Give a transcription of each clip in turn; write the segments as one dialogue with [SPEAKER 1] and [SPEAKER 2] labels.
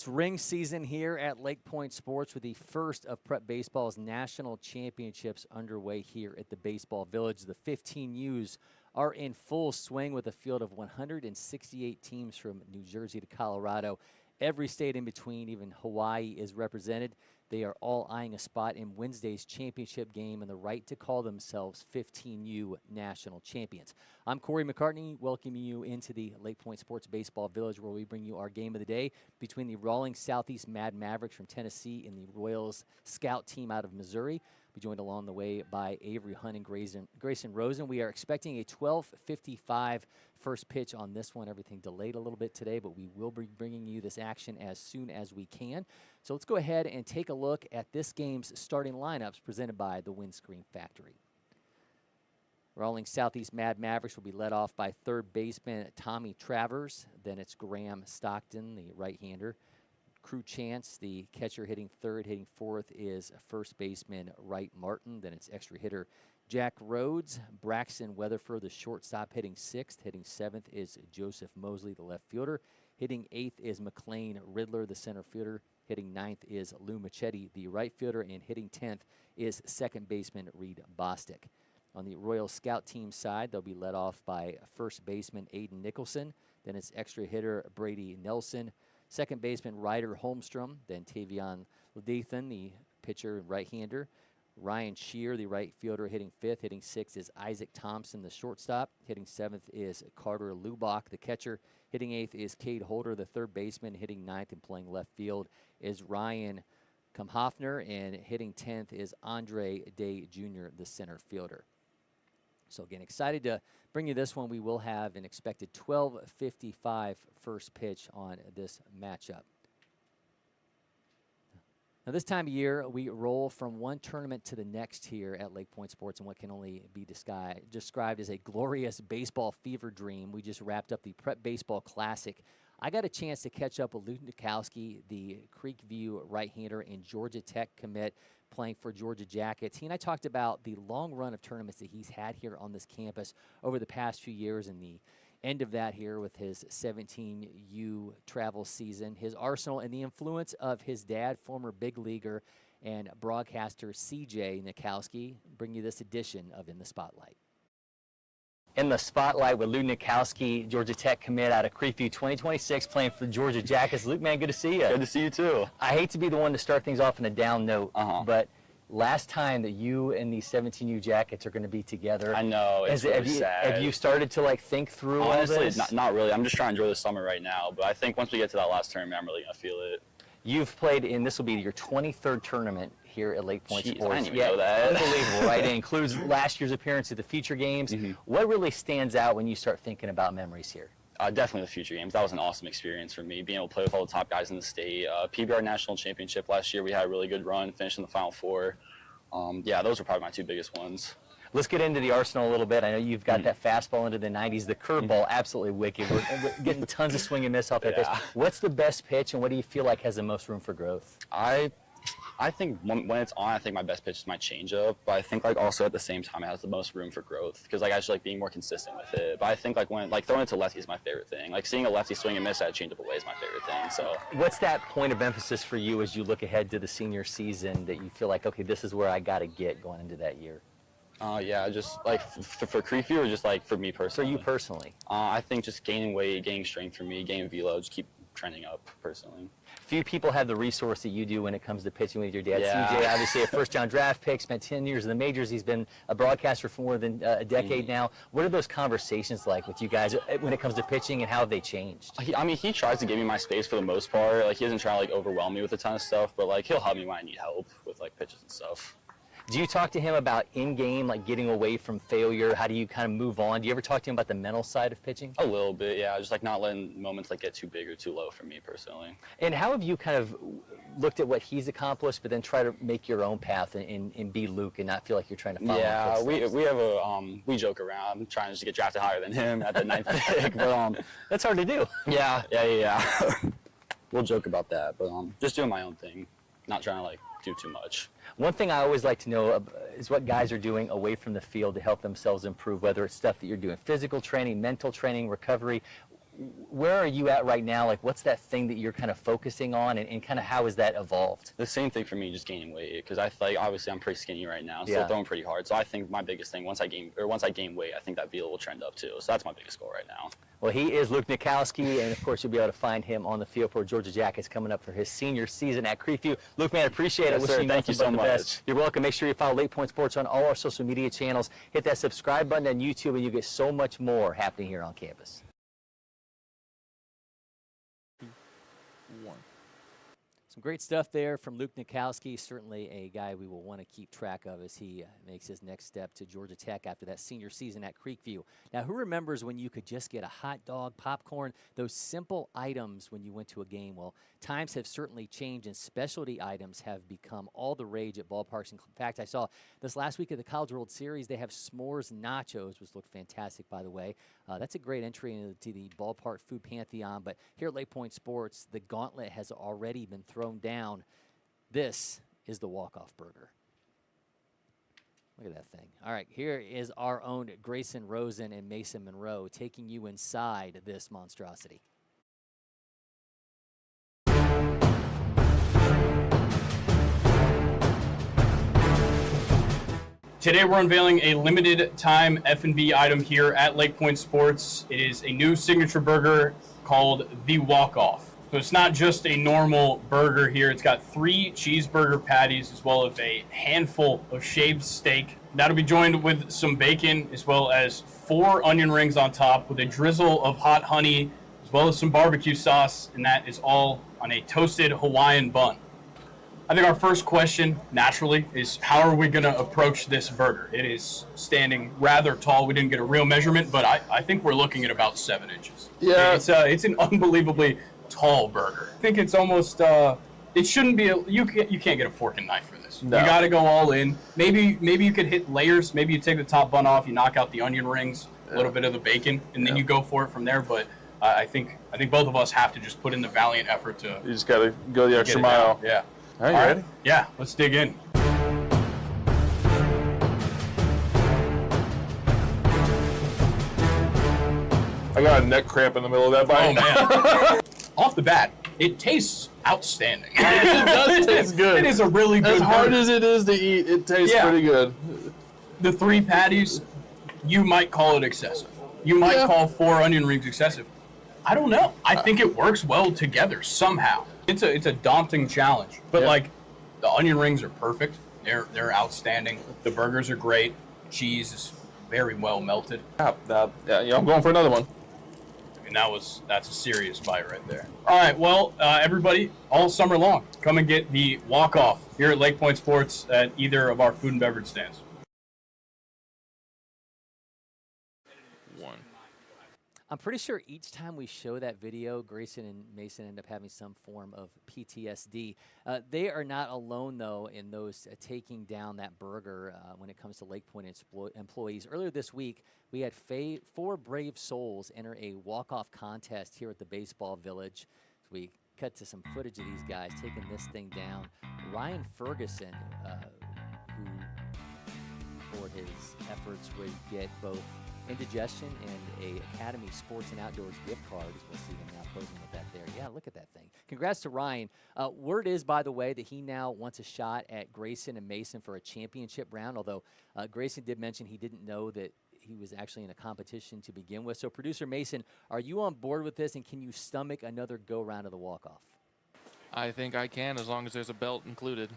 [SPEAKER 1] It's ring season here at LakePoint Sports with the first of Prep Baseball's national championships underway here at the Baseball Village. The 15Us are in full swing with a field of 168 teams from New Jersey to Colorado. Every state in between, even Hawaii, is represented. They are all eyeing a spot in Wednesday's championship game and the right to call themselves 15U national champions. I'm Cory McCartney, welcoming you into the LakePoint Sports Baseball Village, where we bring you our game of the day between the Rawlings Southeast Mad Mavericks from Tennessee and the Royals Scout team out of Missouri. Be joined along the way by Avery, and Grayson, Rosen. We are expecting a 12:55 first pitch on this one. Everything delayed a little bit today, but we will be bringing you this action as soon as we can. So let's go ahead and take a look at this game's starting lineups presented by the Windscreen Factory. Rawlings Southeast Mad Mavericks will be led off by third baseman Tommy Travers. Then it's Graham Stockton, the right-hander. Crew Chance, the catcher, hitting third. Hitting fourth is first baseman Wright Martin. Then it's extra hitter Jack Rhodes. Braxton Weatherford, the shortstop, hitting sixth. Hitting seventh is Joseph Mosley, the left fielder. Hitting eighth is McLean Riddler, the center fielder. Hitting ninth is Lou Machete, the right fielder. And hitting 10th is second baseman Reed Bostic. On the Royal Scout team side, they'll be led off by first baseman Aiden Nicholson. Then it's extra hitter Brady Nelson. Second baseman Ryder Holmstrom. Then Tavion Ledethan, the pitcher and right-hander. Ryan Shear, the right fielder, hitting fifth. Hitting sixth is Isaac Thompson, the shortstop. Hitting seventh is Carter Lubach, the catcher. Hitting eighth is Cade Holder, the third baseman. Hitting ninth and playing left field is Ryan Kumhofner. And hitting 10th is Andre Day Jr., the center fielder. So again, excited to bring you this one. We will have an expected 12:55 first pitch on this matchup. Now, this time of year, we roll from one tournament to the next here at LakePoint Sports in what can only be described as a glorious baseball fever dream. We just wrapped up the Prep Baseball Classic. I got a chance to catch up with Luke Nitkowski, the Creekview right-hander and Georgia Tech commit, playing for Georgia Jackets. He and I talked about the long run of tournaments that he's had here on this campus over the past few years and the end of that here with his 17U travel season, his arsenal, and the influence of his dad, former big leaguer and broadcaster CJ Nitkowski, bring you this edition of In the Spotlight. In the Spotlight with Luke Nitkowski, Georgia Tech commit out of Creekview 2026, playing for Georgia Jackets. Luke, man, good to see you.
[SPEAKER 2] Good to see you, too.
[SPEAKER 1] I hate to be the one to start things off on a down note, but last time that you and the 17U Jackets are going to be together.
[SPEAKER 2] I know, it's really sad.
[SPEAKER 1] Have you started to, like, think through
[SPEAKER 2] Honestly,
[SPEAKER 1] all this?
[SPEAKER 2] not really. I'm just trying to enjoy the summer right now, but I think once we get to that last tournament, I'm really going to feel it.
[SPEAKER 1] You've played in, this will be your 23rd tournament here at LakePoint Sports.
[SPEAKER 2] I didn't even know that.
[SPEAKER 1] Unbelievable, right? It includes last year's appearance at the Future Games. What really stands out when you start thinking about memories here?
[SPEAKER 2] Definitely the Future Games. That was an awesome experience for me, being able to play with all the top guys in the state. PBR National Championship last year, we had a really good run, finished in the Final Four. Yeah, those were probably my two biggest ones.
[SPEAKER 1] Let's get into the arsenal a little bit. I know you've got that fastball into the 90s, the curveball, absolutely wicked. We're getting tons of swing and miss off that pitch. What's the best pitch, and what do you feel like has the most room for growth?
[SPEAKER 2] I think when it's on, I think my best pitch is my changeup, but I think like also at the same time it has the most room for growth because like I just like being more consistent with it. But I think like when throwing it to lefty is my favorite thing. Like seeing a lefty swing and miss at changeup away is my favorite thing. So
[SPEAKER 1] what's that point of emphasis for you as you look ahead to the senior season that you feel like, okay, this is where I got to get going into that year?
[SPEAKER 2] Yeah, just like for Creekview or just like for me personally?
[SPEAKER 1] For you personally.
[SPEAKER 2] I think just gaining weight, gaining strength for me, gaining velo, just keep trending up personally.
[SPEAKER 1] Few people have the resource that you do when it comes to pitching with your dad.
[SPEAKER 2] Yeah.
[SPEAKER 1] CJ, obviously a first-round draft pick, spent 10 years in the majors. He's been a broadcaster for more than a decade now. What are those conversations like with you guys when it comes to pitching, and how have they changed?
[SPEAKER 2] I mean, he tries to give me my space for the most part. Like, he doesn't try to, like, overwhelm me with a ton of stuff, but, like, he'll help me when I need help with, like, pitches and stuff.
[SPEAKER 1] Do you talk to him about in-game, like getting away from failure? How do you kind of move on? Do you ever talk to him about the mental side of pitching?
[SPEAKER 2] A little bit, yeah. Just like not letting moments like get too big or too low for me personally.
[SPEAKER 1] And how have you kind of looked at what he's accomplished, but then try to make your own path and be Luke and not feel like you're trying to follow him?
[SPEAKER 2] Yeah, we have we joke around. I'm trying to get drafted higher than him at the 9th pick, but
[SPEAKER 1] that's hard to do.
[SPEAKER 2] Yeah. We'll joke about that, but just doing my own thing, not trying to like do too much.
[SPEAKER 1] One thing I always like to know is what guys are doing away from the field to help themselves improve, whether it's stuff that you're doing, physical training, mental training, recovery.
[SPEAKER 3] Where are you at right now? Like, what's that thing that you're kind of focusing on, and kind of how has that evolved?
[SPEAKER 2] The same thing for me, just gaining weight, because I feel like obviously I'm pretty skinny right now, still
[SPEAKER 3] Yeah.
[SPEAKER 2] throwing pretty hard. So I think my biggest thing once I gain weight, I think that velo will trend up too. So that's my biggest goal right now.
[SPEAKER 3] Well, he is Luke Nitkowski, and of course you'll be able to find him on the field for Georgia Jackets coming up for his senior season at Creekview. Luke, man, appreciate it.
[SPEAKER 2] Yes,
[SPEAKER 3] Wishing
[SPEAKER 2] sir.
[SPEAKER 3] you
[SPEAKER 2] Thank you
[SPEAKER 3] nothing
[SPEAKER 2] so
[SPEAKER 3] but the
[SPEAKER 2] much.
[SPEAKER 3] best. You're welcome. Make sure you follow LakePoint Sports on all our social media channels. Hit that subscribe button on YouTube, and you get so much more happening here on campus.
[SPEAKER 1] Some great stuff there from Luke Nitkowski, certainly a guy we will want to keep track of as he makes his next step to Georgia Tech after that senior season at Creekview. Now, who remembers when you could just get a hot dog, popcorn, those simple items when you went to a game? Well, times have certainly changed, and specialty items have become all the rage at ballparks. In fact, I saw this last week at the College World Series, they have s'mores nachos, which look fantastic, by the way. That's a great entry into the ballpark food pantheon. But here at LakePoint Sports, the gauntlet has already been thrown down. This is the walk-off burger. Look at that thing. All right, here is our own Grayson, Rosen, and Mason Monroe taking you inside this monstrosity.
[SPEAKER 4] Today we're unveiling a limited time F&B item here at LakePoint Sports. It is a new signature burger called the Walk-Off. So it's not just a normal burger here. It's got 3 cheeseburger patties as well as a handful of shaved steak. That'll be joined with some bacon as well as 4 onion rings on top with a drizzle of hot honey as well as some barbecue sauce, and that is all on a toasted Hawaiian bun. I think our first question, naturally, is how are we going to approach this burger? It is standing rather tall. We didn't get a real measurement, but I think we're looking at about 7 inches.
[SPEAKER 5] Yeah.
[SPEAKER 4] It's an unbelievably tall burger. I think it's almost, it shouldn't be, you can't get a fork and knife for this.
[SPEAKER 5] No.
[SPEAKER 4] You got to go all in. Maybe you could hit layers. Maybe you take the top bun off, you knock out the onion rings, a little bit of the bacon, and then you go for it from there. But I think both of us have to just put in the valiant effort to
[SPEAKER 5] You just got to go the extra
[SPEAKER 4] get it
[SPEAKER 5] mile.
[SPEAKER 4] down. Yeah.
[SPEAKER 5] All right, you ready?
[SPEAKER 4] Yeah, let's dig in.
[SPEAKER 5] I got a neck cramp in the middle of that bite.
[SPEAKER 4] Oh, man. Off the bat, it tastes outstanding.
[SPEAKER 5] It does taste good.
[SPEAKER 4] It is a really good
[SPEAKER 5] As hard
[SPEAKER 4] burger.
[SPEAKER 5] as it is to eat, it tastes
[SPEAKER 4] Yeah.
[SPEAKER 5] pretty good.
[SPEAKER 4] The 3 patties, you might call it excessive. You might call 4 onion rings excessive. I don't know. I think it works well together somehow. It's a daunting challenge, but
[SPEAKER 5] Yeah.
[SPEAKER 4] like the onion rings are perfect. They're outstanding. The burgers are great. Cheese is very well melted,
[SPEAKER 5] Yeah, I'm going for another one.
[SPEAKER 4] and that's a serious bite right there. All right, well, everybody, all summer long, come and get the walk-off here at LakePoint Sports at either of our food and beverage stands.
[SPEAKER 1] I'm pretty sure each time we show that video, Grayson and Mason end up having some form of PTSD. They are not alone, though, in those taking down that burger when it comes to LakePoint employees. Earlier this week, we had 4 brave souls enter a walk-off contest here at the Baseball Village. So we cut to some footage of these guys taking this thing down. Ryan Ferguson, who for his efforts would get both indigestion and a Academy Sports and Outdoors gift card. We'll see him now posing with that there. Yeah, look at that thing. Congrats to Ryan. Word is, by the way, that he now wants a shot at Grayson and Mason for a championship round, although Grayson did mention he didn't know that he was actually in a competition to begin with. So, Producer Mason, are you on board with this, and can you stomach another go-round of the walk-off?
[SPEAKER 6] I think I can, as long as there's a belt included.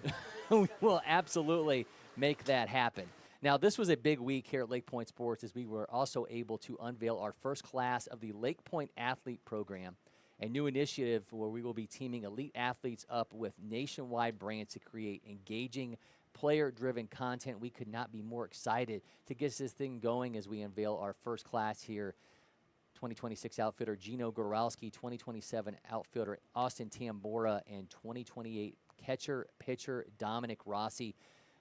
[SPEAKER 1] We will absolutely make that happen. Now, this was a big week here at LakePoint Sports as we were also able to unveil our first class of the LakePoint Athlete Program, a new initiative where we will be teaming elite athletes up with nationwide brands to create engaging, player-driven content. We could not be more excited to get this thing going as we unveil our first class here. 2026 outfielder Gino Goralski, 2027 outfielder Austin Tambora, and 2028 catcher-pitcher Dominic Rossi.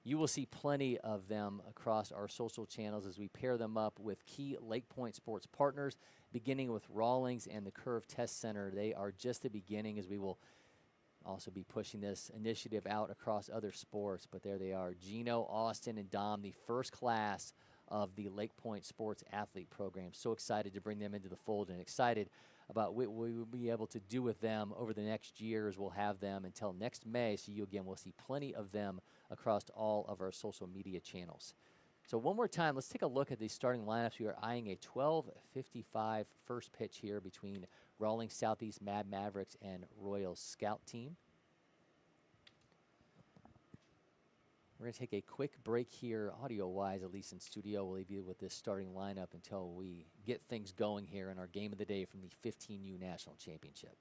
[SPEAKER 1] You will see plenty of them across our social channels as we pair them up with key LakePoint Sports partners, beginning with Rawlings and the Curve Test Center. They are just the beginning as we will also be pushing this initiative out across other sports. But there they are, Gino, Austin, and Dom, the first class of the LakePoint Sports Athlete Program. So excited to bring them into the fold and excited about what we will be able to do with them over the next years. We'll have them until next May. So we'll see plenty of them across all of our social media channels. So one more time, let's take a look at the starting lineups. We are eyeing a 12:55 first pitch here between Rawlings Southeast Mad Mavericks and Royals Scout Team. We're going to take a quick break here, audio-wise, at least in studio. We'll leave you with this starting lineup until we get things going here in our game of the day from the 15U National Championship.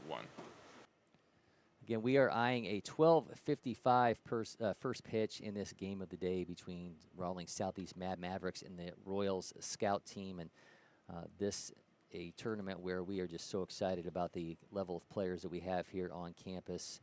[SPEAKER 6] One.
[SPEAKER 1] Again, we are eyeing a 12:55 first pitch in this game of the day between Rawlings Southeast Mad Mavericks and the Royals Scout Team. And this a tournament where we are just so excited about the level of players that we have here on campus,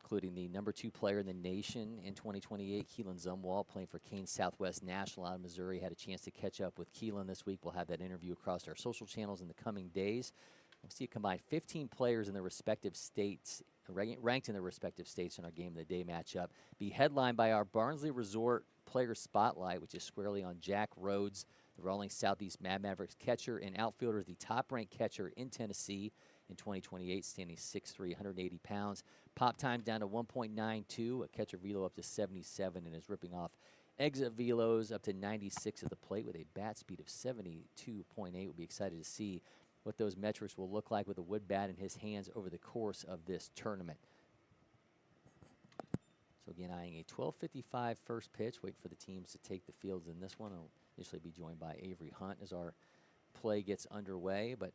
[SPEAKER 1] including the #2 player in the nation in 2028, Keelan Zumwalt, playing for Kane Southwest National out of Missouri. Had a chance to catch up with Keelan this week. We'll have that interview across our social channels in the coming days. We'll see a combined 15 players in their respective states ranked in their respective states in our Game of the Day matchup. Be headlined by our Barnsley Resort Player Spotlight, which is squarely on Jack Rhodes, the Rawlings Southeast Mavericks catcher and outfielder, is the top-ranked catcher in Tennessee in 2028, standing 6'3", 180 pounds. Pop time down to 1.92, a catcher velo up to 77, and is ripping off exit velos up to 96 at the plate with a bat speed of 72.8. We'll be excited to see what those metrics will look like with a wood bat in his hands over the course of this tournament. So again, eyeing a 12:55 first pitch. Wait for the teams to take the fields in this one. I'll initially be joined by Avery Hunt as our play gets underway. But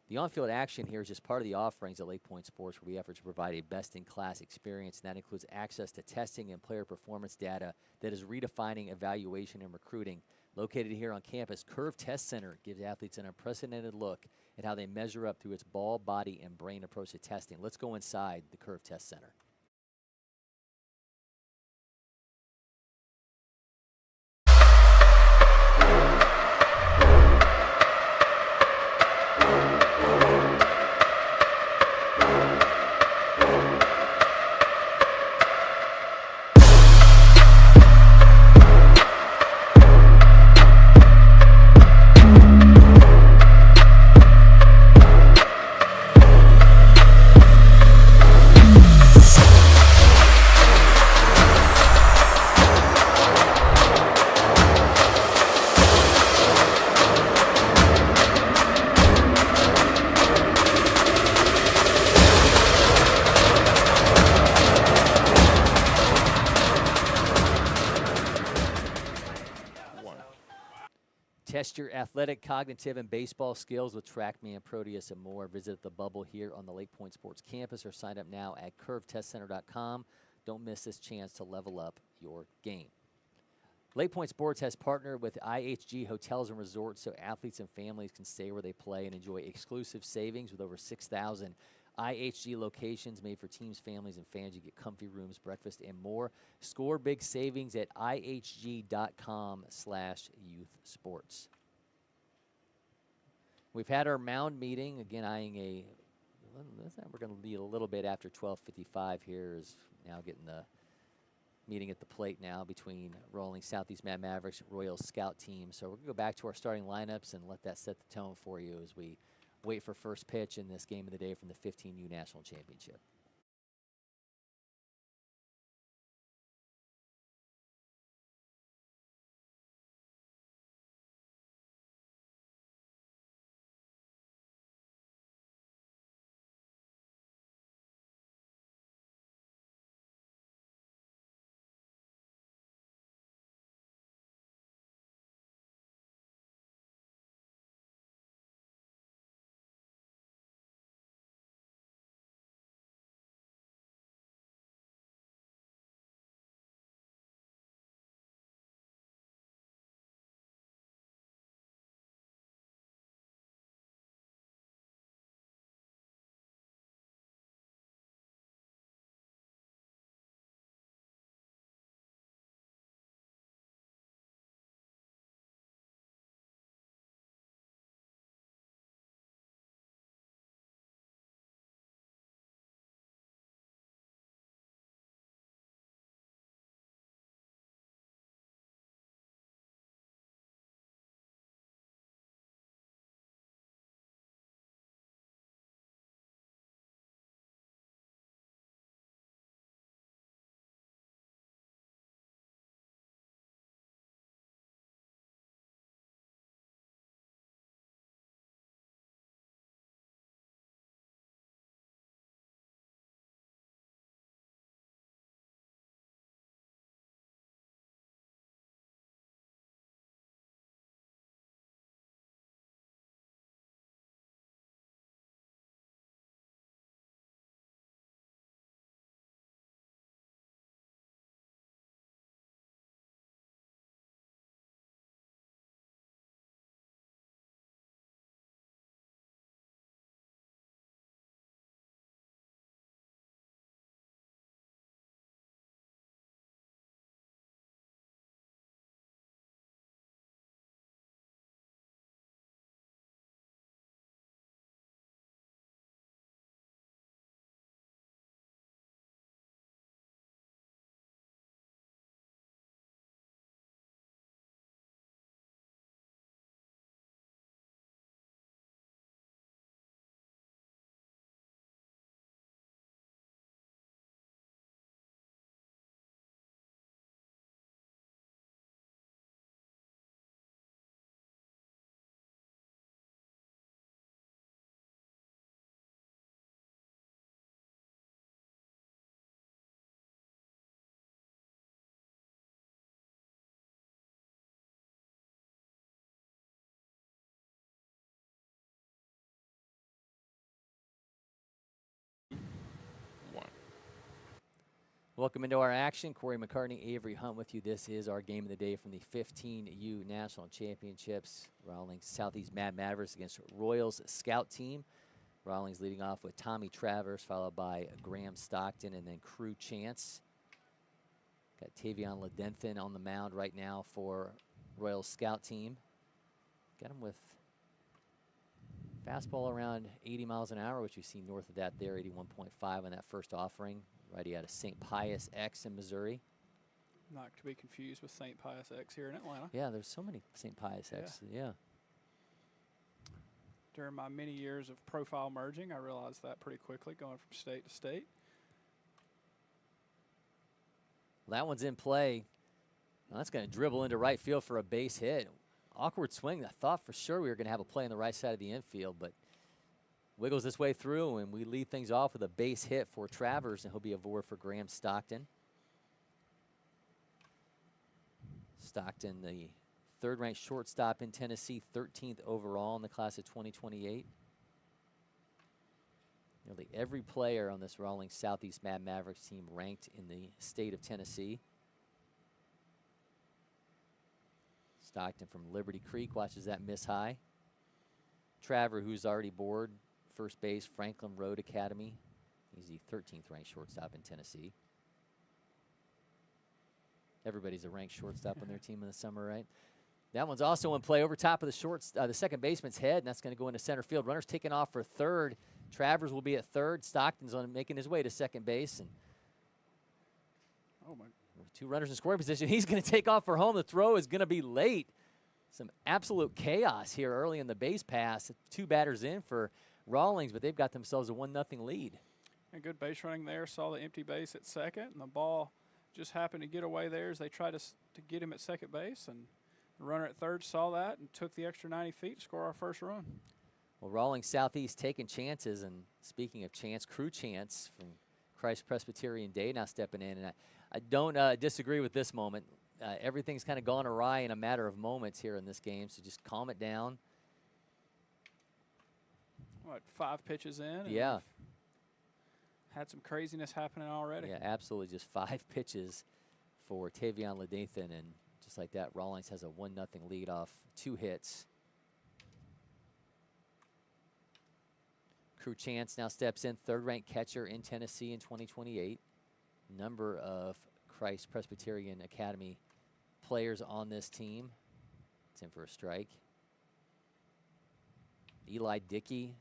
[SPEAKER 1] the on-field action here is just part of the offerings at LakePoint Sports, where we effort to provide a best-in-class experience, and that includes access to testing and player performance data that is redefining evaluation and recruiting. Located here on campus, Curve Test Center gives athletes an unprecedented look at how they measure up through its ball, body, and brain approach to testing. Let's go inside the Curve Test Center. Test your athletic, cognitive, and baseball skills with TrackMan, Proteus, and more. Visit the bubble here on the LakePoint Sports campus or sign up now at curvetestcenter.com. Don't miss this chance to level up your game. LakePoint Sports has partnered with IHG Hotels and Resorts so athletes and families can stay where they play and enjoy exclusive savings with over 6,000 IHG locations made for teams, families, and fans. You get comfy rooms, breakfast, and more. Score big savings at ihg.com/youthsports. We've had our mound meeting. Again, eyeing a, we're going to be a little bit after 12:55 here, is now getting the meeting at the plate now between Rawlings Southeast Mavericks Royals scout team. So we're going to go back to our starting lineups and let that set the tone for you as we wait for first pitch in this Game of the Day from the 15U National Championship. Welcome into our action. Cory, McCartney, Avery Hunt with you. This is our game of the day from the 15U National Championships. Rawlings Southeast Mavericks against Royals Scout Team. Rawlings leading off with Tommy Travers, followed by Graham Stockton, and then Crew Chance. Got Tavion Ledenthin on the mound right now for Royals Scout Team. Got him with fastball around 80 miles an hour, which you see north of that there, 81.5 on that first offering. Righty out of St. Pius X in Missouri.
[SPEAKER 7] Not to be confused with St. Pius X here in Atlanta.
[SPEAKER 1] Yeah, there's so many St. Pius X. Yeah.
[SPEAKER 7] During my many years of profile merging, I realized that pretty quickly, going from state to state.
[SPEAKER 1] Well, that one's in play. Well, that's going to dribble into right field for a base hit. Awkward swing. I thought for sure we were going to have a play on the right side of the infield, but wiggles this way through, and we lead things off with a base hit for Travers, and he'll be aboard for Graham Stockton. Stockton, the third-ranked shortstop in Tennessee, 13th overall in the class of 2028. Nearly every player on this Rawlings Southeast Mavericks team ranked in the state of Tennessee. Stockton from Liberty Creek watches that miss high. Travers, who's already aboard, first base, Franklin Road Academy. He's the 13th ranked shortstop in Tennessee. Everybody's a ranked shortstop on their team in the summer, right? That one's also in play over top of the second baseman's head, and that's going to go into center field. Runner's taking off for third. Travers will be at third. Stockton's on making his way to second base, and
[SPEAKER 7] Oh my!
[SPEAKER 1] two runners in scoring position. He's going to take off for home. The throw is going to be late. Some absolute chaos here early in the base pass. Two batters in for Rawlings, but they've got themselves a 1-0 lead.
[SPEAKER 7] And good base running there. Saw the empty base at second, and the ball just happened to get away there as they tried to get him at second base. And the runner at third saw that and took the extra 90 feet to score our first run.
[SPEAKER 1] Well, Rawlings Southeast taking chances, and speaking of chance, Crew Chance from Christ Presbyterian Day now stepping in. And I don't disagree with this moment. Everything's kind of gone awry in a matter of moments here in this game, so just calm it down.
[SPEAKER 7] What, 5 pitches in? And
[SPEAKER 1] Yeah.
[SPEAKER 7] had some craziness happening already.
[SPEAKER 1] Yeah, absolutely. Just 5 pitches for Tavion Ledenthin, and just like that, Rawlings has a 1-0 lead off 2 hits. Crew Chance now steps in, third-ranked catcher in Tennessee in 2028. Number of Christ Presbyterian Academy players on this team. It's in for a strike. Eli Dickey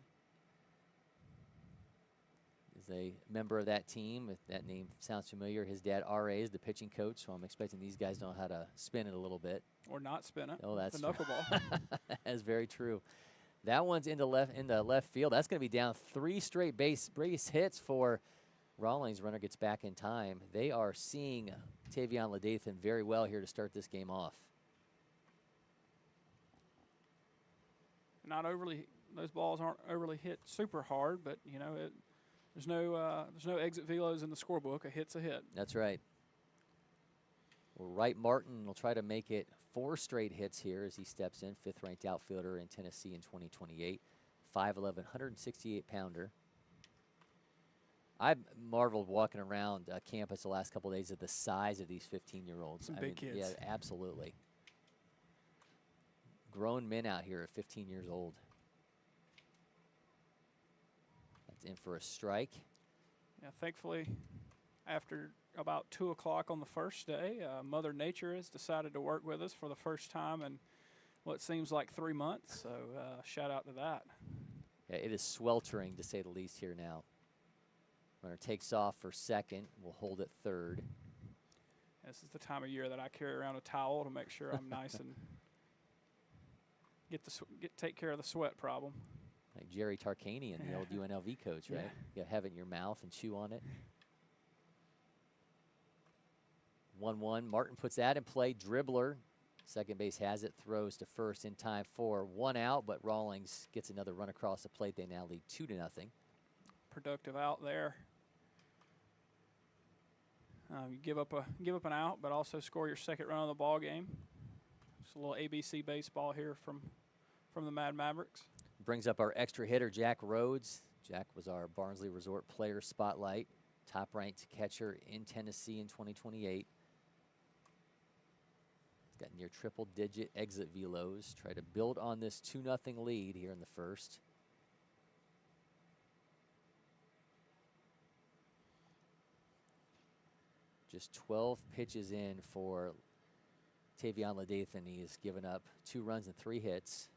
[SPEAKER 1] is a member of that team. If that name sounds familiar, his dad, R.A., is the pitching coach, so I'm expecting these guys know how to spin it a little bit.
[SPEAKER 7] Or not spin it.
[SPEAKER 1] Oh, that's
[SPEAKER 7] the knuckleball.
[SPEAKER 1] That's very true. That one's into left field. That's going to be down 3 straight base hits for Rawlings. Runner gets back in time. They are seeing Tavion Ledenthin very well here to start this game off.
[SPEAKER 7] Not overly. Those balls aren't overly hit super hard, but you know there's no exit velos in the scorebook. A hit's a hit.
[SPEAKER 1] That's right. Well, Wright Martin will try to make it 4 straight hits here as he steps in, 5th-ranked outfielder in Tennessee in 2028, 5'11", 168-pounder. I marveled walking around campus the last couple of days at the size of these 15-year-olds.
[SPEAKER 7] Some big kids.
[SPEAKER 1] Yeah, absolutely. Grown men out here at 15 years old. That's in for a strike.
[SPEAKER 7] Yeah, thankfully, after about 2 o'clock on the first day, Mother Nature has decided to work with us for the first time in what seems like 3 months. So shout out to that.
[SPEAKER 1] Yeah, it is sweltering to say the least here now. Runner takes off for second. We'll hold at third.
[SPEAKER 7] This is the time of year that I carry around a towel to make sure I'm nice and take care of the sweat problem.
[SPEAKER 1] Like Jerry Tarkanian, the old UNLV coach, right?
[SPEAKER 7] Yeah.
[SPEAKER 1] You have it in your mouth and chew on it. 1-1. Martin puts that in play. Dribbler. Second base has it. Throws to first in time for 1 out, but Rawlings gets another run across the plate. They now lead 2-0.
[SPEAKER 7] Productive out there. You give up an out, but also score your second run of the ball game. It's a little ABC baseball here from the Mad Mavericks.
[SPEAKER 1] Brings up our extra hitter, Jack Rhodes. Jack was our Barnsley Resort player spotlight. top-ranked catcher in Tennessee in 2028. He's got near triple-digit exit velos. Try to build on this 2-0 lead here in the first. Just 12 pitches in for Tavion Ladathan. He has given up 2 runs and 3 hits.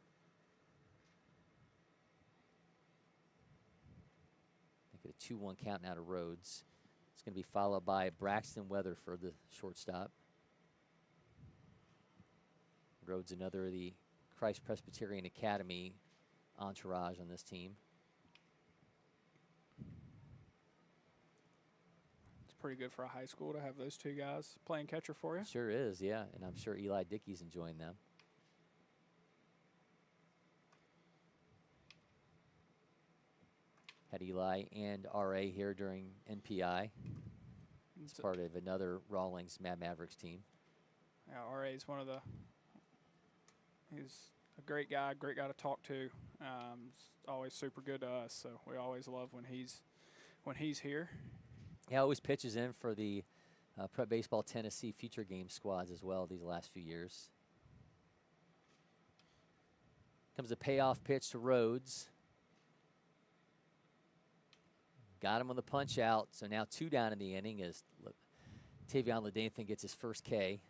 [SPEAKER 1] Make it a 2-1 count now to Rhodes. It's going to be followed by Braxton Weatherford, the shortstop. Rhodes, another of the Christ Presbyterian Academy entourage on this team.
[SPEAKER 7] It's pretty good for a high school to have those 2 guys playing catcher for you.
[SPEAKER 1] Sure is, yeah. And I'm sure Eli Dickey's enjoying them. Had Eli and RA here during NPI. It's part of another Rawlings Mavericks team.
[SPEAKER 7] Yeah, RA is one of the. He's a great guy to talk to. Always super good to us, so we always love when he's here.
[SPEAKER 1] He always pitches in for the Prep Baseball Tennessee feature game squads as well these last few years. Comes a payoff pitch to Rhodes. Got him on the punch out, so now 2 down in the inning as Tavion Ladathan gets his first K.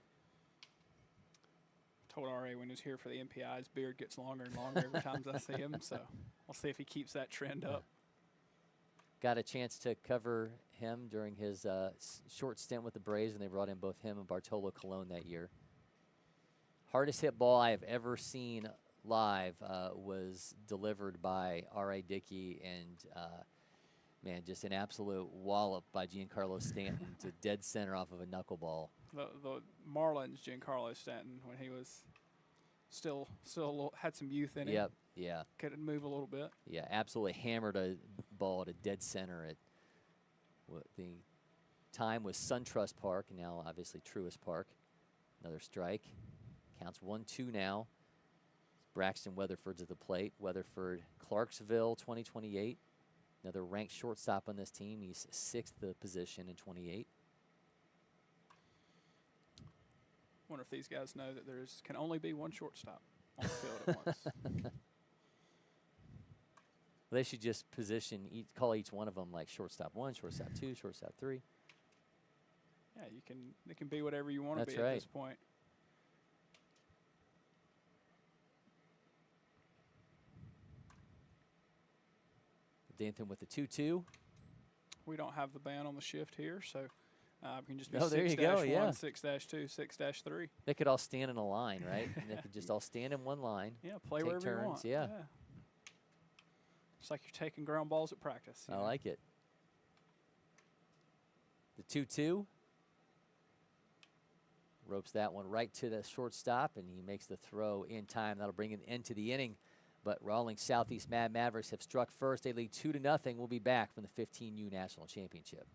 [SPEAKER 7] Told RA when he was here for the MPI, his beard gets longer and longer every time I see him, so we'll see if he keeps that trend up.
[SPEAKER 1] Got a chance to cover him during his short stint with the Braves, and they brought in both him and Bartolo Colon that year. Hardest hit ball I have ever seen live was delivered by R.A. Dickey, and man, just an absolute wallop by Giancarlo Stanton to dead center off of a knuckleball.
[SPEAKER 7] The Marlins, Giancarlo Stanton, when he was still had some youth in him.
[SPEAKER 1] Yep, yeah.
[SPEAKER 7] Could move a little bit.
[SPEAKER 1] Yeah, absolutely hammered a ball to dead center at what the time was SunTrust Park, and now obviously Truist Park. Another strike. Counts 1-2 now. Braxton Weatherford's at the plate. Weatherford, Clarksville, 2028. Another ranked shortstop on this team. He's 6th the position in 28.
[SPEAKER 7] Wonder if these guys know that can only be one shortstop on the field at once.
[SPEAKER 1] They should just call each one of them like shortstop 1, shortstop 2, shortstop 3.
[SPEAKER 7] Yeah, it can be whatever you want to be
[SPEAKER 1] right.
[SPEAKER 7] at this point.
[SPEAKER 1] Danton with the 2-2.
[SPEAKER 7] We don't have the band on the shift here, so we can just be
[SPEAKER 1] Oh, there
[SPEAKER 7] 6-1,
[SPEAKER 1] you go, yeah.
[SPEAKER 7] 6-2, 6-3.
[SPEAKER 1] They could all stand in a line, right? And they could just all stand in one line.
[SPEAKER 7] Yeah, play
[SPEAKER 1] take
[SPEAKER 7] wherever
[SPEAKER 1] turns,
[SPEAKER 7] you want.
[SPEAKER 1] yeah.
[SPEAKER 7] It's like you're taking ground balls at practice.
[SPEAKER 1] I like it. The 2-2. Ropes that one right to the shortstop, and he makes the throw in time. That'll bring an end to the inning. But Rawlings Southeast Mavericks have struck first. They lead 2-0. We'll be back from the 15U National Championship.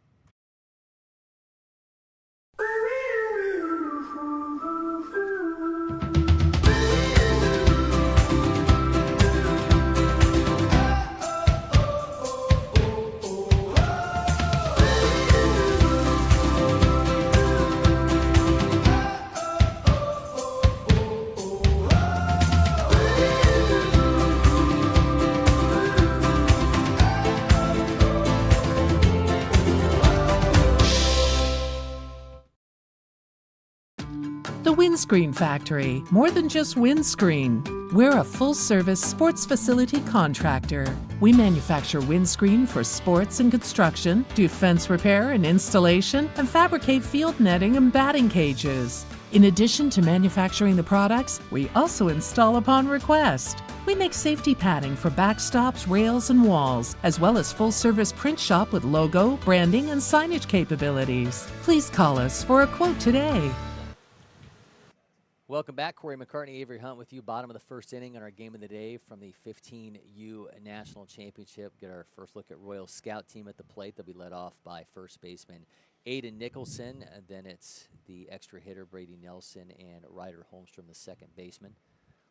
[SPEAKER 8] The Windscreen Factory, more than just windscreen. We're a full-service sports facility contractor. We manufacture windscreen for sports and construction, do fence repair and installation, and fabricate field netting and batting cages. In addition to manufacturing the products, we also install upon request. We make safety padding for backstops, rails, and walls, as well as full-service print shop with logo, branding, and signage capabilities. Please call us for a quote today.
[SPEAKER 1] Welcome back. Cory McCartney, Avery Hunt with you. Bottom of the first inning on our game of the day from the 15U National Championship. Get our first look at Royal Scout team at the plate. They'll be led off by first baseman Aiden Nicholson. And then it's the extra hitter Brady Nelson and Ryder Holmstrom, the second baseman.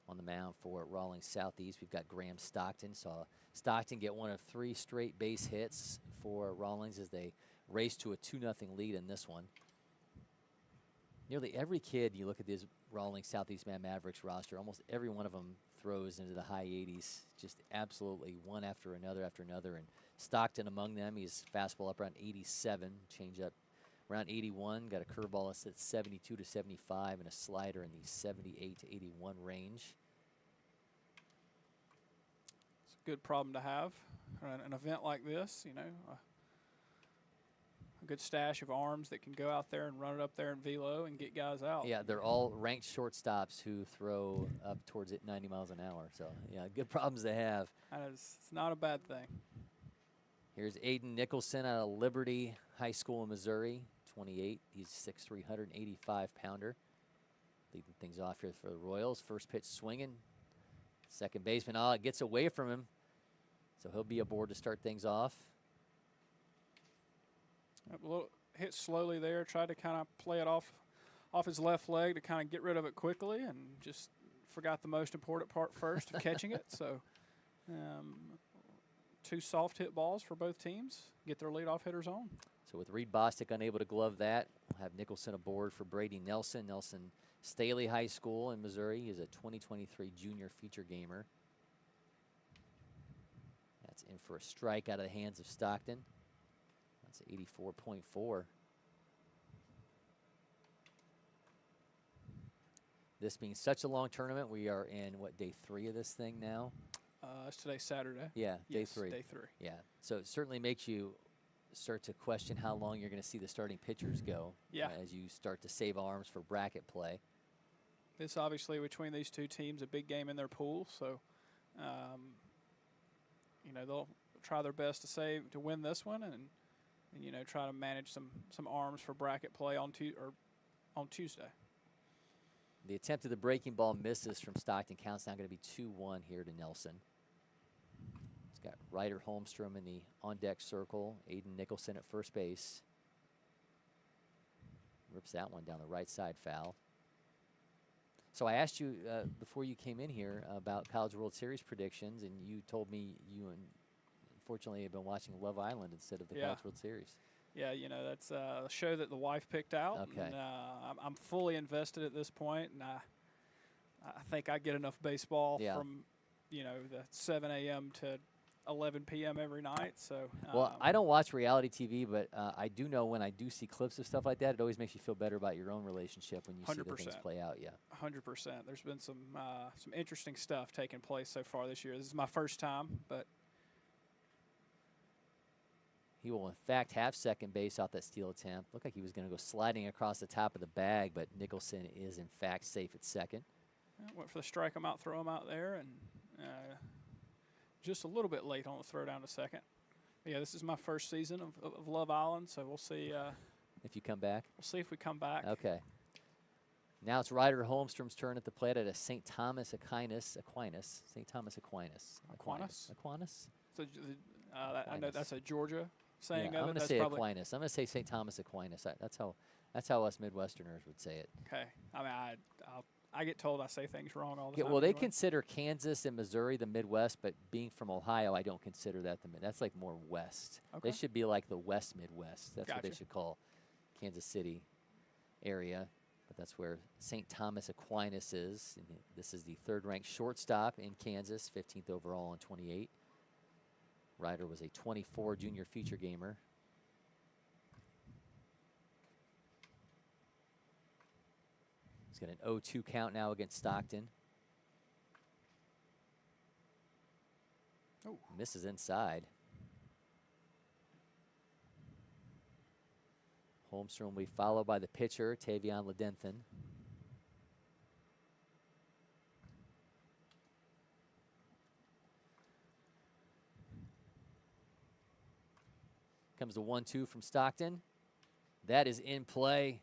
[SPEAKER 1] On the mound for Rawlings Southeast, we've got Graham Stockton. Saw Stockton get one of 3 straight base hits for Rawlings as they race to a 2-0 lead in this one. Nearly every kid, you look at this Rawlings Southeast Mavericks roster, almost every one of them throws into the high 80s, just absolutely one after another, and Stockton among them. He's fastball up around 87, change up around 81, got a curveball that's at 72 to 75, and a slider in the 78 to 81 range.
[SPEAKER 7] It's a good problem to have. An event like this, you know, a good stash of arms that can go out there and run it up there in velo and get guys out.
[SPEAKER 1] Yeah, they're all ranked shortstops who throw up towards it 90 miles an hour. So, yeah, good problems to have.
[SPEAKER 7] It's not a bad thing.
[SPEAKER 1] Here's Aiden Nicholson out of Liberty High School in Missouri, 28. He's 6'3", 185-pounder. Leading things off here for the Royals. First pitch swinging. Second baseman, it gets away from him. So he'll be aboard to start things off.
[SPEAKER 7] A little hit slowly there, tried to kind of play it off his left leg to kind of get rid of it quickly, and just forgot the most important part first of catching it. So 2 soft hit balls for both teams, get their leadoff hitters on.
[SPEAKER 1] So with Reed Bostic unable to glove that, we'll have Nicholson aboard for Brady Nelson. Nelson, Staley High School in Missouri. He's a 2023 junior feature gamer. That's in for a strike out of the hands of Stockton. That's 84.4. This being such a long tournament, we are in, what, day 3 of this thing now?
[SPEAKER 7] It's today Saturday.
[SPEAKER 1] Yeah, day 3.
[SPEAKER 7] Day 3.
[SPEAKER 1] Yeah, so it certainly makes you start to question how long you're going to see the starting pitchers go.
[SPEAKER 7] Yeah.
[SPEAKER 1] As you start to save arms for bracket play.
[SPEAKER 7] This obviously between these two teams a big game in their pool, so you know, they'll try their best to win this one and you know, try to manage some arms for bracket play on Tuesday.
[SPEAKER 1] The attempt of the breaking ball misses from Stockton. Count's now going to be 2-1 here to Nelson. He's got Ryder Holmstrom in the on-deck circle. Aiden Nicholson at first base. Rips that one down the right side, foul. So I asked you before you came in here about College World Series predictions, and you told me you unfortunately have been watching Love Island instead of the College World Series.
[SPEAKER 7] Yeah, you know, that's a show that the wife picked out.
[SPEAKER 1] Okay.
[SPEAKER 7] And, I'm fully invested at this point, and I think I get enough baseball from, you know, the 7 a.m. to 11 p.m. every night. So.
[SPEAKER 1] Well, I don't watch reality TV, but I do know when I do see clips of stuff like that, it always makes you feel better about your own relationship when you
[SPEAKER 7] 100%.
[SPEAKER 1] see the things play out. Yeah.
[SPEAKER 7] 100%. There's been some interesting stuff taking place so far this year. This is my first time, but.
[SPEAKER 1] He will, in fact, have second base off that steal attempt. Looked like he was going to go sliding across the top of the bag, but Nicholson is, in fact, safe at second.
[SPEAKER 7] Went for the strike him out, throw him out there, and just a little bit late on the throw down to second. But yeah, this is my first season of Love Island, so we'll see.
[SPEAKER 1] If you come back?
[SPEAKER 7] We'll see if we come back.
[SPEAKER 1] Okay. Now it's Ryder Holmstrom's turn at the plate at a St. Thomas Aquinas. St. Thomas Aquinas. Aquinas?
[SPEAKER 7] So I know that's a Georgia saying of it.
[SPEAKER 1] I'm going to
[SPEAKER 7] that's
[SPEAKER 1] say
[SPEAKER 7] probably
[SPEAKER 1] Aquinas. I'm going to say St. Thomas Aquinas. That's how us Midwesterners would say it.
[SPEAKER 7] Okay. I mean, I get told I say things wrong all the time.
[SPEAKER 1] Well, they
[SPEAKER 7] anyway.
[SPEAKER 1] consider Kansas and Missouri the Midwest, but being from Ohio, I don't consider that that's like more West.
[SPEAKER 7] Okay.
[SPEAKER 1] They should be like the West Midwest. That's what they
[SPEAKER 7] Gotcha.
[SPEAKER 1] should call Kansas City area. But that's where St. Thomas Aquinas is. And this is the third-ranked shortstop in Kansas, 15th overall on 28. Ryder was a 24 junior feature gamer. He's got an 0-2 count now against Stockton.
[SPEAKER 7] Oh.
[SPEAKER 1] Misses inside. Holmstrom will be followed by the pitcher, Tavion Ledenthen. Comes the 1-2 from Stockton. That is in play.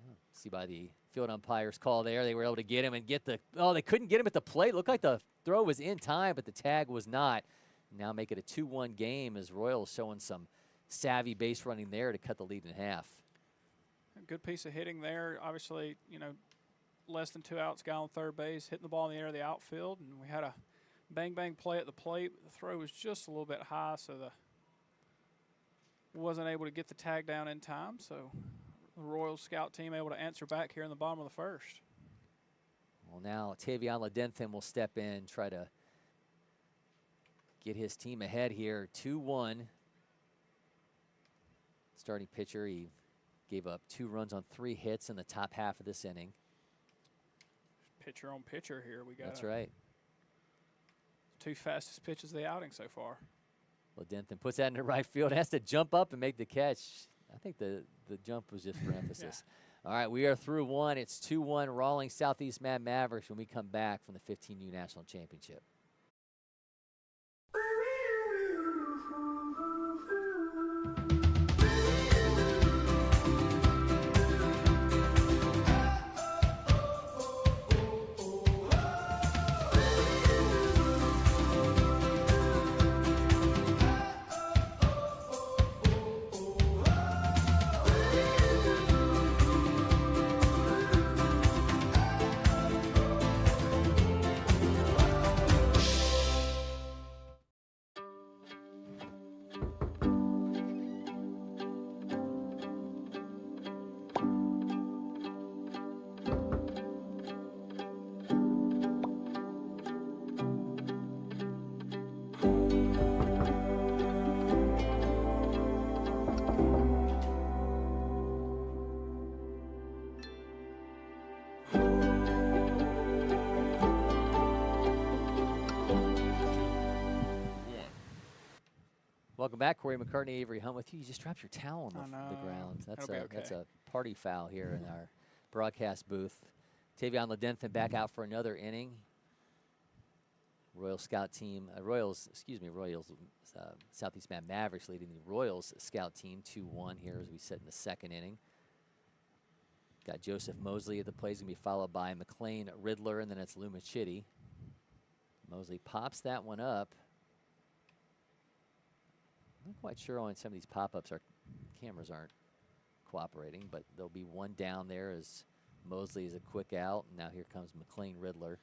[SPEAKER 1] Yeah, see by the field umpire's call there, they were able to get him and get the, they couldn't get him at the plate. Looked like the throw was in time, but the tag was not. Now make it a 2-1 game as Royals showing some savvy base running there to cut the lead in half.
[SPEAKER 7] A good piece of hitting there. Obviously, you know, less than 2 outs, guy on third base, hitting the ball in the air of the outfield, and we had a bang play at the plate. The throw was just a little bit high, so the wasn't able to get the tag down in time, so the Royals scout team able to answer back here in the bottom of the first.
[SPEAKER 1] Well, now Tavion Ledenthin will step in, try to get his team ahead here. 2-1. Starting pitcher, he gave up 2 runs on 3 hits in the top half of this inning.
[SPEAKER 7] Pitcher on pitcher here. We got
[SPEAKER 1] That's right.
[SPEAKER 7] 2 fastest pitches of the outing so far.
[SPEAKER 1] Ledenthin puts that into right field, has to jump up and make the catch. I think the jump was just for emphasis. All right, we are through 1. It's 2-1 Rawlings Southeast Mad Mavericks when we come back from the 15U National Championship. Welcome back, Cory McCartney, Avery Hunt with you. You just dropped your towel on the ground. That's
[SPEAKER 7] That'll be
[SPEAKER 1] a party foul here in our broadcast booth. Tavion Ledenthin back out for another inning. Royals Southeast Mad Mavericks leading the Royals scout team 2-1 here as we sit in the second inning. Got Joseph Mosley at the plate. He's going to be followed by McLean Riddler, and then it's Lou Machidi. Mosley pops that one up. I'm not quite sure on some of these pop-ups. Our cameras aren't cooperating, but there'll be one down there as Mosley is a quick out. And now here comes McLean Riddler.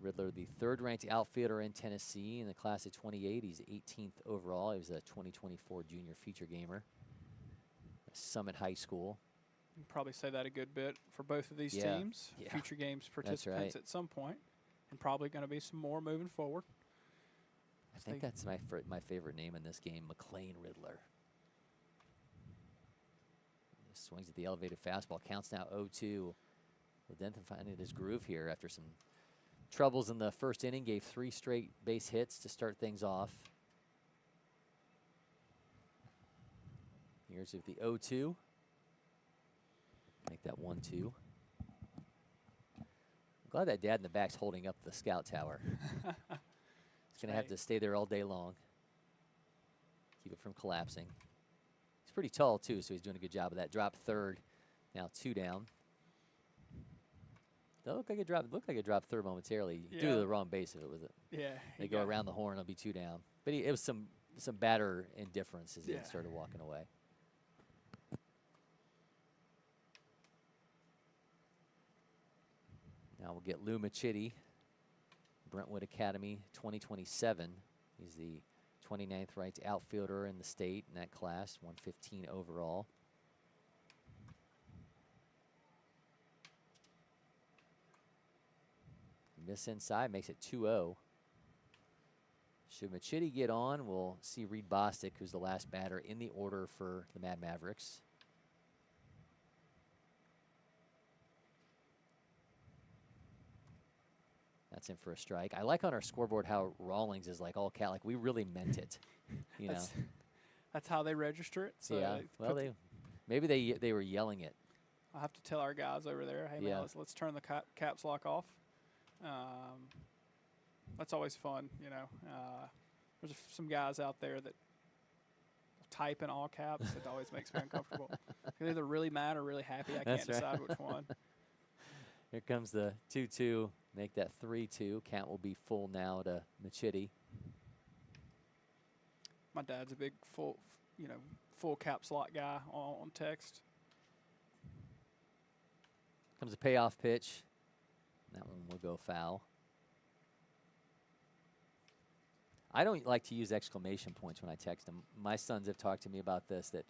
[SPEAKER 1] Riddler, the 3rd-ranked outfielder in Tennessee in the class of 28. He's 18th overall. He was a 2024 junior feature gamer at Summit High School.
[SPEAKER 7] You can probably say that a good bit for both of these teams.
[SPEAKER 1] Yeah.
[SPEAKER 7] Future games participants at some point, and probably going to be some more moving forward.
[SPEAKER 1] I think that's my favorite name in this game, McLean Riddler. Swings at the elevated fastball. Counts now 0-2. Ledenthin finding his groove here after some troubles in the first inning. Gave 3 straight base hits to start things off. Here's with the 0-2. Make that 1-2. I'm glad that dad in the back's holding up the scout tower. He's going to have to stay there all day long. Keep it from collapsing. He's pretty tall, too, so he's doing a good job of that. Drop 3rd. Now 2 down. That looked like it dropped 3rd momentarily. Due to the wrong base of it, was it?
[SPEAKER 7] Yeah.
[SPEAKER 1] They go around the horn, it'll be 2 down. But it was some batter indifference as he started walking away. Now we'll get Lou Machidi, Brentwood Academy 2027. He's the 29th ranked outfielder in the state in that class, 115 overall. Miss inside, makes it 2-0. Should Machidi get on, we'll see Reed Bostic, who's the last batter in the order for the Mad Mavericks. That's in for a strike. I like on our scoreboard how Rawlings is like all cat, like we really meant it. You know.
[SPEAKER 7] That's how they register it. So
[SPEAKER 1] yeah. Well, maybe they were yelling it.
[SPEAKER 7] I'll have to tell our guys over there, hey man, let's turn the caps lock off. That's always fun, you know. There's some guys out there that type in all caps. It always makes me uncomfortable. They're either really mad or really happy. I can't decide which one.
[SPEAKER 1] Here comes the 2-2. Make that 3-2. Count will be full now to Machidi.
[SPEAKER 7] My dad's a big full caps lock guy on text.
[SPEAKER 1] Comes a payoff pitch. That one will go foul. I don't like to use exclamation points when I text them. My sons have talked to me about this, that,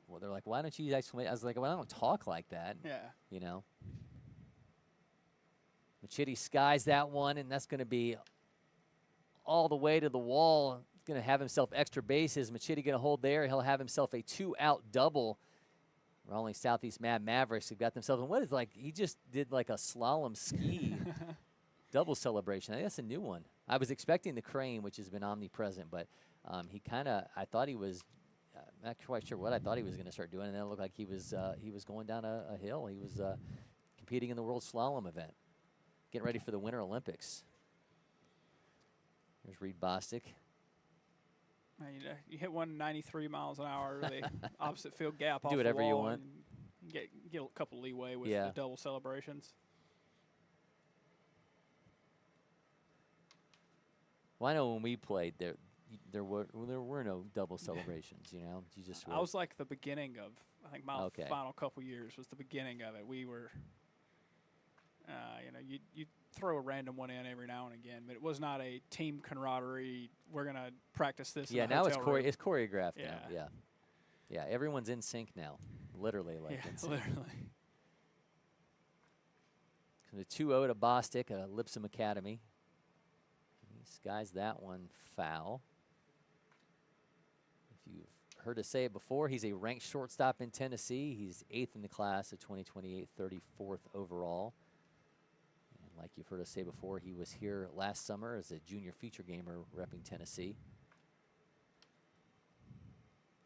[SPEAKER 1] well, they're like, why don't you use exclamation? I was like, well, I don't talk like that.
[SPEAKER 7] Yeah.
[SPEAKER 1] You know. Machidi skies that one, and that's going to be all the way to the wall. Going to have himself extra bases. Machidi going to hold there. He'll have himself a 2-out double. Rawlings Southeast Mavericks have got themselves, and what is, like, he just did like a slalom ski double celebration. I think that's a new one. I was expecting the crane, which has been omnipresent, but he kind of, I thought he was, not quite sure what I thought he was going to start doing, and then it looked like he was going down a hill. He was competing in the World Slalom event, getting ready for the Winter Olympics. There's Reed Bostic.
[SPEAKER 7] You hit 193 miles an hour, the opposite field gap off
[SPEAKER 1] Do whatever
[SPEAKER 7] the
[SPEAKER 1] you
[SPEAKER 7] wall
[SPEAKER 1] want.
[SPEAKER 7] and get a couple leeway with
[SPEAKER 1] Yeah.
[SPEAKER 7] the double celebrations.
[SPEAKER 1] Well, I know when we played, there were no double celebrations. You know, you just.
[SPEAKER 7] I was like the beginning of, I think my
[SPEAKER 1] Okay.
[SPEAKER 7] final couple years was the beginning of it. We were, you throw a random one in every now and again, but it was not a team camaraderie. We're gonna practice this.
[SPEAKER 1] Yeah,
[SPEAKER 7] in the
[SPEAKER 1] now it's
[SPEAKER 7] hotel room.
[SPEAKER 1] it's choreographed
[SPEAKER 7] Yeah.
[SPEAKER 1] now. Yeah, yeah. Everyone's in sync now, literally, like
[SPEAKER 7] Yeah,
[SPEAKER 1] in sync.
[SPEAKER 7] literally.
[SPEAKER 1] The 2-0 to Bostic, Lipscomb Academy. He skies that one foul. If you've heard us say it before, he's a ranked shortstop in Tennessee. He's 8th in the class of 2028, 34th overall. And like you've heard us say before, he was here last summer as a junior feature gamer repping Tennessee.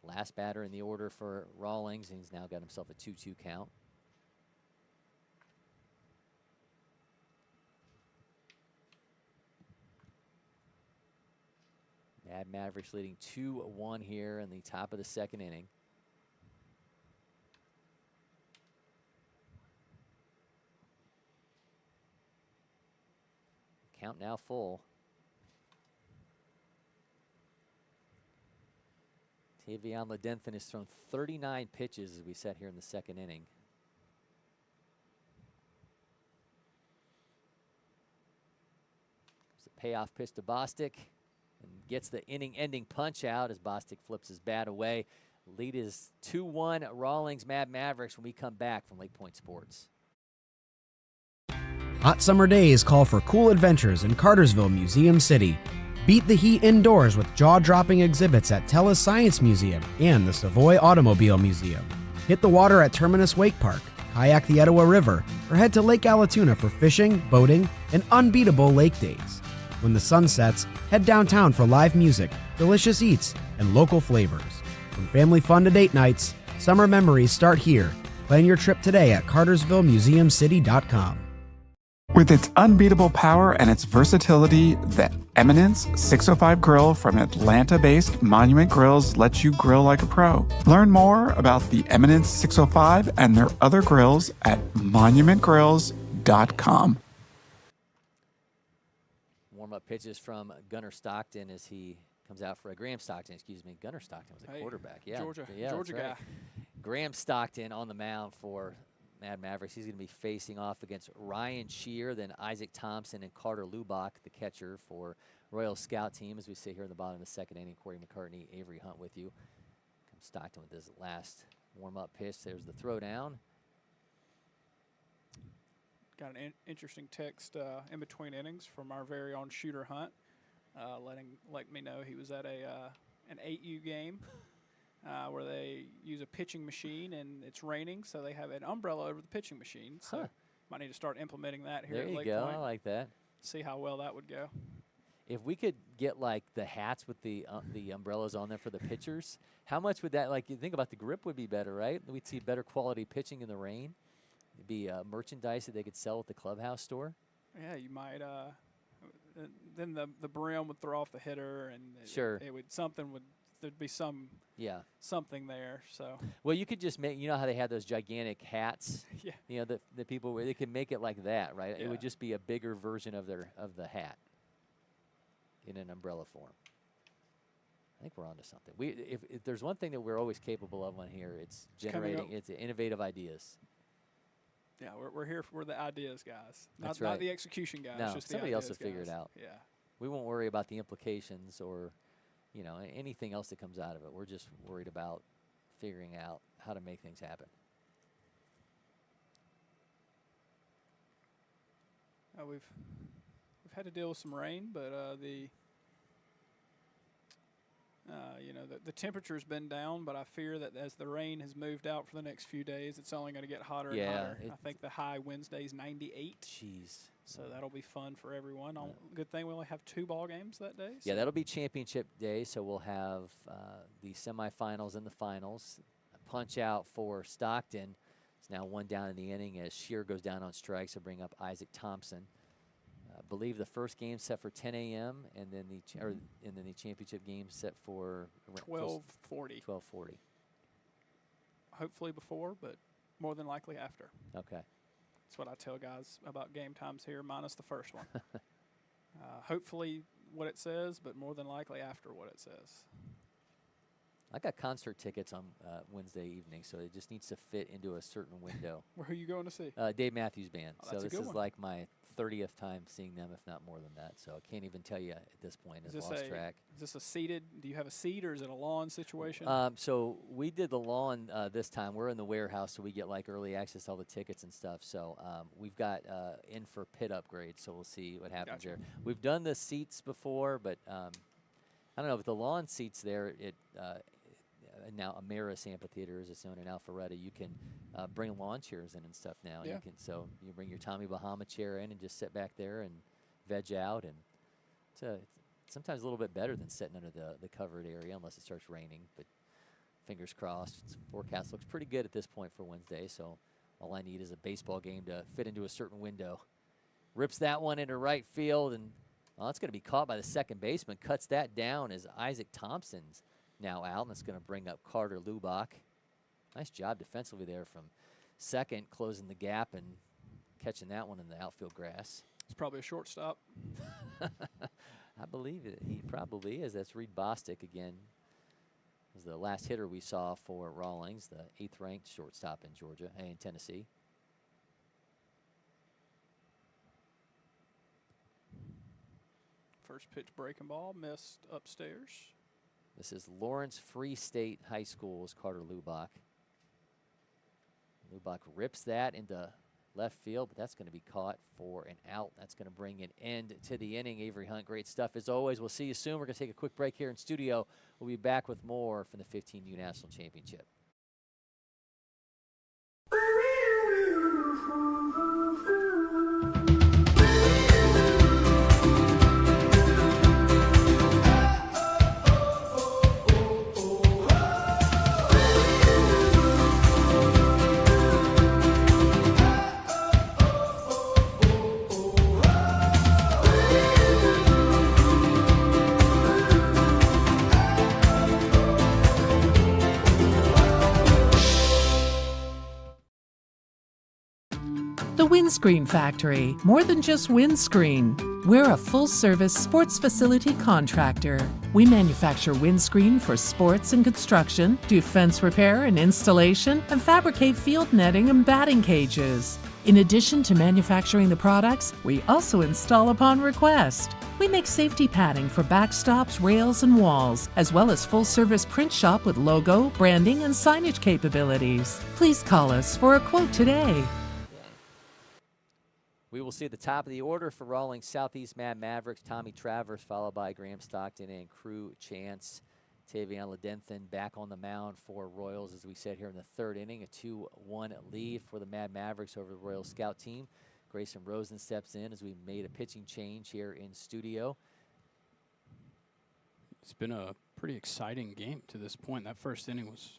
[SPEAKER 1] Last batter in the order for Rawlings, and he's now got himself a 2-2 count. Mavericks leading 2-1 here in the top of the second inning. Count now full. Tavion Ledenthin has thrown 39 pitches as we sat here in the second inning. It's a payoff pitch to Bostic. And gets the inning-ending punch out as Bostic flips his bat away. Lead is 2-1 Rawlings Mavericks when we come back from LakePoint Sports.
[SPEAKER 9] Hot summer days call for cool adventures in Cartersville Museum City. Beat the heat indoors with jaw-dropping exhibits at Telus Science Museum and the Savoy Automobile Museum. Hit the water at Terminus Wake Park, kayak the Etowah River, or head to Lake Allatoona for fishing, boating, and unbeatable lake days. When the sun sets, head downtown for live music, delicious eats, and local flavors. From family fun to date nights, summer memories start here. Plan your trip today at cartersvillemuseumcity.com.
[SPEAKER 10] With its unbeatable power and its versatility, the Eminence 605 Grill from Atlanta-based Monument Grills lets you grill like a pro. Learn more about the Eminence 605 and their other grills at monumentgrills.com.
[SPEAKER 1] Warm-up pitches from Gunnar Stockton as he comes out for Graham Stockton, excuse me. Gunnar Stockton was a quarterback. Yeah,
[SPEAKER 7] Georgia
[SPEAKER 1] that's
[SPEAKER 7] guy.
[SPEAKER 1] right. Graham Stockton on the mound for Mavericks. He's going to be facing off against Ryan Shear, then Isaac Thompson and Carter Lubach, the catcher for Royal Scout team. As we sit here in the bottom of the second inning, Cory McCartney, Avery Hunt with you. Comes Stockton with his last warm-up pitch. There's the throw down.
[SPEAKER 7] Got an interesting text in between innings from our very own Shooter Hunt, letting me know he was at an 8U game where they use a pitching machine and it's raining, so they have an umbrella over the pitching machine. So might need to start implementing that here
[SPEAKER 1] There
[SPEAKER 7] at
[SPEAKER 1] you
[SPEAKER 7] LakePoint.
[SPEAKER 1] go. I like that.
[SPEAKER 7] See how well that would go.
[SPEAKER 1] If we could get like the hats with the umbrellas on there for the pitchers, how much would that, like, you think about the grip would be better, right? We'd see better quality pitching in the rain. It'd be merchandise that they could sell at the clubhouse store.
[SPEAKER 7] Yeah, you might. Then the brim would throw off the hitter, and it would there'd be something there. So
[SPEAKER 1] well, you could just make, you know how they had those gigantic hats.
[SPEAKER 7] Yeah.
[SPEAKER 1] You know the people where they could make it like that, right?
[SPEAKER 7] Yeah.
[SPEAKER 1] It would just be a bigger version of the hat in an umbrella form. I think we're onto something. If there's one thing that we're always capable of on here, it's generating innovative ideas.
[SPEAKER 7] Yeah, we're here. We're the ideas guys,
[SPEAKER 1] That's
[SPEAKER 7] not
[SPEAKER 1] right.
[SPEAKER 7] the execution guys.
[SPEAKER 1] No,
[SPEAKER 7] just
[SPEAKER 1] somebody
[SPEAKER 7] the
[SPEAKER 1] else
[SPEAKER 7] ideas
[SPEAKER 1] will figure it
[SPEAKER 7] guys.
[SPEAKER 1] out.
[SPEAKER 7] Yeah.
[SPEAKER 1] We won't worry about the implications or, anything else that comes out of it. We're just worried about figuring out how to make things happen.
[SPEAKER 7] We've had to deal with some rain, but the temperature's been down. But I fear that as the rain has moved out for the next few days, it's only going to get hotter and hotter. I think the high Wednesday's 98.
[SPEAKER 1] Jeez.
[SPEAKER 7] So that'll be fun for everyone. Good thing we only have 2 ball games that day.
[SPEAKER 1] Yeah, that'll be championship day, so we'll have the semifinals and the finals. A punch out for Stockton. It's now 1 down in the inning as Shear goes down on strikes to bring up Isaac Thompson. I believe the first game set for 10 a.m. and then the championship game set for
[SPEAKER 7] 12:40.
[SPEAKER 1] 12:40.
[SPEAKER 7] Hopefully before, but more than likely after.
[SPEAKER 1] Okay.
[SPEAKER 7] That's what I tell guys about game times here, minus the first one. Hopefully what it says, but more than likely after what it says.
[SPEAKER 1] I got concert tickets on Wednesday evening, so it just needs to fit into a certain window.
[SPEAKER 7] Where are you going to see?
[SPEAKER 1] Dave Matthews Band.
[SPEAKER 7] Oh,
[SPEAKER 1] so
[SPEAKER 7] that's a
[SPEAKER 1] this
[SPEAKER 7] good
[SPEAKER 1] is
[SPEAKER 7] one.
[SPEAKER 1] like my 30th time seeing them, if not more than that. So I can't even tell you at this point. I've lost track.
[SPEAKER 7] Is this a seated? Do you have a seat or is it a lawn situation?
[SPEAKER 1] So we did the lawn this time. We're in the warehouse, so we get like early access to all the tickets and stuff. So we've got in for pit upgrades, so we'll see what happens there. We've done the seats before, but I don't know. With the lawn seats there, now Ameris Amphitheater, as it's known in Alpharetta, you can bring lawn chairs in and stuff now.
[SPEAKER 7] Yeah.
[SPEAKER 1] So you bring your Tommy Bahama chair in and just sit back there and veg out, and it's sometimes a little bit better than sitting under the covered area unless it starts raining. But fingers crossed. Forecast looks pretty good at this point for Wednesday, so all I need is a baseball game to fit into a certain window. Rips that one into right field, and it's going to be caught by the second baseman. Cuts that down as Isaac Thompson's now out, and it's going to bring up Carter Lubach. Nice job defensively there from second, closing the gap and catching that one in the outfield grass.
[SPEAKER 7] It's probably a shortstop.
[SPEAKER 1] I believe it. He probably is. That's Reed Bostic again. Was the last hitter we saw for Rawlings, the 8th-ranked shortstop in Georgia and in Tennessee.
[SPEAKER 7] First pitch breaking ball, missed upstairs.
[SPEAKER 1] This is Lawrence Free State High School's Carter Lubach. Lubach rips that into left field, but that's going to be caught for an out. That's going to bring an end to the inning. Avery Hunt, great stuff as always. We'll see you soon. We're going to take a quick break here in studio. We'll be back with more from the 15U National Championship.
[SPEAKER 8] The Windscreen Factory, more than just windscreen. We're a full-service sports facility contractor. We manufacture windscreen for sports and construction, do fence repair and installation, and fabricate field netting and batting cages. In addition to manufacturing the products, we also install upon request. We make safety padding for backstops, rails, and walls, as well as full-service print shop with logo, branding, and signage capabilities. Please call us for a quote today.
[SPEAKER 1] We will see the top of the order for Rawlings Southeast Mavericks. Tommy Travers, followed by Graham Stockton and Crew Chance. Tavion Ledenthin back on the mound for Royals, as we said here in the 3rd inning. A 2-1 lead for the Mavericks over the Royals scout team. Grayson Rosen steps in as we made a pitching change here in studio.
[SPEAKER 11] It's been a pretty exciting game to this point. That first inning was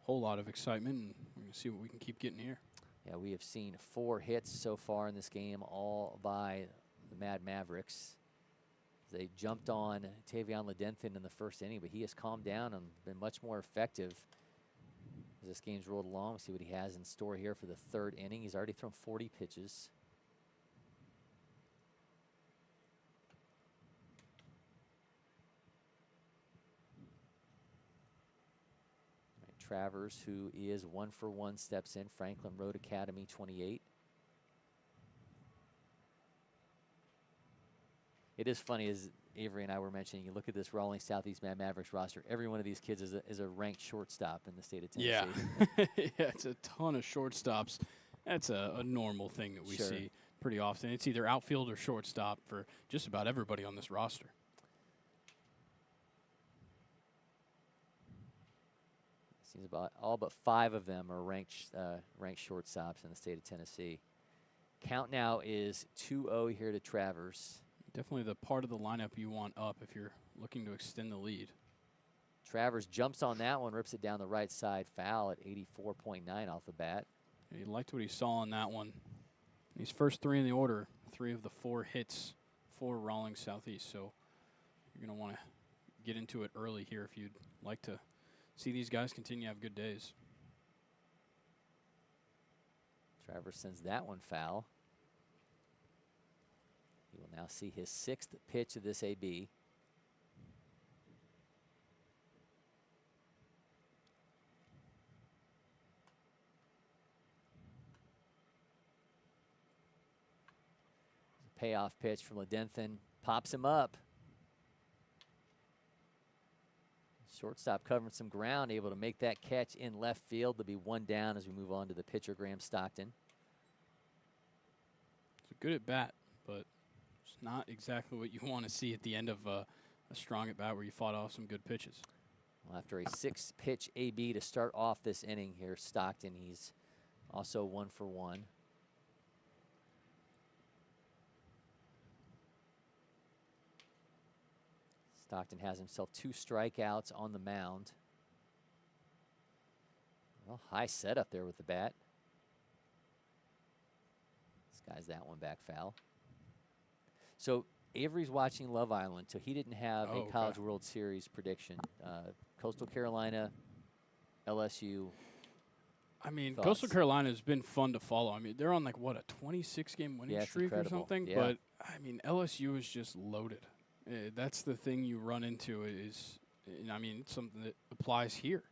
[SPEAKER 11] a whole lot of excitement, and we're going to see what we can keep getting here.
[SPEAKER 1] Yeah, we have seen 4 hits so far in this game, all by the Mavericks. They jumped on Tavion Ledenthin in the first inning, but he has calmed down and been much more effective as this game's rolled along. We'll see what he has in store here for the 3rd inning. He's already thrown 40 pitches. Travers, who is 1-for-1, steps in. Franklin Road Academy, 28. It is funny, as Avery and I were mentioning, you look at this Rawlings Southeast Mavericks roster, every one of these kids is a ranked shortstop in the state of Tennessee.
[SPEAKER 11] Yeah. Yeah, it's a ton of shortstops. That's a normal thing that we
[SPEAKER 1] Sure.
[SPEAKER 11] see pretty often. It's either outfield or shortstop for just about everybody on this roster.
[SPEAKER 1] Seems about all but 5 of them are ranked shortstops in the state of Tennessee. Count now is 2-0 here to Travers.
[SPEAKER 11] Definitely the part of the lineup you want up if you're looking to extend the lead.
[SPEAKER 1] Travers jumps on that one, rips it down the right side, foul at 84.9 off the bat.
[SPEAKER 11] He liked what he saw on that one. These first 3 in the order, 3 of the 4 hits for Rawlings Southeast. So you're going to want to get into it early here if you'd like to see these guys continue to have good days.
[SPEAKER 1] Travers sends that one foul. He will now see his 6th pitch of this AB. Payoff pitch from Ledenthin, pops him up. Shortstop covering some ground, able to make that catch in left field. There'll be 1 down as we move on to the pitcher, Graham Stockton.
[SPEAKER 11] It's a good at bat, but it's not exactly what you want to see at the end of a strong at bat where you fought off some good pitches.
[SPEAKER 1] Well, after a 6-pitch AB to start off this inning here, Stockton, he's also 1-for-1. Stockton has himself 2 strikeouts on the mound. Well, high setup there with the bat. Skies that one back foul. So Avery's watching Love Island, so he didn't have a College World Series prediction. Coastal Carolina, LSU.
[SPEAKER 11] I mean,
[SPEAKER 1] thoughts?
[SPEAKER 11] Coastal Carolina has been fun to follow. I mean, they're on like, what, a 26-game winning
[SPEAKER 1] Yeah, it's
[SPEAKER 11] streak or
[SPEAKER 1] incredible.
[SPEAKER 11] something?
[SPEAKER 1] Yeah.
[SPEAKER 11] But, I mean, LSU is just loaded. That's the thing you run into is, I mean, it's something that applies here.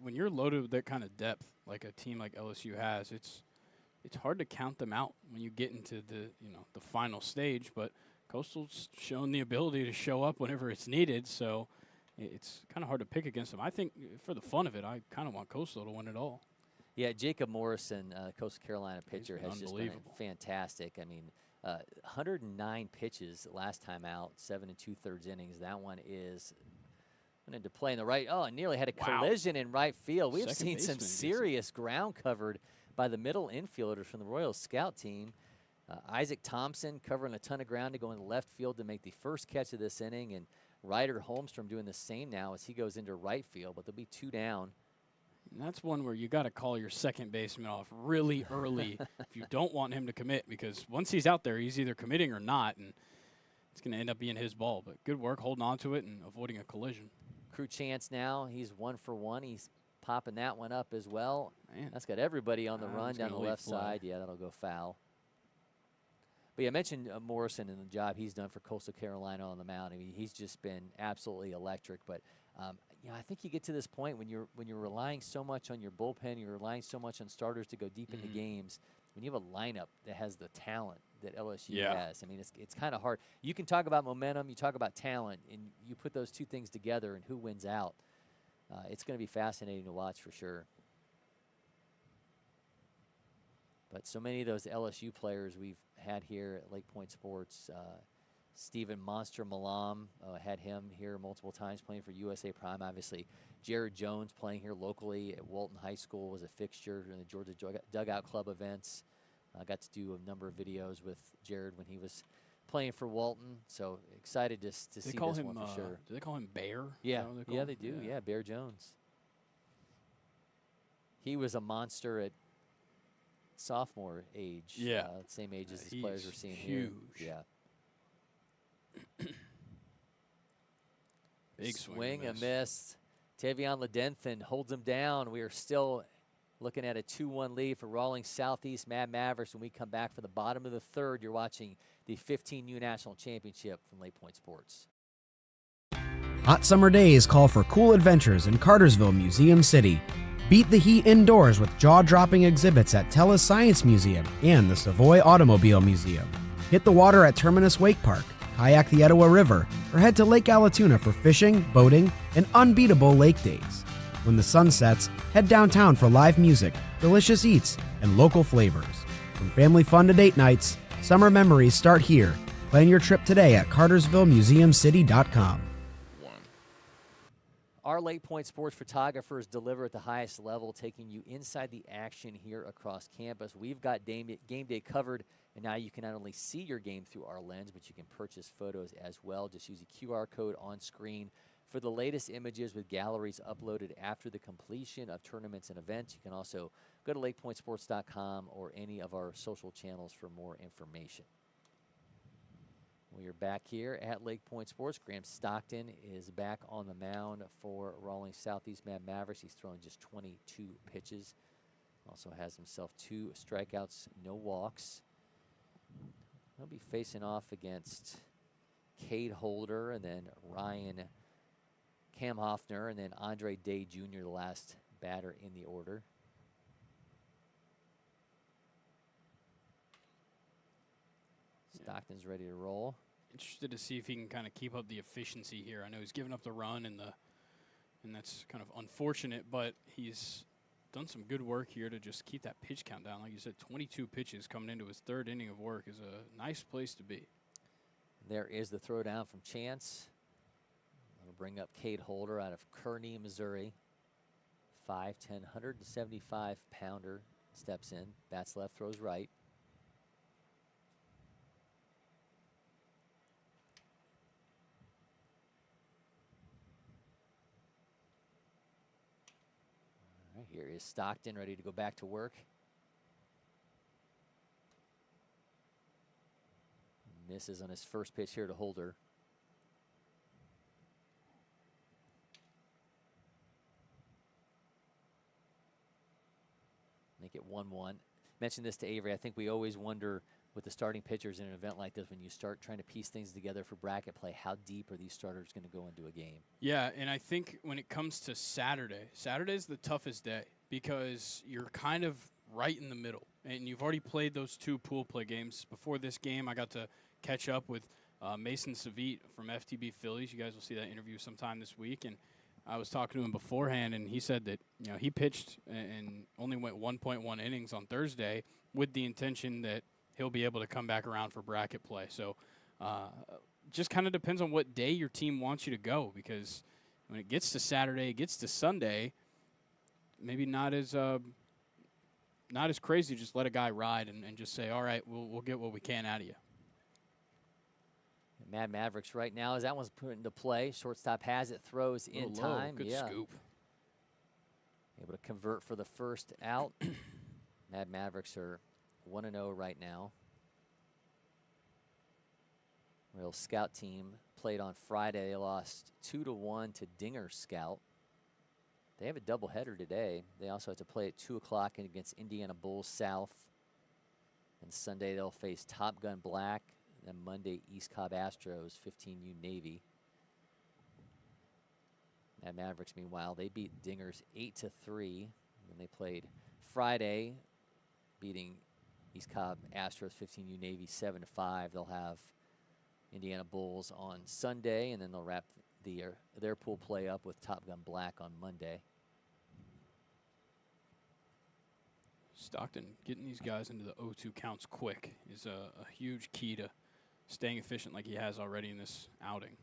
[SPEAKER 11] When you're loaded with that kind of depth, like a team like LSU has, it's hard to count them out when you get into the final stage. But Coastal's shown the ability to show up whenever it's needed, so it's kind of hard to pick against them. I think for the fun of it, I kind of want Coastal to win it all.
[SPEAKER 1] Yeah, Jacob Morrison, Coastal Carolina pitcher,
[SPEAKER 11] been
[SPEAKER 1] has just been fantastic. I mean, 109 pitches last time out, 7 2/3 innings. That one is went into play in the right. Oh, nearly had a collision in right field. We have
[SPEAKER 11] Second
[SPEAKER 1] seen some
[SPEAKER 11] baseman gets it.
[SPEAKER 1] serious ground covered by the middle infielders from the Royals scout team. Isaac Thompson covering a ton of ground to go in left field to make the first catch of this inning, and Ryder Holmstrom doing the same now as he goes into right field, but there'll be 2 down.
[SPEAKER 11] And that's one where you got to call your second baseman off really early if you don't want him to commit, because once he's out there, he's either committing or not, and it's going to end up being his ball. But good work holding on to it and avoiding a collision.
[SPEAKER 1] Crew Chance now, he's 1-for-1. He's popping that one up as well.
[SPEAKER 11] Man.
[SPEAKER 1] That's got everybody on the run
[SPEAKER 11] it's
[SPEAKER 1] down the
[SPEAKER 11] gonna leave
[SPEAKER 1] left
[SPEAKER 11] fly.
[SPEAKER 1] side. Yeah, that'll go foul. But yeah, I mentioned Morrison and the job he's done for Coastal Carolina on the mound. I mean, he's just been absolutely electric. But I think you get to this point when you're relying so much on your bullpen, you're relying so much on starters to go deep into games. When you have a lineup that has the talent that LSU has, I mean, it's kind of hard. You can talk about momentum, you talk about talent, and you put those 2 things together, and who wins out. It's going to be fascinating to watch for sure. But so many of those LSU players we've had here at LakePoint Sports. Stephen Monster Malam, had him here multiple times playing for USA Prime. Obviously, Jared Jones playing here locally at Walton High School was a fixture in the Georgia Dugout Club events. I got to do a number of videos with Jared when he was playing for Walton. So excited to see this one for sure.
[SPEAKER 11] Do they call him Bear?
[SPEAKER 1] Yeah,
[SPEAKER 11] Yeah,
[SPEAKER 1] they do. Yeah, Bear Jones. He was a monster at sophomore age.
[SPEAKER 11] Yeah.
[SPEAKER 1] Same age as these
[SPEAKER 11] He's
[SPEAKER 1] players we're seeing
[SPEAKER 11] huge.
[SPEAKER 1] here. Yeah.
[SPEAKER 11] Big
[SPEAKER 1] swing and miss. Tavion Ledenthin holds him down. We are still looking at a 2-1 lead for Rawlings Southeast Mavericks. When we come back for the bottom of the 3rd, you're watching the 15U National Championship from LakePoint Sports.
[SPEAKER 9] Hot summer days call for cool adventures in Cartersville, Museum City. Beat the heat indoors with jaw-dropping exhibits at Tellus Science Museum and the Savoy Automobile Museum. Hit the water at Terminus Wake Park, kayak the Etowah River, or head to Lake Allatoona for fishing, boating, and unbeatable lake days. When the sun sets, head downtown for live music, delicious eats, and local flavors. From family fun to date nights, summer memories start here. Plan your trip today at cartersvillemuseumcity.com.
[SPEAKER 1] Our LakePoint sports photographers deliver at the highest level, taking you inside the action here across campus. We've got game day covered, and now you can not only see your game through our lens, but you can purchase photos as well. Just use the QR code on screen for the latest images with galleries uploaded after the completion of tournaments and events. You can also go to lakepointsports.com or any of our social channels for more information. We are back here at LakePoint Sports. Graham Stockton is back on the mound for Rawlings Southeast Mavericks. He's thrown just 22 pitches. Also has himself 2 strikeouts, no walks. He'll be facing off against Cade Holder and then Ryan Kamhoffner and then Andre Day Jr., the last batter in the order. Stockton's ready to roll.
[SPEAKER 11] Interested to see if he can kind of keep up the efficiency here. I know he's given up the run and that's kind of unfortunate, but he's done some good work here to just keep that pitch count down. Like you said, 22 pitches coming into his 3rd inning of work is a nice place to be.
[SPEAKER 1] There is the throw down from Chance. That'll bring up Cade Holder out of Kearney, Missouri. 5'10", 175-pounder steps in. Bats left, throws right. Here is Stockton ready to go back to work. Misses on his first pitch here to Holder. Make it 1-1. Mentioned this to Avery. I think we always wonder with the starting pitchers in an event like this, when you start trying to piece things together for bracket play, how deep are these starters going to go into a game?
[SPEAKER 11] Yeah, and I think when it comes to Saturday's the toughest day because you're kind of right in the middle. And you've already played those 2 pool play games. Before this game, I got to catch up with Mason Savit from FTB Phillies. You guys will see that interview sometime this week. And I was talking to him beforehand, and he said that he pitched and only went 1.1 innings on Thursday with the intention that he'll be able to come back around for bracket play. So just kind of depends on what day your team wants you to go, because when it gets to Saturday, it gets to Sunday, maybe not as crazy. Just let a guy ride and just say, all right, we'll get what we can out of you.
[SPEAKER 1] Mad Mavericks right now, as that one's put into play. Shortstop has it, throws in time.
[SPEAKER 11] Good scoop.
[SPEAKER 1] Able to convert for the first out. Mad Mavericks are 1-0 right now. Real Scout team played on Friday. They lost 2-1 to Dinger Scout. They have a doubleheader today. They also have to play at 2 o'clock against Indiana Bulls South. And Sunday they'll face Top Gun Black. And then Monday, East Cobb Astros, 15U Navy. Mad Mavericks, meanwhile, they beat Dingers 8-3. And they played Friday, beating East Cobb Astros, 15U Navy 7-5. They'll have Indiana Bulls on Sunday, and then they'll wrap their pool play up with Top Gun Black on Monday.
[SPEAKER 11] Stockton getting these guys into the 0-2 counts quick is a huge key to staying efficient like he has already in this outing.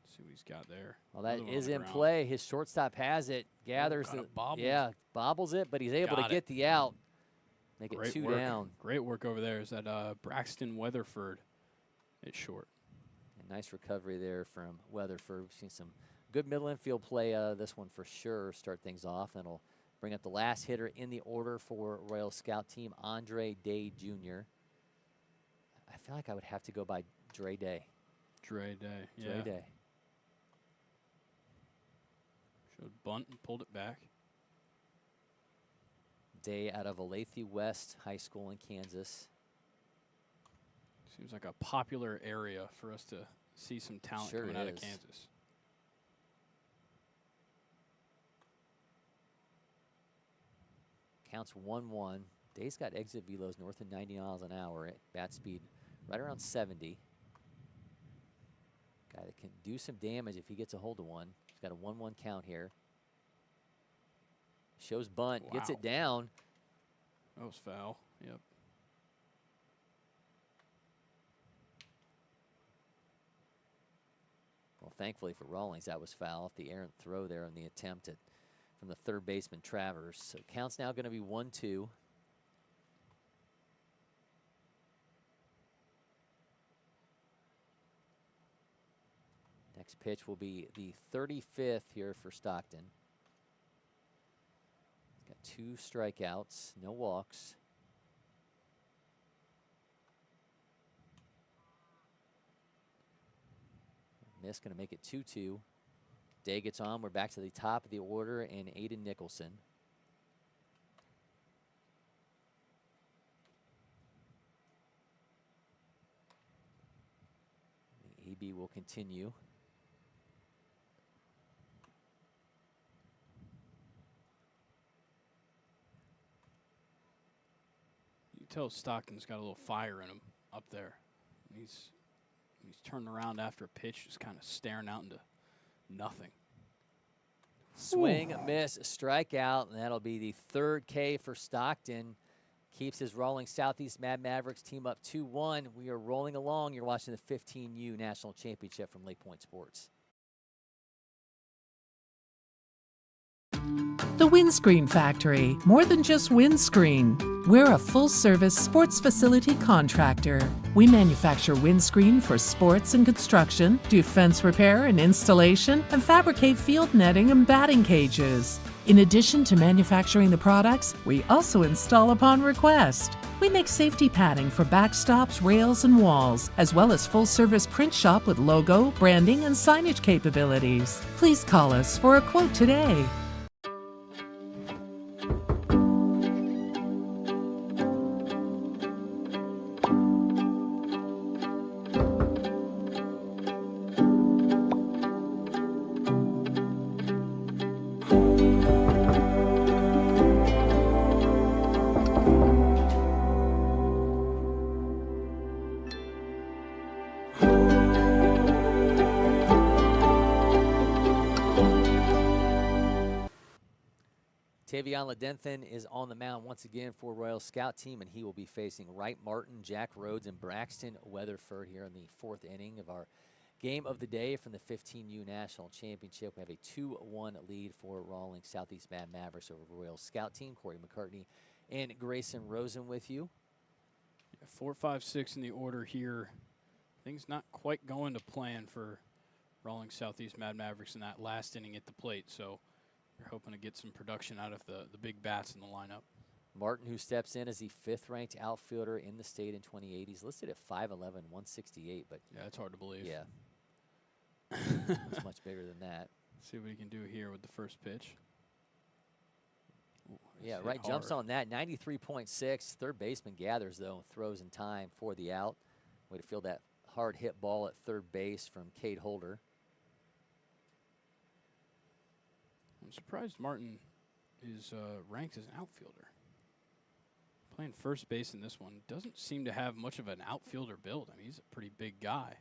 [SPEAKER 11] Let's see what he's got there.
[SPEAKER 1] Well, that is in play. His shortstop has it, gathers it. Yeah, bobbles it, but he's able to get the out. Make it 2 down.
[SPEAKER 11] Great work over there. Is that Braxton Weatherford at short.
[SPEAKER 1] A nice recovery there from Weatherford. We've seen some good middle infield play this one for sure. Start things off. Then we'll bring up the last hitter in the order for Royal Scout team, Andre Day Jr. I feel like I would have to go by Dre Day.
[SPEAKER 11] Dre Day, yeah.
[SPEAKER 1] Dre Day.
[SPEAKER 11] Showed bunt and pulled it back.
[SPEAKER 1] Day out of Olathe West High School in Kansas.
[SPEAKER 11] Seems like a popular area for us to see some talent coming out of Kansas.
[SPEAKER 1] Counts 1-1. Day's got exit velos north of 90 miles an hour at bat speed right around 70. Guy that can do some damage if he gets a hold of one. He's got a 1-1 count here. Shows bunt, gets it down.
[SPEAKER 11] That was foul. Yep.
[SPEAKER 1] Well, thankfully for Rawlings, that was foul off the errant throw there on the attempt from the third baseman, Travers. So count's now going to be 1-2. Next pitch will be the 35th here for Stockton. He's got 2 strikeouts, no walks. Miss, going to make it 2-2. Day gets on. We're back to the top of the order, and Aiden Nicholson. The AB will continue.
[SPEAKER 11] You tell Stockton's got a little fire in him up there. He's turning around after a pitch, just kind of staring out into nothing.
[SPEAKER 1] Swing, miss, strikeout, and that'll be the 3rd K for Stockton. Keeps his Rawlings Southeast Mad Mavericks team up 2-1. We are rolling along. You're watching the 15U National Championship from LakePoint Sports.
[SPEAKER 8] The Windscreen Factory, more than just windscreen. We're a full-service sports facility contractor. We manufacture windscreen for sports and construction, do fence repair and installation, and fabricate field netting and batting cages. In addition to manufacturing the products, we also install upon request. We make safety padding for backstops, rails, and walls, as well as full-service print shop with logo, branding, and signage capabilities. Please call us for a quote today.
[SPEAKER 1] Tavion Ledenthen is on the mound once again for Royal Scout Team, and he will be facing Wright Martin, Jack Rhodes, and Braxton Weatherford here in the 4th inning of our game of the day from the 15U National Championship. We have a 2-1 lead for Rawlings Southeast Mad Mavericks over Royal Scout Team. Cory McCartney and Grayson Rosen with you.
[SPEAKER 11] 4, 5, 6 in the order here. Things not quite going to plan for Rawlings Southeast Mad Mavericks in that last inning at the plate, so we're hoping to get some production out of the big bats in the lineup.
[SPEAKER 1] Martin, who steps in as the 5th-ranked outfielder in the state in 2080. He's listed at 5'11", 168, but
[SPEAKER 11] yeah, it's hard to believe.
[SPEAKER 1] Yeah, it's much bigger than that.
[SPEAKER 11] See what he can do here with the first pitch. Ooh,
[SPEAKER 1] yeah, right, jumps on that. 93.6. Third baseman gathers, though, and throws in time for the out. Way to field that hard hit ball at third base from Cade Holder.
[SPEAKER 11] I'm surprised Martin is ranked as an outfielder. Playing first base in this one. Doesn't seem to have much of an outfielder build. I mean, he's a pretty big guy.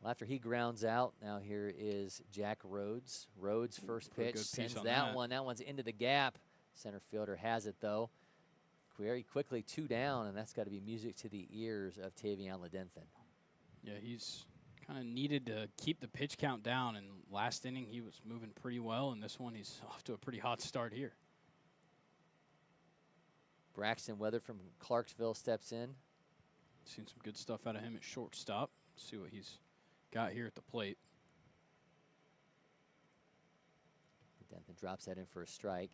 [SPEAKER 1] Well, after he grounds out, now here is Jack Rhodes. Rhodes, first pitch, sends that one. That one's into the gap. Center fielder has it, though. Very quickly 2 down, and that's got to be music to the ears of Tavion Ledenthen.
[SPEAKER 11] Yeah, he's kind of needed to keep the pitch count down. And last inning, he was moving pretty well. And this one, he's off to a pretty hot start here.
[SPEAKER 1] Braxton Weather from Clarksville steps in.
[SPEAKER 11] Seen some good stuff out of him at shortstop. See what he's got here at the plate.
[SPEAKER 1] Ledenthen drops that in for a strike.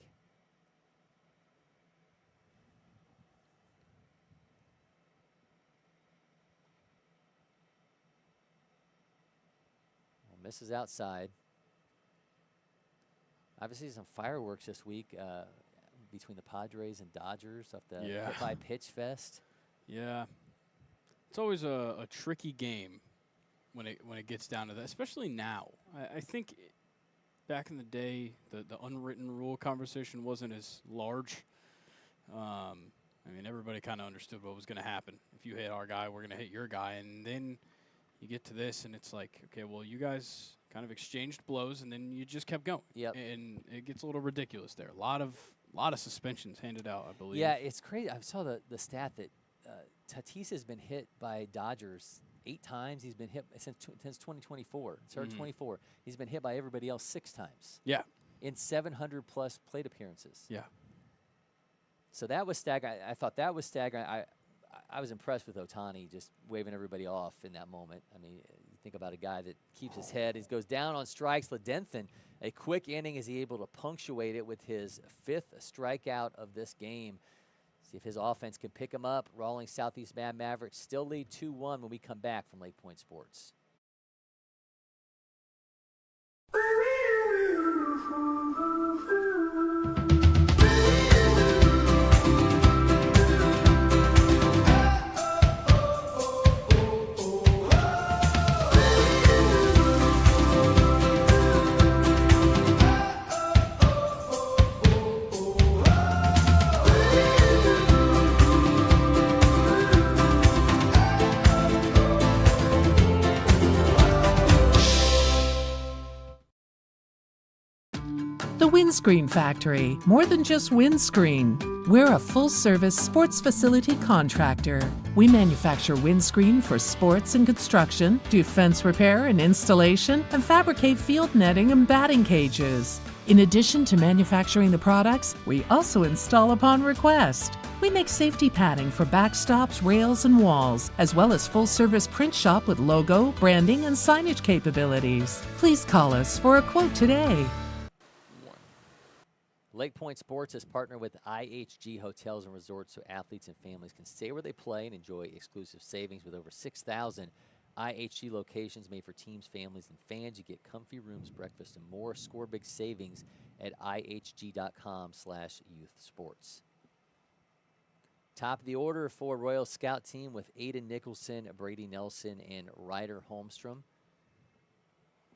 [SPEAKER 1] Misses outside. Obviously, some fireworks this week between the Padres and Dodgers off the Hit-By Pitch Fest.
[SPEAKER 11] Yeah, it's always a tricky game when it gets down to that, especially now. I think back in the day, the unwritten rule conversation wasn't as large. I mean, everybody kind of understood what was going to happen. If you hit our guy, we're going to hit your guy. And then you get to this, and it's like, okay, well, you guys kind of exchanged blows, and then you just kept going.
[SPEAKER 1] Yep.
[SPEAKER 11] And it gets a little ridiculous there. A lot of suspensions handed out, I believe.
[SPEAKER 1] Yeah, it's crazy. I saw the stat that Tatis has been hit by Dodgers 8 times. He's been hit since 2024. Started 24. He's been hit by everybody else 6 times.
[SPEAKER 11] Yeah.
[SPEAKER 1] In 700-plus plate appearances.
[SPEAKER 11] Yeah.
[SPEAKER 1] So that was staggering. I thought that was staggering. I was impressed with Ohtani just waving everybody off in that moment. I mean, you think about a guy that keeps his head. He goes down on strikes. Ledenthin, a quick inning, is he able to punctuate it with his 5th strikeout of this game. See if his offense can pick him up. Rawlings Southeast Mavericks still lead 2-1 when we come back from LakePoint Sports.
[SPEAKER 8] The Windscreen Factory, more than just windscreen. We're a full-service sports facility contractor. We manufacture windscreen for sports and construction, do fence repair and installation, and fabricate field netting and batting cages. In addition to manufacturing the products, we also install upon request. We make safety padding for backstops, rails, and walls, as well as full-service print shop with logo, branding, and signage capabilities. Please call us for a quote today.
[SPEAKER 1] LakePoint Sports has partnered with IHG Hotels and Resorts so athletes and families can stay where they play and enjoy exclusive savings with over 6,000 IHG locations made for teams, families, and fans. You get comfy rooms, breakfast, and more. Score big savings at ihg.com/youthsports. Top of the order for Royal Scout team with Aiden Nicholson, Brady Nelson, and Ryder Holmstrom.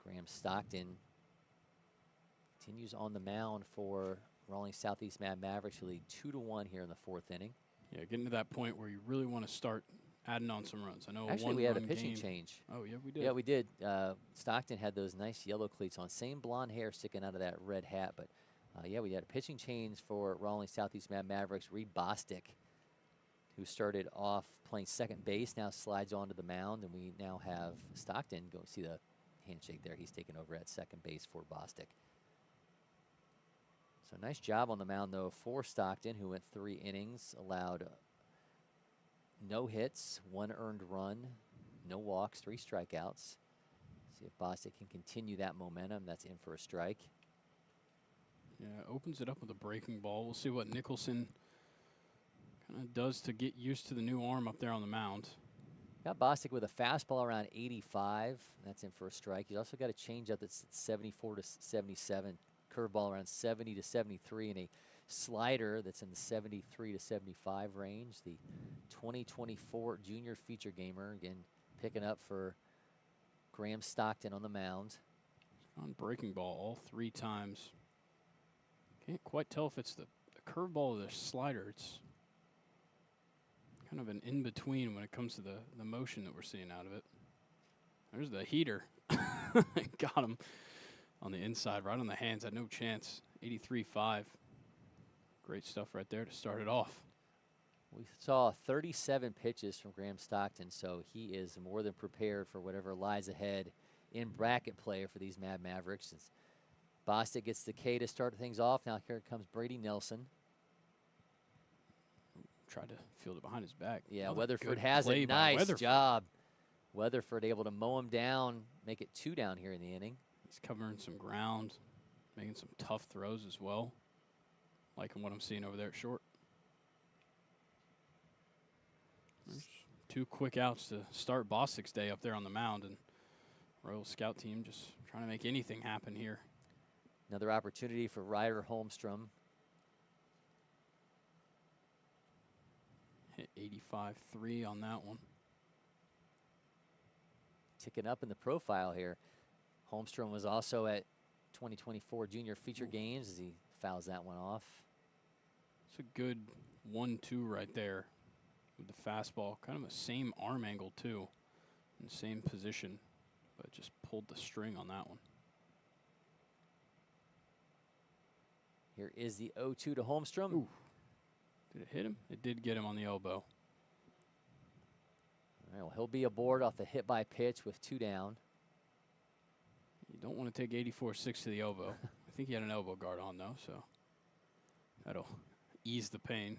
[SPEAKER 1] Graham Stockton continues on the mound for Rawlings Southeast Mavericks, who lead 2-1 here in the 4th inning.
[SPEAKER 11] Yeah, getting to that point where you really want to start adding on some runs. I know
[SPEAKER 1] actually we had a pitching change.
[SPEAKER 11] Oh, yeah, we did.
[SPEAKER 1] Yeah, we did. Stockton had those nice yellow cleats on, same blonde hair sticking out of that red hat. But, yeah, we had a pitching change for Rawlings Southeast Mavericks. Reed Bostic, who started off playing second base, now slides onto the mound, and we now have Stockton. Go see the handshake there. He's taken over at second base for Bostic. So nice job on the mound, though, for Stockton, who went 3 innings, allowed no hits, 1 earned run, no walks, 3 strikeouts. See if Bostic can continue that momentum. That's in for a strike.
[SPEAKER 11] Yeah, opens it up with a breaking ball. We'll see what Nicholson kind of does to get used to the new arm up there on the mound.
[SPEAKER 1] Got Bostic with a fastball around 85. That's in for a strike. He's also got a changeup that's 74 to 77. Curveball around 70 to 73, and a slider that's in the 73 to 75 range. The 2024 junior feature gamer, again, picking up for Graham Stockton on the mound.
[SPEAKER 11] On breaking ball all 3 times. Can't quite tell if it's the curveball or the slider. It's kind of an in-between when it comes to the motion that we're seeing out of it. There's the heater. Got him on the inside, right on the hands. Had no chance. 83-5. Great stuff right there to start it off.
[SPEAKER 1] We saw 37 pitches from Graham Stockton, so he is more than prepared for whatever lies ahead in bracket play for these Mavericks. As Bostic gets the K to start things off. Now here comes Brady Nelson.
[SPEAKER 11] Tried to field it behind his back.
[SPEAKER 1] Yeah,
[SPEAKER 11] Another
[SPEAKER 1] Weatherford
[SPEAKER 11] good
[SPEAKER 1] has
[SPEAKER 11] play
[SPEAKER 1] it.
[SPEAKER 11] by
[SPEAKER 1] Nice
[SPEAKER 11] Weatherford.
[SPEAKER 1] job. Weatherford able to mow him down, make it 2 down here in the inning.
[SPEAKER 11] He's covering some ground, making some tough throws as well. Liking what I'm seeing over there at short. There's 2 quick outs to start Bostic's day up there on the mound, and Royal Scout team just trying to make anything happen here.
[SPEAKER 1] Another opportunity for Ryder Holmstrom.
[SPEAKER 11] Hit 85-3 on that one.
[SPEAKER 1] Ticking up in the profile here. Holmstrom was also at 2024 Junior Feature Games as he fouls that one off.
[SPEAKER 11] It's a good 1-2 right there with the fastball. Kind of a same arm angle, too, in the same position, but just pulled the string on that one.
[SPEAKER 1] Here is the 0-2 to Holmstrom.
[SPEAKER 11] Ooh. Did it hit him? It did get him on the elbow.
[SPEAKER 1] All right, well, he'll be aboard off the hit by pitch with 2 down.
[SPEAKER 11] You don't want to take 84-6 to the elbow. I think he had an elbow guard on, though, so that'll ease the pain.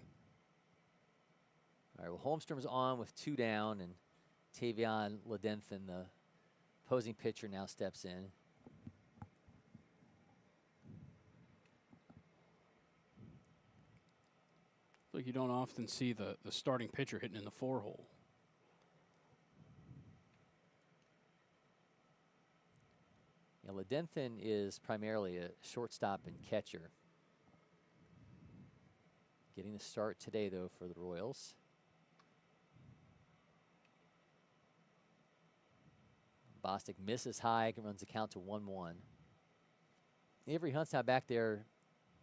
[SPEAKER 1] All right, well, Holmstrom's on with 2 down, and Tavion Ledenthin, the opposing pitcher, now steps in.
[SPEAKER 11] Like you don't often see the starting pitcher hitting in the 4-hole.
[SPEAKER 1] Yeah, Ledenthin is primarily a shortstop and catcher. Getting the start today, though, for the Royals. Bostic misses high and runs the count to 1-1. Avery Hunt's now back there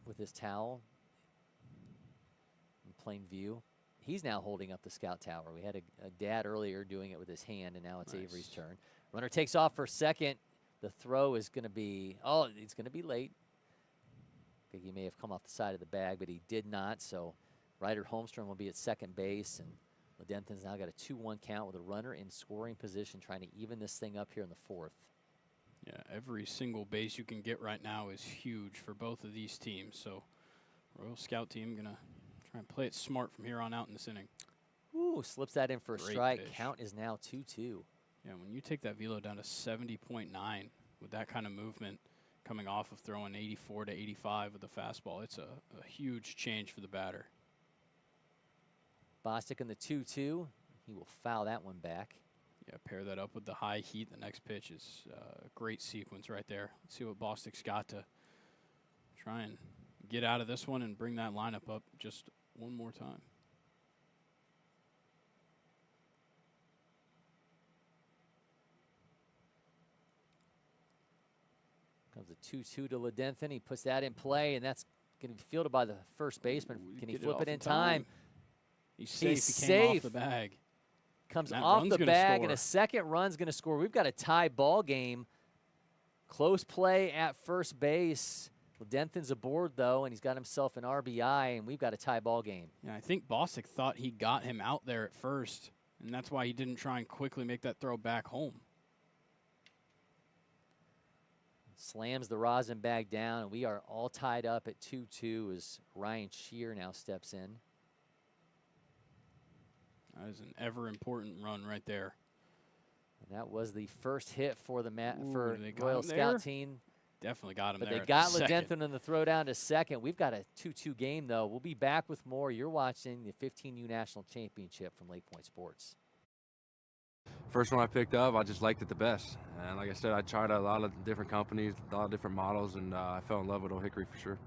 [SPEAKER 1] with his towel in plain view. He's now holding up the scout tower. We had a dad earlier doing it with his hand, and now it's
[SPEAKER 11] Nice.
[SPEAKER 1] Avery's turn. Runner takes off for second. The throw is going to be, it's going to be late. I think he may have come off the side of the bag, but he did not. So Ryder Holmstrom will be at second base, and Ledenthin's now got a 2-1 count with a runner in scoring position, trying to even this thing up here in the 4th.
[SPEAKER 11] Yeah, every single base you can get right now is huge for both of these teams. So Royal Scout team going to try and play it smart from here on out in this inning.
[SPEAKER 1] Ooh, slips that in for a
[SPEAKER 11] Great
[SPEAKER 1] strike.
[SPEAKER 11] pitch.
[SPEAKER 1] Count is now 2-2.
[SPEAKER 11] Yeah, when you take that velo down to 70.9 with that kind of movement coming off of throwing 84 to 85 with the fastball, it's a huge change for the batter.
[SPEAKER 1] Bostic in the 2-2. He will foul that one back.
[SPEAKER 11] Yeah, pair that up with the high heat. The next pitch is a great sequence right there. Let's see what Bostic's got to try and get out of this one and bring that lineup up just one more time.
[SPEAKER 1] Comes a 2-2 to Ledenthin. He puts that in play, and that's going to be fielded by the first baseman. Can he flip
[SPEAKER 11] off
[SPEAKER 1] it in time?
[SPEAKER 11] He's safe.
[SPEAKER 1] He's
[SPEAKER 11] He came
[SPEAKER 1] safe.
[SPEAKER 11] off the bag.
[SPEAKER 1] Comes
[SPEAKER 11] That
[SPEAKER 1] off
[SPEAKER 11] run's
[SPEAKER 1] the
[SPEAKER 11] gonna
[SPEAKER 1] bag, and
[SPEAKER 11] score.
[SPEAKER 1] a second run's going to score. We've got a tie ball game. Close play at first base. Ledenthin's aboard, though, and he's got himself an RBI, and we've got a tie ball game.
[SPEAKER 11] Yeah, I think Bostic thought he got him out there at first, and that's why he didn't try and quickly make that throw back home.
[SPEAKER 1] Slams the rosin bag down, and we are all tied up at 2-2 as Ryan Shear now steps in.
[SPEAKER 11] That is an ever-important run right there.
[SPEAKER 1] And that was the first hit for the
[SPEAKER 11] Ooh,
[SPEAKER 1] for
[SPEAKER 11] they got
[SPEAKER 1] Royal
[SPEAKER 11] him there?
[SPEAKER 1] Scout team.
[SPEAKER 11] Definitely got him
[SPEAKER 1] But
[SPEAKER 11] there.
[SPEAKER 1] they
[SPEAKER 11] at
[SPEAKER 1] got
[SPEAKER 11] the second.
[SPEAKER 1] Ledenthin in the throw down to second. We've got a 2-2 game, though. We'll be back with more. You're watching the 15U National Championship from LakePoint Sports.
[SPEAKER 12] First one I picked up, I just liked it the best. And like I said, I tried a lot of different companies, a lot of different models, and I fell in love with Old Hickory for sure.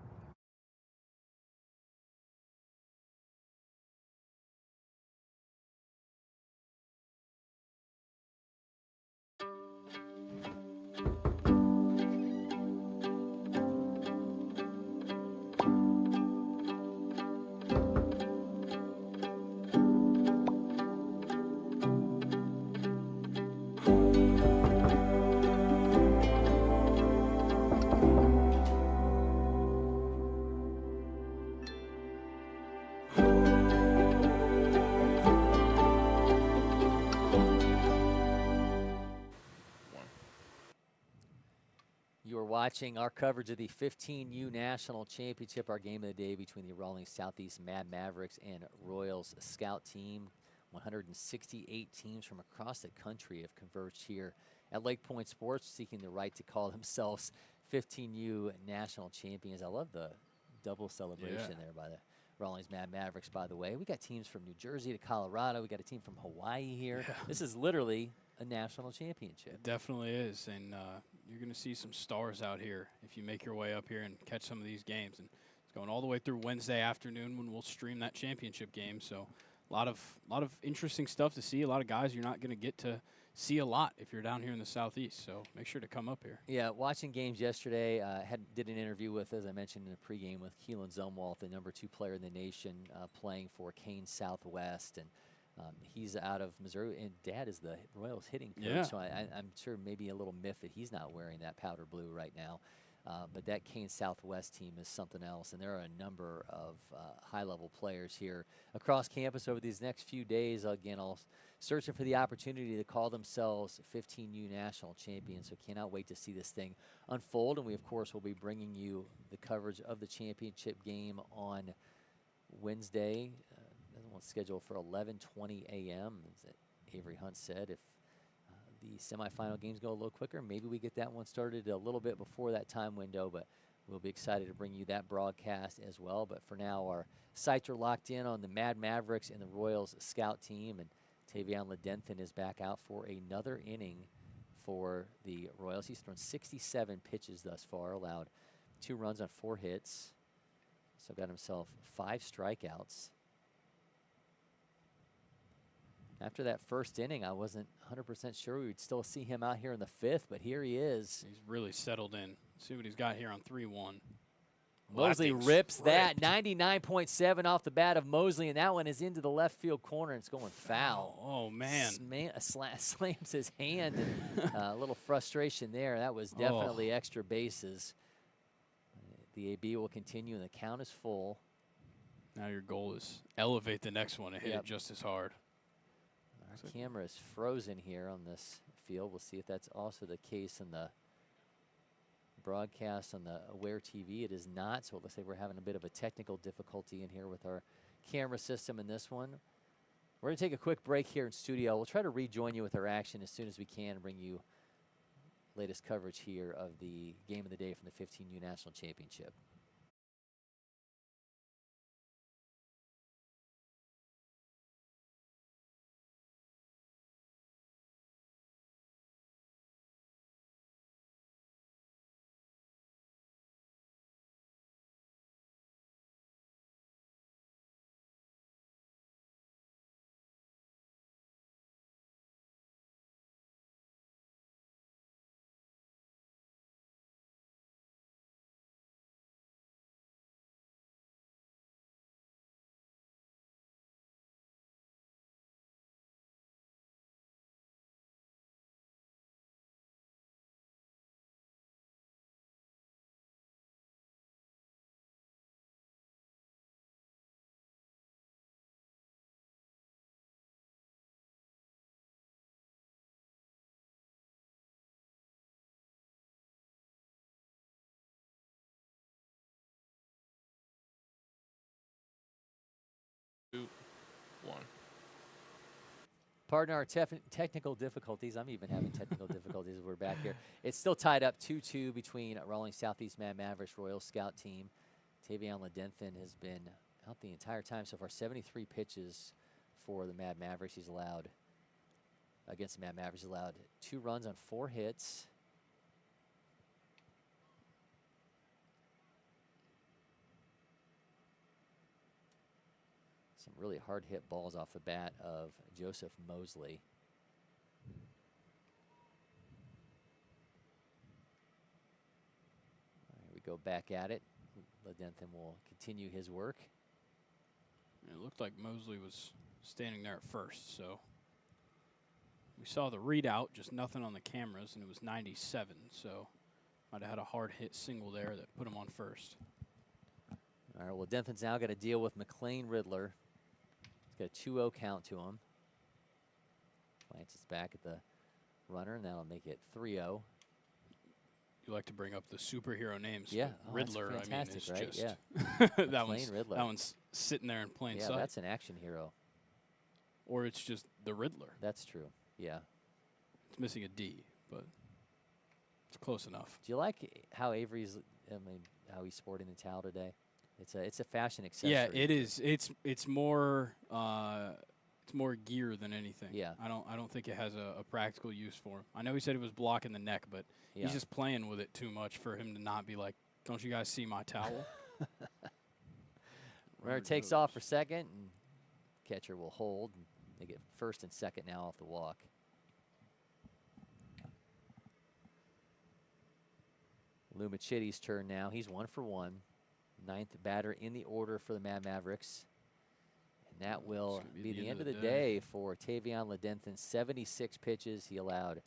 [SPEAKER 1] You are watching our coverage of the 15U National Championship, our game of the day between the Rawlings Southeast Mad Mavericks and Royals Scout Team. 168 teams from across the country have converged here at LakePoint Sports, seeking the right to call themselves 15U National Champions. I love the double celebration there by the Rawlings Mad Mavericks, by the way. We got teams from New Jersey to Colorado. We got a team from Hawaii here.
[SPEAKER 11] Yeah.
[SPEAKER 1] This is literally a national championship.
[SPEAKER 11] It definitely is, and you're going to see some stars out here if you make your way up here and catch some of these games. And it's going all the way through Wednesday afternoon when we'll stream that championship game. So a lot of interesting stuff to see. A lot of guys you're not going to get to see a lot if you're down here in the Southeast. So make sure to come up here.
[SPEAKER 1] Yeah, watching games yesterday, did an interview with, as I mentioned in the pregame, with Keelan Zumwalt, the #2 player in the nation, playing for Kane Southwest, and he's out of Missouri, and Dad is the Royals hitting coach.
[SPEAKER 11] Yeah.
[SPEAKER 1] So I'm sure maybe a little myth that he's not wearing that powder blue right now. But that Kane Southwest team is something else, and there are a number of high-level players here across campus over these next few days. Again, all searching for the opportunity to call themselves 15U national champions, so cannot wait to see this thing unfold. And we, of course, will be bringing you the coverage of the championship game on Wednesday. Another one scheduled for 11:20 a.m., as Avery Hunt said. If the semifinal games go a little quicker, maybe we get that one started a little bit before that time window, but we'll be excited to bring you that broadcast as well. But for now, our sights are locked in on the Mad Mavericks and the Royals scout team, and Tavion Ledenthen is back out for another inning for the Royals. He's thrown 67 pitches thus far, allowed 2 runs on 4 hits, so got himself 5 strikeouts. After that first inning, I wasn't 100% sure we would still see him out here in the 5th, but here he is.
[SPEAKER 11] He's really settled in. See what he's got here on 3-1.
[SPEAKER 1] Mosley rips that 99.7 off the bat of Mosley, and that one is into the left field corner, and it's going foul.
[SPEAKER 11] Oh, man.
[SPEAKER 1] Slams his hand, and a little frustration there. That was definitely extra bases. The AB will continue, and the count is full.
[SPEAKER 11] Now your goal is elevate the next one and hit it just as hard.
[SPEAKER 1] Our camera is frozen here on this field. We'll see if that's also the case in the broadcast on the Aware TV. It is not, so it looks like we're having a bit of a technical difficulty in here with our camera system in this one. We're going to take a quick break here in studio. We'll try to rejoin you with our action as soon as we can and bring you latest coverage here of the game of the day from the 15U National Championship. Pardon our technical difficulties. I'm even having technical difficulties as we're back here. It's still tied up 2-2 between Rawlings Southeast Mad Mavericks Royal Scout team. Tavion Ledenthen has been out the entire time so far. 73 pitches for the Mad Mavericks. He's allowed, against the Mad Mavericks, he's allowed 2 runs on 4 hits. Some really hard hit balls off the bat of Joseph Mosley. All right, we go back at it. Ledenthen will continue his work.
[SPEAKER 11] It looked like Mosley was standing there at first, so we saw the readout, just nothing on the cameras, and it was 97, so might have had a hard hit single there that put him on first.
[SPEAKER 1] All right, well, Ledenthen's now got to deal with McLean Riddler. He's got a 2-0 count to him. Glances back at the runner, and that'll make it 3-0.
[SPEAKER 11] You like to bring up the superhero names.
[SPEAKER 1] Yeah,
[SPEAKER 11] Riddler,
[SPEAKER 1] that's
[SPEAKER 11] I mean, it's
[SPEAKER 1] right?
[SPEAKER 11] just
[SPEAKER 1] Yeah.
[SPEAKER 11] that one's sitting there in plain sight.
[SPEAKER 1] Yeah, that's an action hero.
[SPEAKER 11] Or it's just the Riddler.
[SPEAKER 1] That's true. Yeah.
[SPEAKER 11] It's missing a D, but it's close enough.
[SPEAKER 1] Do you like how Avery's? I mean, how he's sporting the towel today? It's a fashion accessory.
[SPEAKER 11] Yeah, it is. It's more gear than anything.
[SPEAKER 1] Yeah.
[SPEAKER 11] I don't think it has a practical use for him. I know he said it was blocking the neck, but
[SPEAKER 1] yeah,
[SPEAKER 11] he's just playing with it too much for him to not be like, don't you guys see my towel?
[SPEAKER 1] Runner takes off for second, and catcher will hold. And they get first and second now off the walk. Lumachitti's turn now. He's 1 for 1. 9th batter in the order for the Mavericks. And that will be the end of the day for Tavion Ledenthin. 76 pitches. He allowed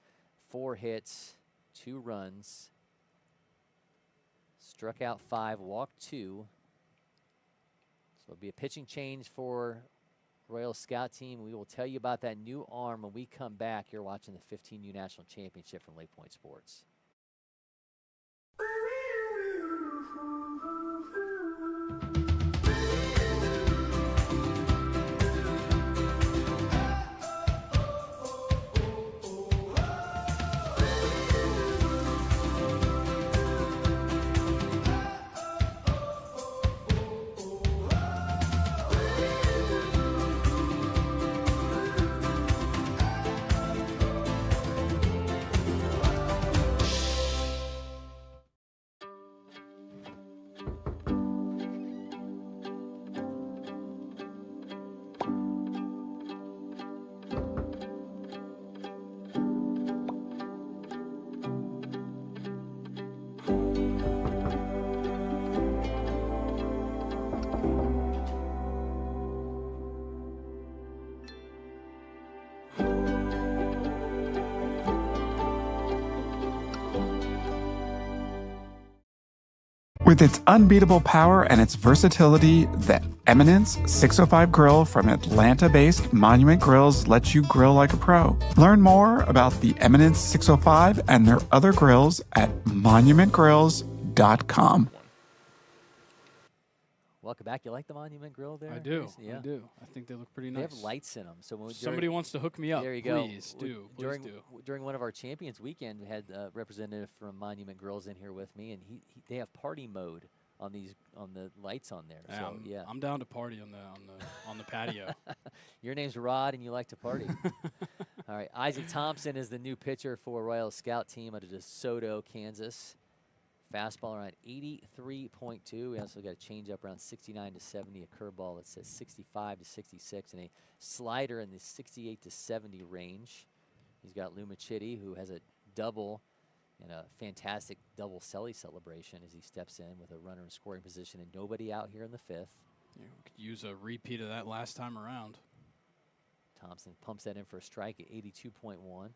[SPEAKER 1] 4 hits, 2 runs, struck out 5, walked 2. So it'll be a pitching change for Royal Scout team. We will tell you about that new arm when we come back. You're watching the 15U National Championship from LakePoint Sports.
[SPEAKER 10] With its unbeatable power and its versatility, the Eminence 605 grill from Atlanta-based Monument Grills lets you grill like a pro. Learn more about the Eminence 605 and their other grills at monumentgrills.com.
[SPEAKER 1] Welcome back. You like the Monument Grill there?
[SPEAKER 11] I do.
[SPEAKER 1] Grayson? Yeah.
[SPEAKER 11] I do. I think they look pretty
[SPEAKER 1] They
[SPEAKER 11] nice.
[SPEAKER 1] have lights in them. So when
[SPEAKER 11] somebody wants to hook me up,
[SPEAKER 1] there you go.
[SPEAKER 11] Please do.
[SPEAKER 1] During
[SPEAKER 11] Please do.
[SPEAKER 1] during one of our Champions weekend, we had a representative from Monument Grills in here with me, and they have party mode on the lights on there.
[SPEAKER 11] Yeah,
[SPEAKER 1] So yeah,
[SPEAKER 11] I'm down to party on the patio.
[SPEAKER 1] Your name's Rod, and you like to party. All right, Isaac Thompson is the new pitcher for Royal Scout team out of DeSoto, Kansas. Fastball around 83.2. We also got a changeup around 69 to 70, a curveball that says 65 to 66, and a slider in the 68 to 70 range. He's got Lumachitti, who has a double and a fantastic double celly celebration as he steps in with a runner in scoring position and nobody out here in the 5th.
[SPEAKER 11] Yeah, we could use a repeat of that last time around.
[SPEAKER 1] Thompson pumps that in for a strike at 82.1.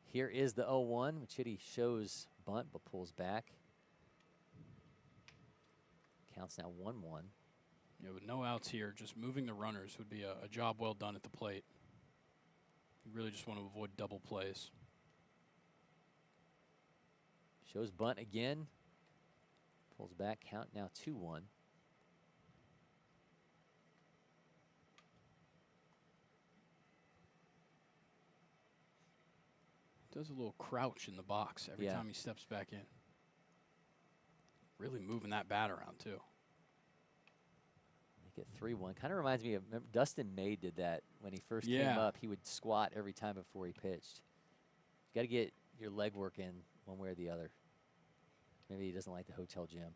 [SPEAKER 1] Here is the 0-1. Machitti shows bunt but pulls back. Counts now 1-1.
[SPEAKER 11] Yeah, with no outs here, just moving the runners would be a job well done at the plate. You really just want to avoid double plays.
[SPEAKER 1] Shows bunt again. Pulls back. Count now 2-1.
[SPEAKER 11] Does a little crouch in the box every time he steps back in. Really moving that bat around, too.
[SPEAKER 1] Make it 3-1. Kind of reminds me of Dustin May did that when he first came up. He would squat every time before he pitched. Got to get your leg work in one way or the other. Maybe he doesn't like the hotel gym.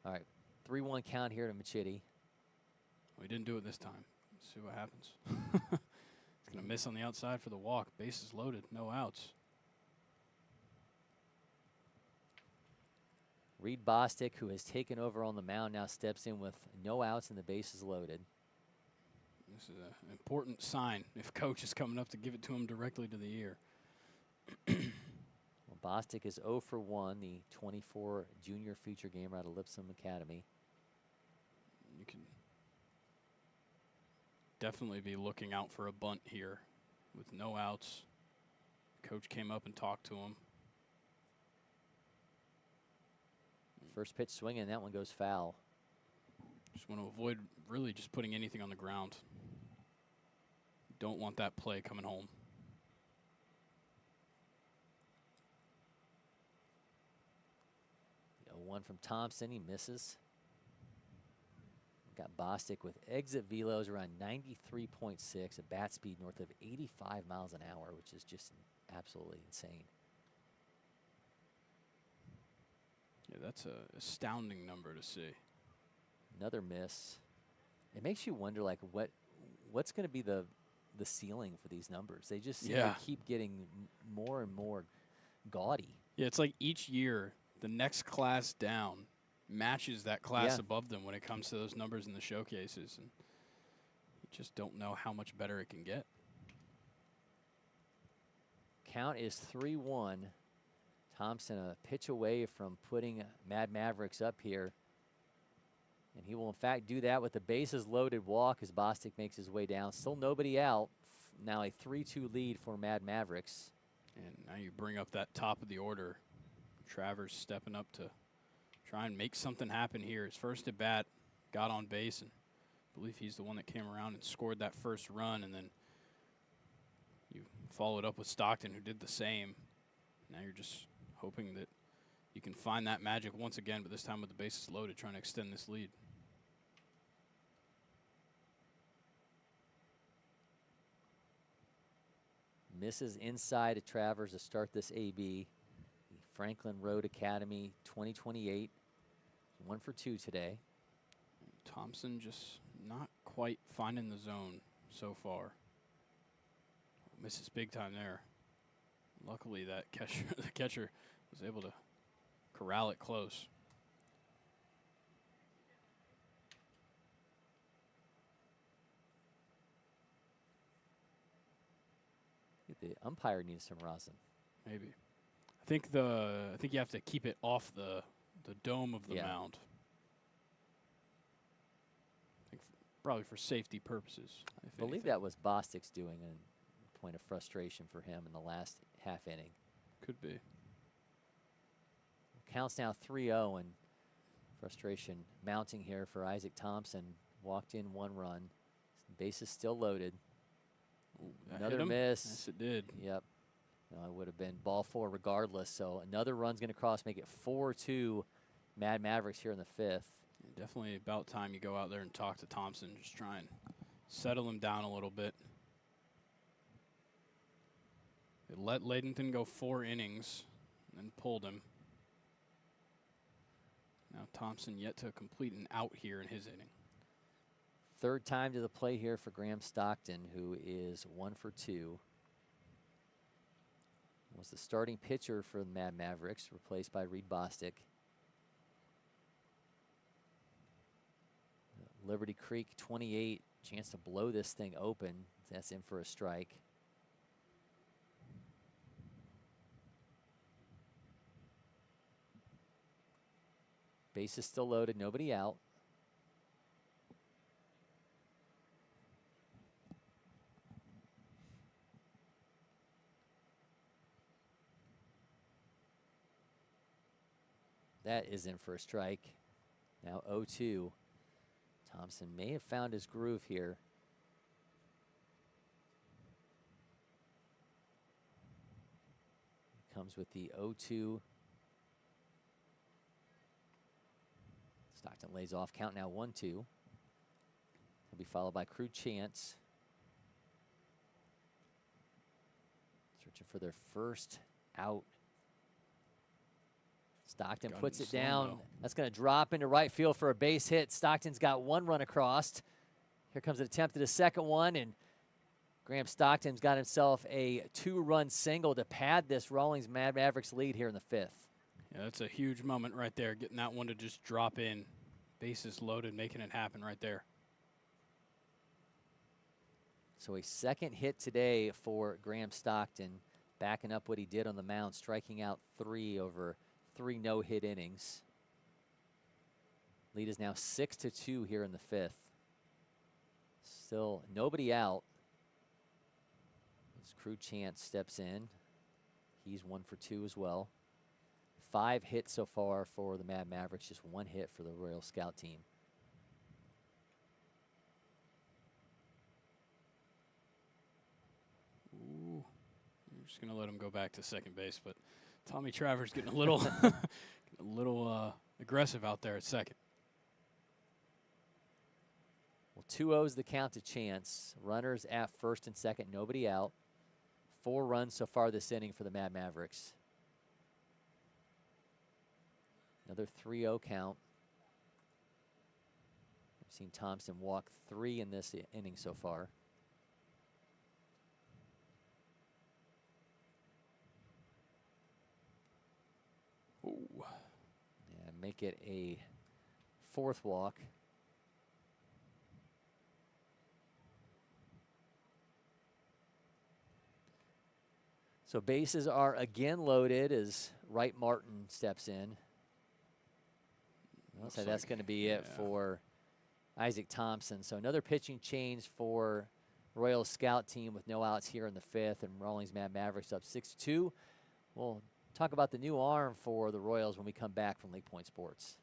[SPEAKER 1] All right, 3-1 count here to Machitti.
[SPEAKER 11] We didn't do it this time. Let's see what happens. He's going to miss on the outside for the walk. Bases loaded, no outs.
[SPEAKER 1] Reed Bostic, who has taken over on the mound, now steps in with no outs and the bases loaded.
[SPEAKER 11] This is an important sign if coach is coming up to give it to him directly to the ear.
[SPEAKER 1] Well, Bostic is 0 for 1, the 24 junior feature gamer out of Lipscomb Academy.
[SPEAKER 11] You can definitely be looking out for a bunt here with no outs. Coach came up and talked to him.
[SPEAKER 1] First pitch swinging, that one goes foul.
[SPEAKER 11] Just want to avoid really just putting anything on the ground. Don't want that play coming home.
[SPEAKER 1] One from Thompson, he misses. Got Bostic with exit velos around 93.6, a bat speed north of 85 miles an hour, which is just absolutely insane.
[SPEAKER 11] Yeah, that's an astounding number to see.
[SPEAKER 1] Another miss. It makes you wonder, like, what's going to be the ceiling for these numbers. They just seem to keep getting more and more gaudy.
[SPEAKER 11] Yeah, it's like each year the next class down matches that class above them when it comes to those numbers in the showcases, and you just don't know how much better it can get.
[SPEAKER 1] Count is 3-1. Thompson a pitch away from putting Mad Mavericks up here. And he will, in fact, do that with the bases loaded walk as Bostic makes his way down. Still nobody out. Now a 3-2 lead for Mad Mavericks.
[SPEAKER 11] And now you bring up that top of the order. Travers stepping up to try and make something happen here. His first at bat, got on base, and I believe he's the one that came around and scored that first run. And then you followed up with Stockton, who did the same. Now you're just hoping that you can find that magic once again, but this time with the bases loaded, trying to extend this lead.
[SPEAKER 1] Misses inside of Travers to start this AB. The Franklin Road Academy 2028. 1 for 2 today.
[SPEAKER 11] Thompson just not quite finding the zone so far. Misses big time there. Luckily that the catcher was able to corral it close.
[SPEAKER 1] The umpire needs some rosin.
[SPEAKER 11] Maybe. I think you have to keep it off the dome of the mound. I think probably for safety purposes.
[SPEAKER 1] I believe that was Bostic's doing, a point of frustration for him in the last half inning.
[SPEAKER 11] Could be.
[SPEAKER 1] Counts now 3-0, and frustration mounting here for Isaac Thompson. Walked in 1 run. Bases still loaded. Another miss.
[SPEAKER 11] Yes, it did.
[SPEAKER 1] Yep. No, it would have been ball 4 regardless. So another run's going to cross, make it 4-2 Mad Mavericks here in the 5th.
[SPEAKER 11] Definitely about time you go out there and talk to Thompson. Just try and settle him down a little bit. They let Ladenton go 4 innings and then pulled him. Now Thompson yet to complete an out here in his inning.
[SPEAKER 1] Third time to the play here for Graham Stockton, who is 1 for 2. Was the starting pitcher for the Mad Mavericks, replaced by Reed Bostic. Liberty Creek 28, chance to blow this thing open. That's in for a strike. Base is still loaded, nobody out. That is in for a strike. Now 0-2. Thompson may have found his groove here. Comes with the 0-2. Stockton lays off. Count now 1-2. He'll be followed by Crew Chance. Searching for their first out. Stockton puts it down. That's going to drop into right field for a base hit. Stockton's got 1 run across. Here comes an attempt at a second one, and Graham Stockton's got himself a 2-run single to pad this Rawlings Mad Mavericks lead here in the 5th.
[SPEAKER 11] Yeah, that's a huge moment right there, getting that one to just drop in. Bases loaded, making it happen right there.
[SPEAKER 1] So a second hit today for Graham Stockton, backing up what he did on the mound, striking out 3 over 3 no-hit innings. Lead is now 6-2 here in the 5th. Still nobody out. As Crew Chance steps in. He's 1 for 2 as well. 5 hits so far for the Mad Mavericks, just 1 hit for the Royal Scout team.
[SPEAKER 11] Ooh, I'm just gonna let him go back to second base, but Tommy Travers getting a little, aggressive out there at second.
[SPEAKER 1] Well, 2-0's the count to Chance. Runners at first and second, nobody out. 4 runs so far this inning for the Mad Mavericks. Another 3-0 count. Seen Thompson walk 3 in this inning so far.
[SPEAKER 11] Ooh.
[SPEAKER 1] And make it a 4th walk. So bases are again loaded as Wright Martin steps in. Looks like that's going to be it for Isaac Thompson. So another pitching change for Royals scout team with no outs here in the 5th, and Rawlings Mavericks up 6-2. We'll talk about the new arm for the Royals when we come back from LakePoint Sports.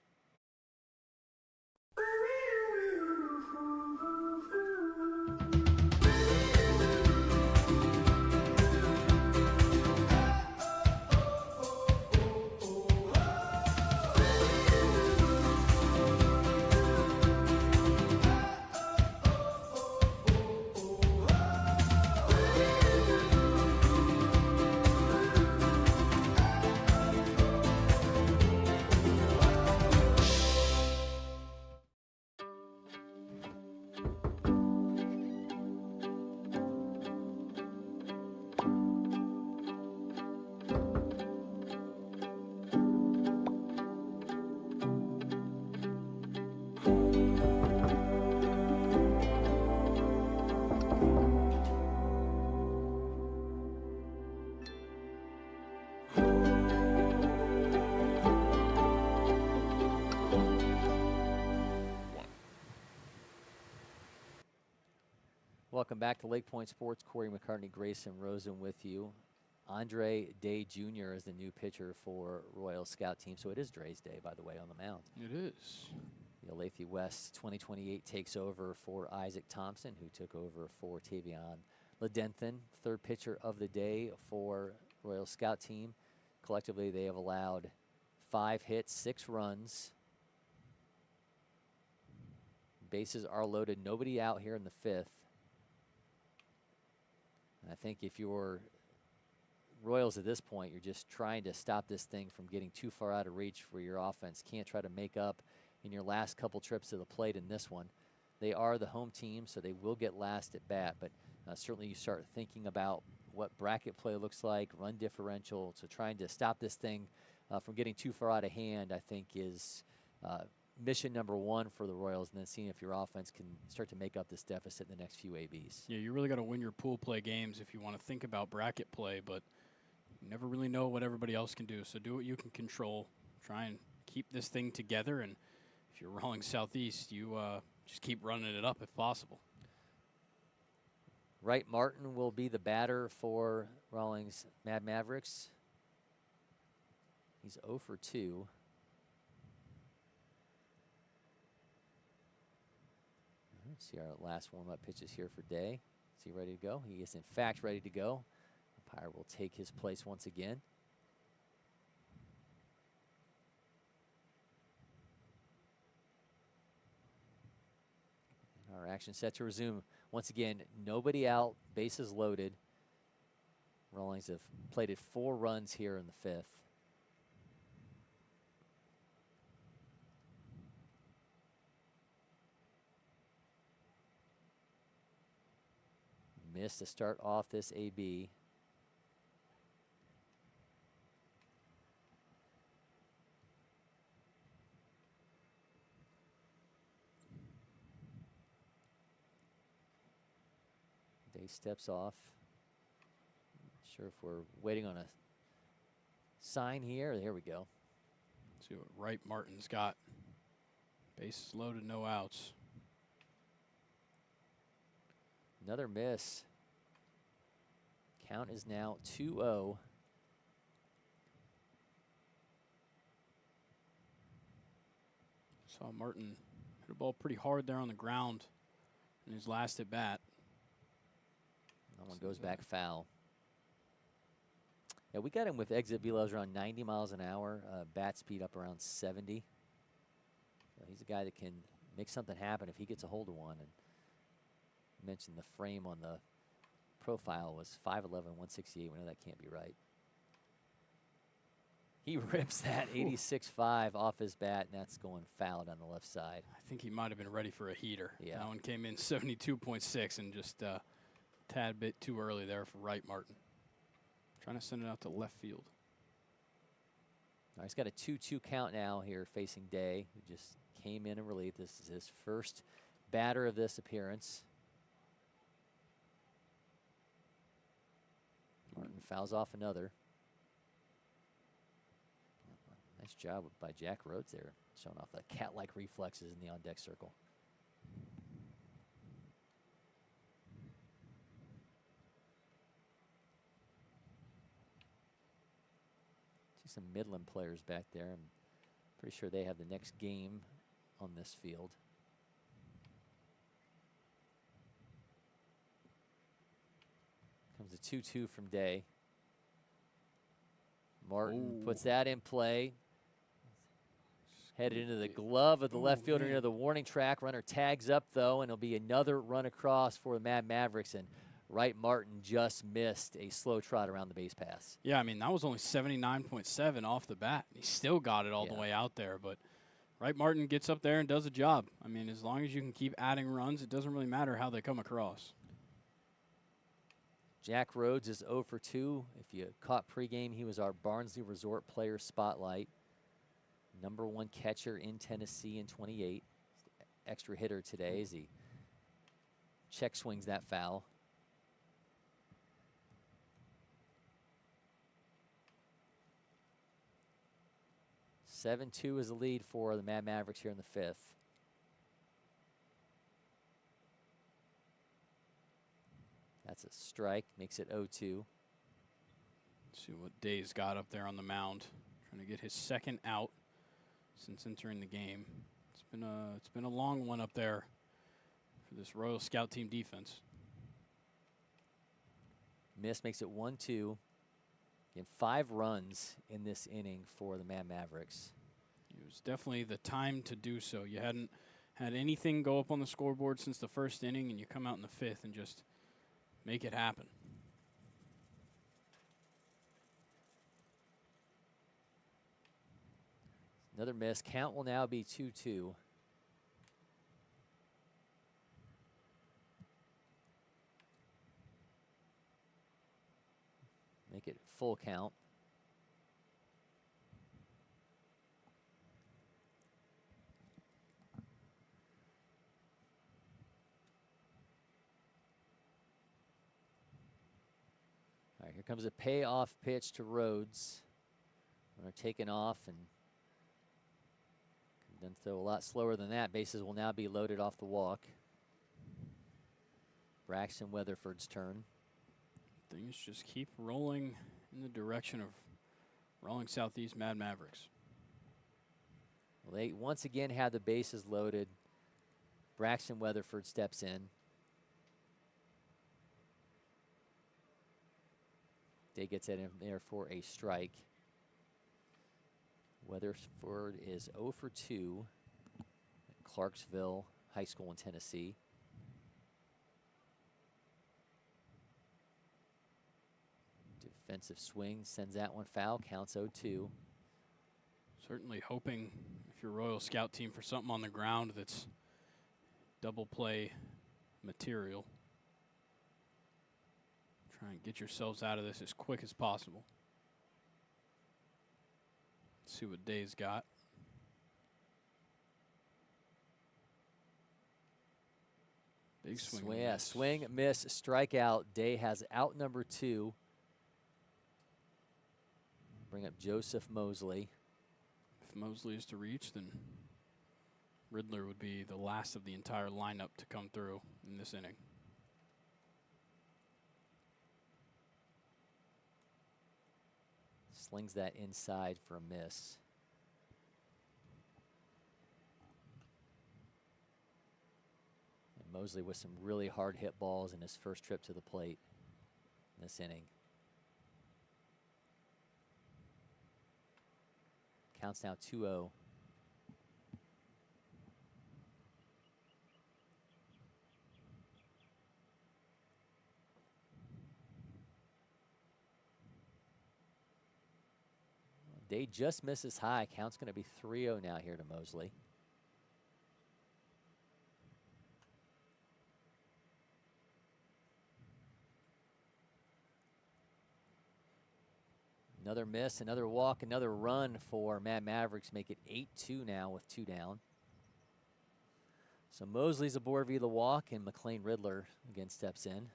[SPEAKER 1] Welcome back to LakePoint Sports. Cory, McCartney, Grayson, Rosen with you. Andre Day Jr. is the new pitcher for Royal Scout team. So it is Dre's day, by the way, on the mound.
[SPEAKER 11] It is.
[SPEAKER 1] The Olathe West 2028 takes over for Isaac Thompson, who took over for Tavion Ledenthen. 3rd pitcher of the day for Royal Scout team. Collectively, they have allowed 5 hits, 6 runs. Bases are loaded. Nobody out here in the 5th. I think if you're Royals at this point, you're just trying to stop this thing from getting too far out of reach for your offense. Can't try to make up in your last couple trips to the plate in this one. They are the home team, so they will get last at bat, but certainly you start thinking about what bracket play looks like, run differential. So trying to stop this thing from getting too far out of hand, I think, is mission number 1 for the Royals, and then seeing if your offense can start to make up this deficit in the next few ABs.
[SPEAKER 11] Yeah, you really got to win your pool play games if you want to think about bracket play, but you never really know what everybody else can do. So do what you can control. Try and keep this thing together, and if you're Rawlings Southeast, you just keep running it up if possible.
[SPEAKER 1] Wright Martin will be the batter for Rawlings Mavericks. He's 0 for 2. Let's see our last warm-up pitches here for Day. Is he ready to go? He is, in fact, ready to go. Umpire will take his place once again. Our action set to resume. Once again, nobody out, bases loaded. Rawlings have plated 4 runs here in the 5th. Missed to start off this AB. Day steps off. Not sure if we're waiting on a sign here. There we go.
[SPEAKER 11] Let's see what Wright Martin's got. Bases loaded, no outs.
[SPEAKER 1] Another miss. Count is now 2-0.
[SPEAKER 11] Saw Martin hit a ball pretty hard there on the ground in his last at bat.
[SPEAKER 1] That one goes back foul. Yeah, we got him with exit velos around 90 miles an hour, bat speed up around 70. So he's a guy that can make something happen if he gets a hold of one. And mentioned the frame on the profile was 5'11", 168. We know that can't be right. He rips that 86-5 off his bat, and that's going foul on the left side.
[SPEAKER 11] I think he might have been ready for a heater.
[SPEAKER 1] Yeah.
[SPEAKER 11] That one came in 72.6 and just a tad bit too early there for Wright Martin. Trying to send it out to left field.
[SPEAKER 1] All right, he's got a 2-2 count now here facing Day, who just came in and relieved. This is his first batter of this appearance. Martin fouls off another. Nice job by Jack Rhodes there, showing off the cat-like reflexes in the on-deck circle. See some Midland players back there. I'm pretty sure they have the next game on this field. Comes a 2-2 from Day. Martin puts that in play. Headed into the glove of the left fielder near the warning track. Runner tags up, though, and it'll be another run across for the Mad Mavericks. And Wright Martin just missed a slow trot around the base pass.
[SPEAKER 11] Yeah, I mean, that was only 79.7 off the bat. He still got it all the way out there, but Wright Martin gets up there and does a job. I mean, as long as you can keep adding runs, it doesn't really matter how they come across.
[SPEAKER 1] Jack Rhodes is 0 for 2. If you caught pregame, he was our Barnsley Resort Player Spotlight. #1 catcher in Tennessee in 28. Extra hitter today as he check swings that foul. (7-2) is the lead for the Mad Mavericks here in the 5th. That's a strike, makes it 0-2.
[SPEAKER 11] See what Day's got up there on the mound, trying to get his second out since entering the game. It's been a long one up there for this Royal Scout team defense.
[SPEAKER 1] Miss makes it 1-2. Again, 5 runs in this inning for the Mad Mavericks.
[SPEAKER 11] It was definitely the time to do so. You hadn't had anything go up on the scoreboard since the first inning, and you come out in the 5th and just make it happen.
[SPEAKER 1] Another miss. Count will now be 2-2. Make it full count. All right, here comes a payoff pitch to Rhodes. Runner taken off and then throw a lot slower than that. Bases will now be loaded off the walk. Braxton Weatherford's turn.
[SPEAKER 11] Things just keep rolling in the direction of Rawlings Southeast Mad Mavericks.
[SPEAKER 1] Well, they once again have the bases loaded. Braxton Weatherford steps in. Day gets that in there for a strike. Weatherford is 0 for 2 at Clarksville High School in Tennessee. Defensive swing sends that one foul, counts 0-2.
[SPEAKER 11] Certainly hoping, if you're Royal Scout team, for something on the ground that's double play material. Try and get yourselves out of this as quick as possible. See what Day's got. Big swing.
[SPEAKER 1] Yeah, swing, miss, strikeout. Day has out number 2. Bring up Joseph Mosley.
[SPEAKER 11] If Mosley is to reach, then Riddler would be the last of the entire lineup to come through in this inning.
[SPEAKER 1] Slings that inside for a miss. And Mosley with some really hard hit balls in his first trip to the plate in this inning. Counts now 2-0. Day just misses high. Count's going to be 3-0 now here to Mosley. Another miss, another walk, another run for Mad Mavericks. Make it 8-2 now with 2 down. So Mosley's aboard via the walk, and McLean Riddler again steps in.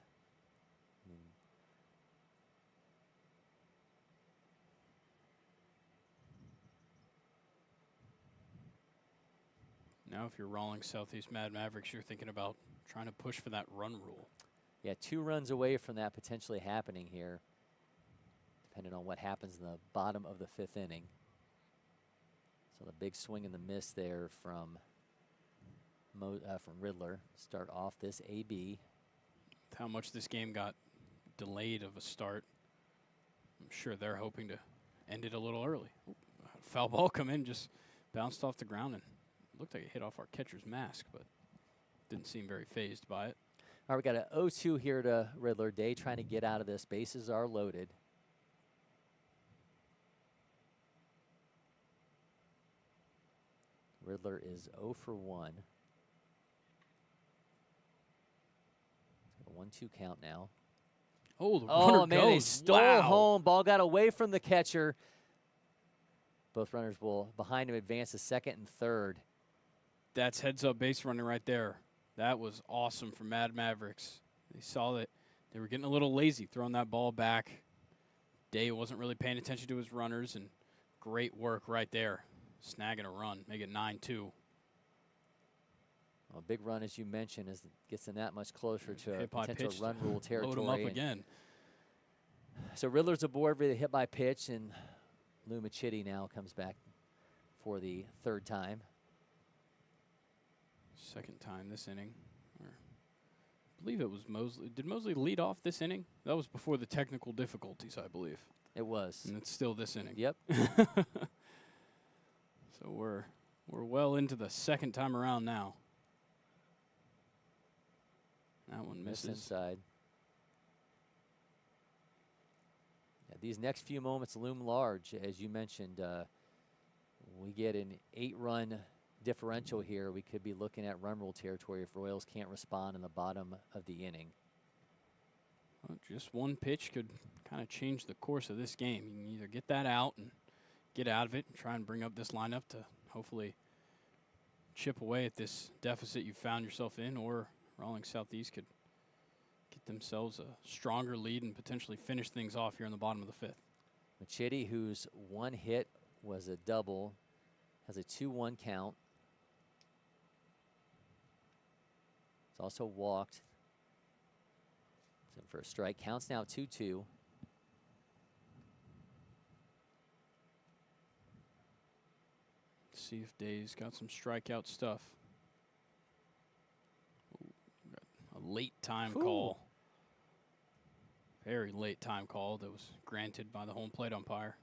[SPEAKER 11] Now if you're Rawlings Southeast Mad Mavericks, you're thinking about trying to push for that run rule.
[SPEAKER 1] Yeah, 2 runs away from that potentially happening here, depending on what happens in the bottom of the 5th inning. So the big swing and the miss there from Riddler. Start off this AB.
[SPEAKER 11] How much this game got delayed of a start. I'm sure they're hoping to end it a little early. Ooh, foul ball come in, just bounced off the ground and looked like it hit off our catcher's mask, but didn't seem very phased by it.
[SPEAKER 1] All right, we got an 0-2 here to Riddler. Day trying to get out of this. Bases are loaded. Riddler is 0 for 1. 1-2 count now.
[SPEAKER 11] Oh, the runner
[SPEAKER 1] man,
[SPEAKER 11] goes.
[SPEAKER 1] they stole
[SPEAKER 11] Wow.
[SPEAKER 1] home. Ball got away from the catcher. Both runners will behind him advance to second and third.
[SPEAKER 11] That's heads-up base running right there. That was awesome for Mad Mavericks. They saw that they were getting a little lazy throwing that ball back. Day wasn't really paying attention to his runners, and great work right there. Snagging a run, make it 9-2.
[SPEAKER 1] A big run, as you mentioned, as it gets them that much closer to a
[SPEAKER 11] Hit by
[SPEAKER 1] potential
[SPEAKER 11] pitch
[SPEAKER 1] run
[SPEAKER 11] to
[SPEAKER 1] rule territory.
[SPEAKER 11] Load him up
[SPEAKER 1] And
[SPEAKER 11] again.
[SPEAKER 1] so Riddler's aboard with a hit by pitch, and Lou Machitti now comes back for the 3rd time.
[SPEAKER 11] Second time this inning. I believe it was Mosley. Did Mosley lead off this inning? That was before the technical difficulties, I believe.
[SPEAKER 1] It was.
[SPEAKER 11] And it's still this inning.
[SPEAKER 1] Yep.
[SPEAKER 11] So we're well into the second time around now. That one
[SPEAKER 1] Miss
[SPEAKER 11] misses.
[SPEAKER 1] inside. Yeah, these next few moments loom large, as you mentioned. We get an 8-run differential here. We could be looking at run rule territory if Royals can't respond in the bottom of the inning.
[SPEAKER 11] Well, just one pitch could kind of change the course of this game. You can either get that out and get out of it and try and bring up this lineup to hopefully chip away at this deficit you found yourself in, or Rawlings Southeast could get themselves a stronger lead and potentially finish things off here in the bottom of the 5th.
[SPEAKER 1] Machitti, whose one hit was a double, has a 2-1 count. It's also walked. So for a strike, counts now 2-2.
[SPEAKER 11] See if Day's got some strikeout stuff. Ooh, got a late time call. Very late time call that was granted by the home plate umpire.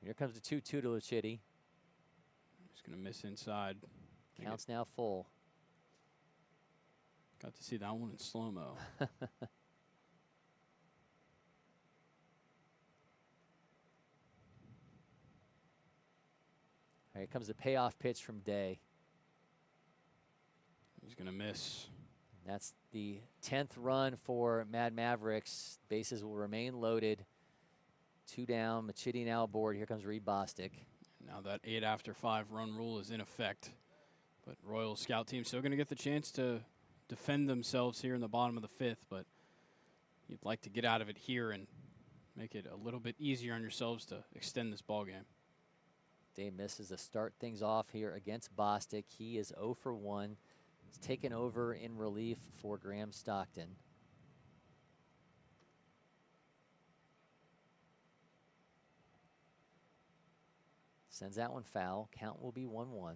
[SPEAKER 1] Here comes the 2-2 to Machitti.
[SPEAKER 11] He's going to miss inside.
[SPEAKER 1] Counts now full.
[SPEAKER 11] Got to see that one in slow-mo.
[SPEAKER 1] Here comes the payoff pitch from Day.
[SPEAKER 11] He's going to miss.
[SPEAKER 1] And that's the 10th run for Mad Mavericks. Bases will remain loaded. 2 down. Machitti now aboard. Here comes Reed Bostic.
[SPEAKER 11] Now that 8 after 5 run rule is in effect. But Royal Scout team still going to get the chance to defend themselves here in the bottom of the 5th. But you'd like to get out of it here and make it a little bit easier on yourselves to extend this ball game.
[SPEAKER 1] Day misses to start things off here against Bostic. He is 0 for 1. He's taken over in relief for Graham Stockton. Sends that one foul. Count will be 1-1.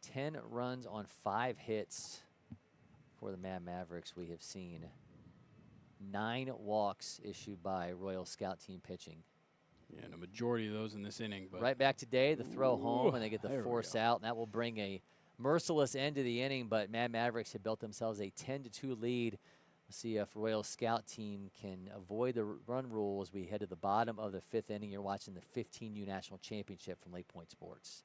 [SPEAKER 1] Ten runs on 5 hits for the Mad Mavericks we have seen. 9 walks issued by Royal Scout team pitching.
[SPEAKER 11] Yeah, and a majority of those in this inning. But
[SPEAKER 1] Right back today, the throw home, and they get the
[SPEAKER 11] there we
[SPEAKER 1] force
[SPEAKER 11] go.
[SPEAKER 1] out, and that will bring a merciless end to the inning, but Mad Mavericks have built themselves a 10-2 lead. We'll see if Royals scout team can avoid the run rule as we head to the bottom of the 5th inning. You're watching the 15U National Championship from LakePoint Sports.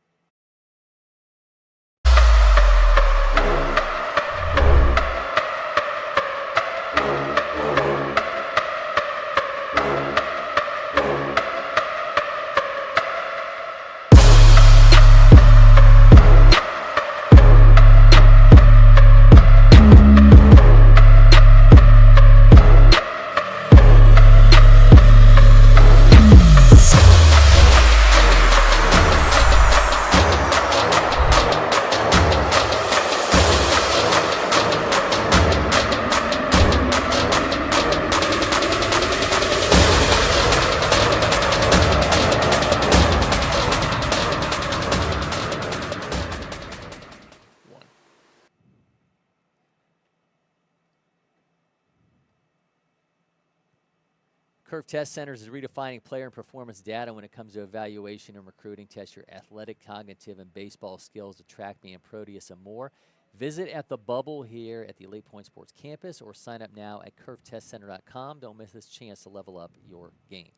[SPEAKER 1] Curve Test Centers is redefining player and performance data when it comes to evaluation and recruiting. Test your athletic, cognitive, and baseball skills to track me and Proteus and more. Visit at the Bubble here at the LakePoint Sports Campus or sign up now at curvetestcenter.com. Don't miss this chance to level up your game.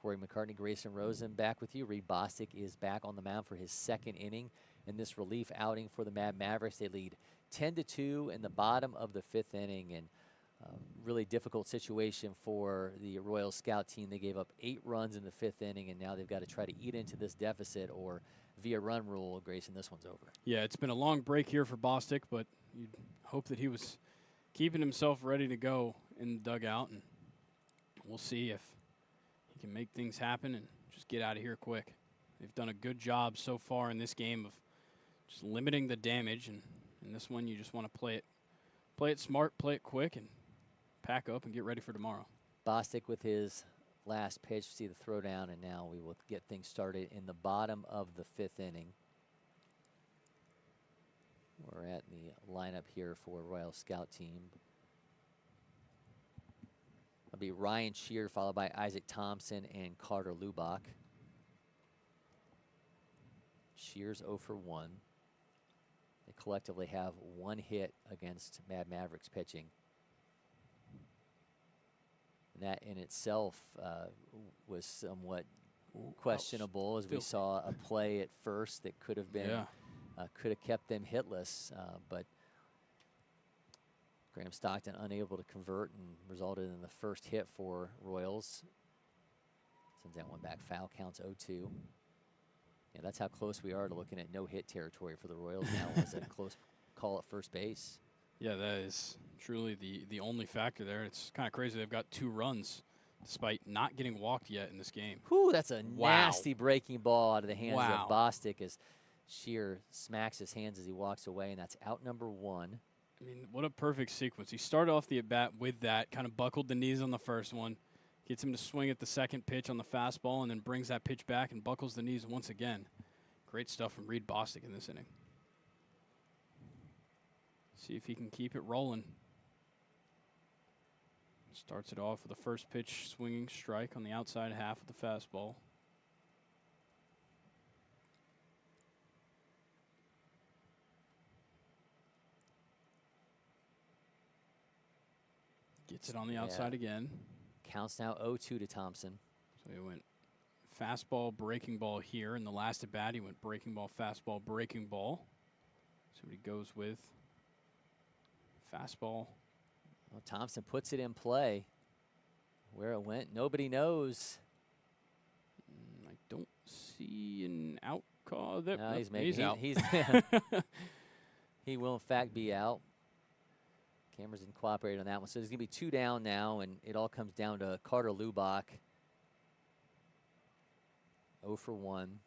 [SPEAKER 1] Cory, McCartney, Grayson, Rosen back with you. Reed Bostic is back on the mound for his 2nd inning in this relief outing for the Mad Mavericks. They lead 10-2 in the bottom of the 5th inning, and really difficult situation for the Royals scout team. They gave up 8 runs in the 5th inning, and now they've got to try to eat into this deficit, or via run rule, Grayson, this one's over.
[SPEAKER 11] yeah, it's been a long break here for Bostic, but you'd hope that he was keeping himself ready to go in the dugout, and we'll see if he can make things happen and just get out of here quick. They've done a good job so far in this game of just limiting the damage, and in this one you just want to play it smart, play it quick, and pack up and get ready for tomorrow.
[SPEAKER 1] Bostic with his last pitch. See the throwdown, and now we will get things started in the bottom of the 5th inning. We're at the lineup here for Royal Scout team. It'll be Ryan Shear, followed by Isaac Thompson and Carter Lubach. Shear's 0 for 1. They collectively have 1 hit against Mad Mavericks pitching. And that in itself was somewhat questionable, as we saw a play at first that could have been, could have kept them hitless, but Graham Stockton unable to convert and resulted in the first hit for Royals. Sends that one back, foul, counts 0-2. Yeah, that's how close we are to looking at no-hit territory for the Royals now. Was a close call at first base.
[SPEAKER 11] Yeah, that is truly the only factor there. It's kind of crazy they've got 2 runs despite not getting walked yet in this game.
[SPEAKER 1] Whew, that's a nasty breaking ball out of the hands of Bostic as Shear smacks his hands as he walks away, and that's out number 1.
[SPEAKER 11] I mean, what a perfect sequence. He started off the at-bat with that, kind of buckled the knees on the first one, gets him to swing at the second pitch on the fastball, and then brings that pitch back and buckles the knees once again. Great stuff from Reed Bostic in this inning. See if he can keep it rolling. Starts it off with the first pitch swinging strike on the outside half of the fastball. Gets it on the outside again.
[SPEAKER 1] Counts now 0-2 to Thompson.
[SPEAKER 11] So he went fastball, breaking ball here. In the last at bat, he went breaking ball, fastball, breaking ball. So he goes with fastball.
[SPEAKER 1] Well, Thompson puts it in play. Where it went, nobody knows.
[SPEAKER 11] I don't see an out call. There.
[SPEAKER 1] No, he's
[SPEAKER 11] out.
[SPEAKER 1] He will, in fact, be out. Cameras didn't cooperate on that one. So there's going to be 2 down now, and it all comes down to Carter Lubach. 0 for 1.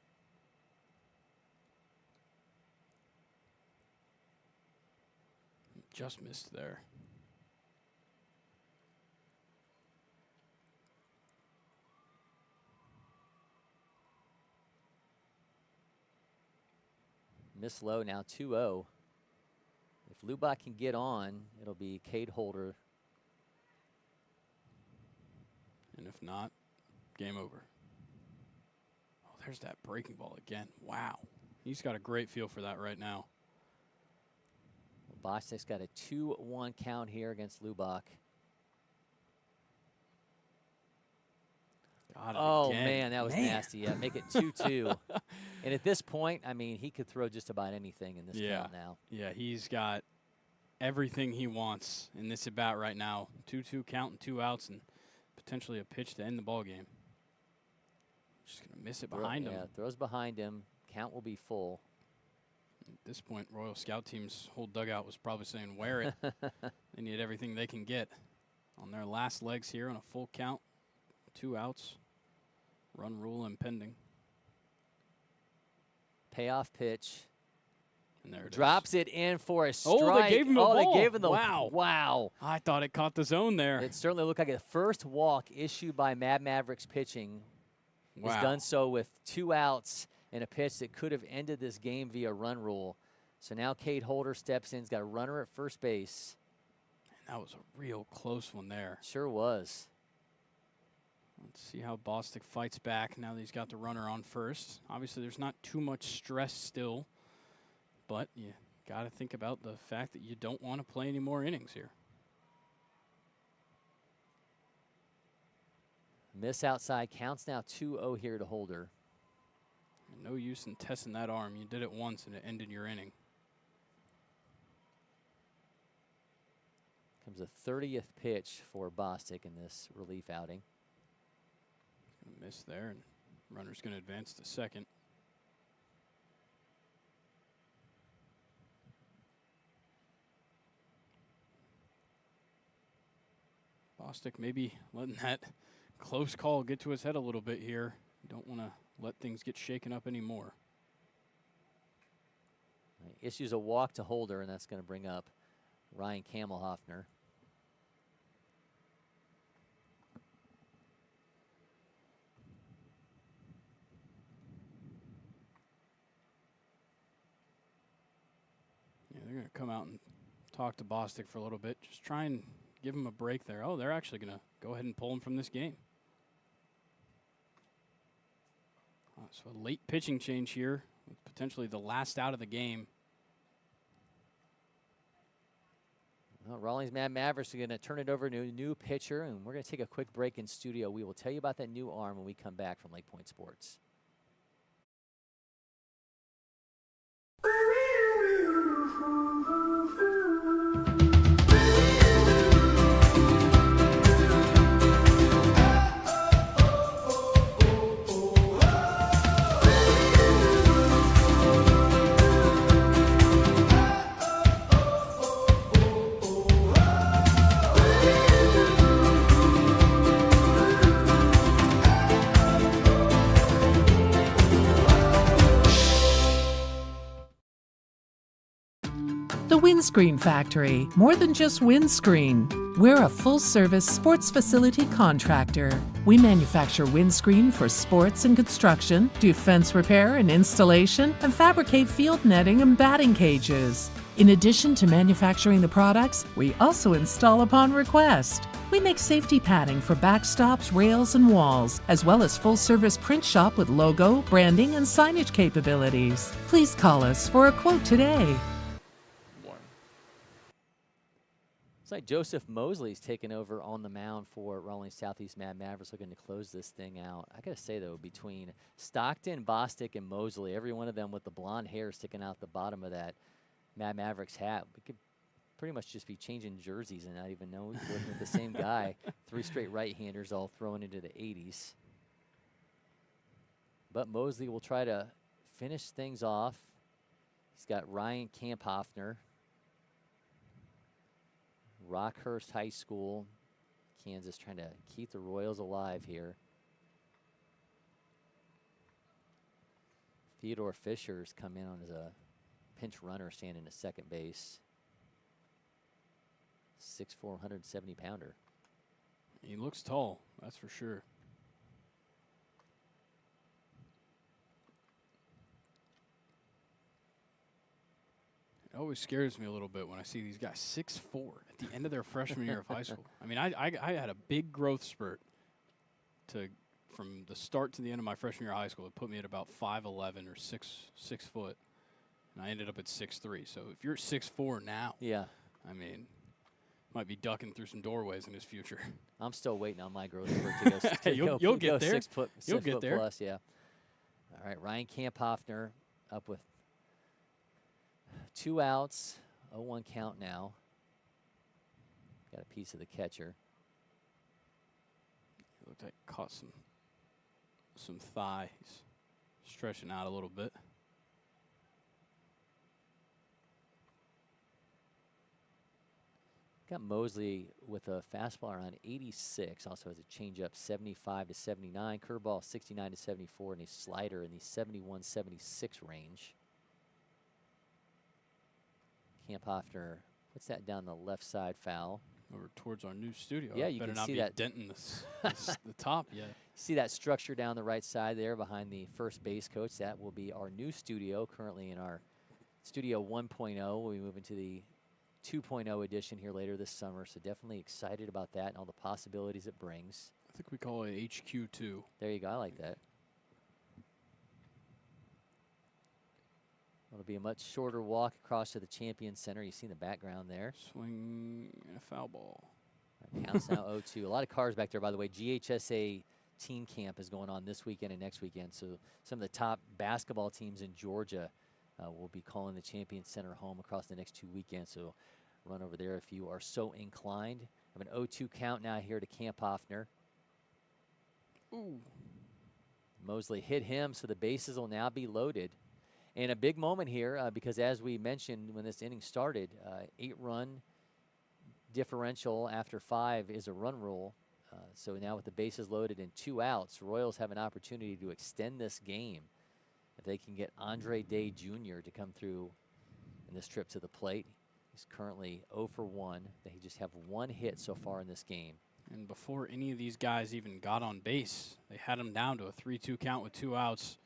[SPEAKER 11] Just missed there.
[SPEAKER 1] Miss low now 2-0. If Lubach can get on, it'll be Cade Holder.
[SPEAKER 11] And if not, game over. there's that breaking ball again. Wow. He's got a great feel for that right now.
[SPEAKER 1] Bostic's got a 2-1 count here against Lubach. Oh,
[SPEAKER 11] again.
[SPEAKER 1] man, that was nasty. Yeah, make it 2-2. And at this point, I mean, he could throw just about anything in this count now.
[SPEAKER 11] Yeah, he's got everything he wants in this at-bat right now. 2-2 count and 2 outs and potentially a pitch to end the ball game. Just going to miss it behind him.
[SPEAKER 1] Yeah, throws behind him. Count will be full.
[SPEAKER 11] At this point, Royal Scout team's whole dugout was probably saying, wear it. They need everything they can get on their last legs here on a full count. 2 outs. Run rule impending.
[SPEAKER 1] Payoff pitch.
[SPEAKER 11] And there it
[SPEAKER 1] drops it in for a strike.
[SPEAKER 11] Oh, they gave him a ball.
[SPEAKER 1] They gave him the
[SPEAKER 11] wow. I thought it caught the zone there.
[SPEAKER 1] It certainly looked like a first walk issued by Mavericks pitching. He's done so with 2 outs and a pitch that could have ended this game via run rule. So now Cade Holder steps in. He's got a runner at first base.
[SPEAKER 11] And that was a real close one there.
[SPEAKER 1] Sure was.
[SPEAKER 11] Let's see how Bostic fights back now that he's got the runner on first. Obviously, there's not too much stress still, but you got to think about the fact that you don't want to play any more innings here.
[SPEAKER 1] Miss outside, counts now 2-0 here to Holder.
[SPEAKER 11] No use in testing that arm. You did it once and it ended your inning.
[SPEAKER 1] Comes a 30th pitch for Bostic in this relief outing.
[SPEAKER 11] Miss there, and runner's going to advance to second. Bostic maybe letting that close call get to his head a little bit here. Don't want to let things get shaken up anymore.
[SPEAKER 1] Issues a walk to Holder, and that's going to bring up Ryan Kamelhoffner.
[SPEAKER 11] They're going to come out and talk to Bostic for a little bit. Just try and give him a break there. Oh, they're actually going to go ahead and pull him from this game. So a late pitching change here, with potentially the last out of the game.
[SPEAKER 1] Well, Rawlings Mavericks are going to turn it over to a new pitcher, and we're going to take a quick break in studio. We will tell you about that new arm when we come back from LakePoint Sports.
[SPEAKER 8] The Windscreen Factory, more than just windscreen. We're a full-service sports facility contractor. We manufacture windscreen for sports and construction, do fence repair and installation, and fabricate field netting and batting cages. In addition to manufacturing the products, we also install upon request. We make safety padding for backstops, rails, and walls, as well as full-service print shop with logo, branding, and signage capabilities. Please call us for a quote today.
[SPEAKER 1] It's like Joseph Mosley's taken over on the mound for Rawlings Southeast Mavericks, looking to close this thing out. I got to say, though, between Stockton, Bostic, and Mosley, every one of them with the blonde hair sticking out the bottom of that Mavericks hat, we could pretty much just be changing jerseys and not even know we're working with the same guy. 3 straight right-handers all thrown into the 80s. But Mosley will try to finish things off. He's got Ryan Kamphoffner. Rockhurst High School, Kansas, trying to keep the Royals alive here. Theodore Fisher's come in on as a pinch runner standing at second base. 6'4", 170-pounder.
[SPEAKER 11] He looks tall, that's for sure. It always scares me a little bit when I see these guys 6'4" at the end of their freshman year of high school. I mean, I had a big growth spurt to from the start to the end of my freshman year of high school, it put me at about 5'11" or 6 foot. And I ended up at 6'3". So if you're 6'4" now,
[SPEAKER 1] yeah,
[SPEAKER 11] I mean, might be ducking through some doorways in his future.
[SPEAKER 1] I'm still waiting on my growth spurt to go.
[SPEAKER 11] You'll get there.
[SPEAKER 1] 6 foot,
[SPEAKER 11] You'll get there.
[SPEAKER 1] plus. Yeah. All right, Ryan Kamphoffner up with 2 outs, 0-1 count now. Got a piece of the catcher.
[SPEAKER 11] Looked like caught some thigh. He's stretching out a little bit.
[SPEAKER 1] Got Mosley with a fastball around 86. Also has a changeup 75 to 79, curveball 69 to 74, and a slider in the 71, 76 range. Kamphoffner puts that down the left side foul.
[SPEAKER 11] Over towards our new studio.
[SPEAKER 1] Yeah, you
[SPEAKER 11] better
[SPEAKER 1] can
[SPEAKER 11] not
[SPEAKER 1] see
[SPEAKER 11] be
[SPEAKER 1] that
[SPEAKER 11] denting the top yet.
[SPEAKER 1] See that structure down the right side there behind the first base coach. That will be our new studio, currently in our studio 1.0. We'll be moving to the 2.0 edition here later this summer, so definitely excited about that and all the possibilities it brings.
[SPEAKER 11] I think we call it HQ2.
[SPEAKER 1] There you go. I like that. It'll be a much shorter walk across to the Champions Center. You see in the background there.
[SPEAKER 11] Swing and a foul ball.
[SPEAKER 1] Counts now 0-2. A lot of cars back there, by the way. GHSA team camp is going on this weekend and next weekend, so some of the top basketball teams in Georgia will be calling the Champions Center home across the next 2 weekends, so run over there if you are so inclined. Have an 0-2 count now here to Kamphoffner.
[SPEAKER 11] Ooh.
[SPEAKER 1] Mosley hit him, so the bases will now be loaded. And a big moment here because, as we mentioned when this inning started, 8-run differential after 5 is a run rule. So now with the bases loaded and 2 outs, Royals have an opportunity to extend this game if they can get Andre Day Jr. to come through in this trip to the plate. He's currently 0 for 1. They just have 1 hit so far in this game.
[SPEAKER 11] And before any of these guys even got on base, they had him down to a 3-2 count with 2 outs.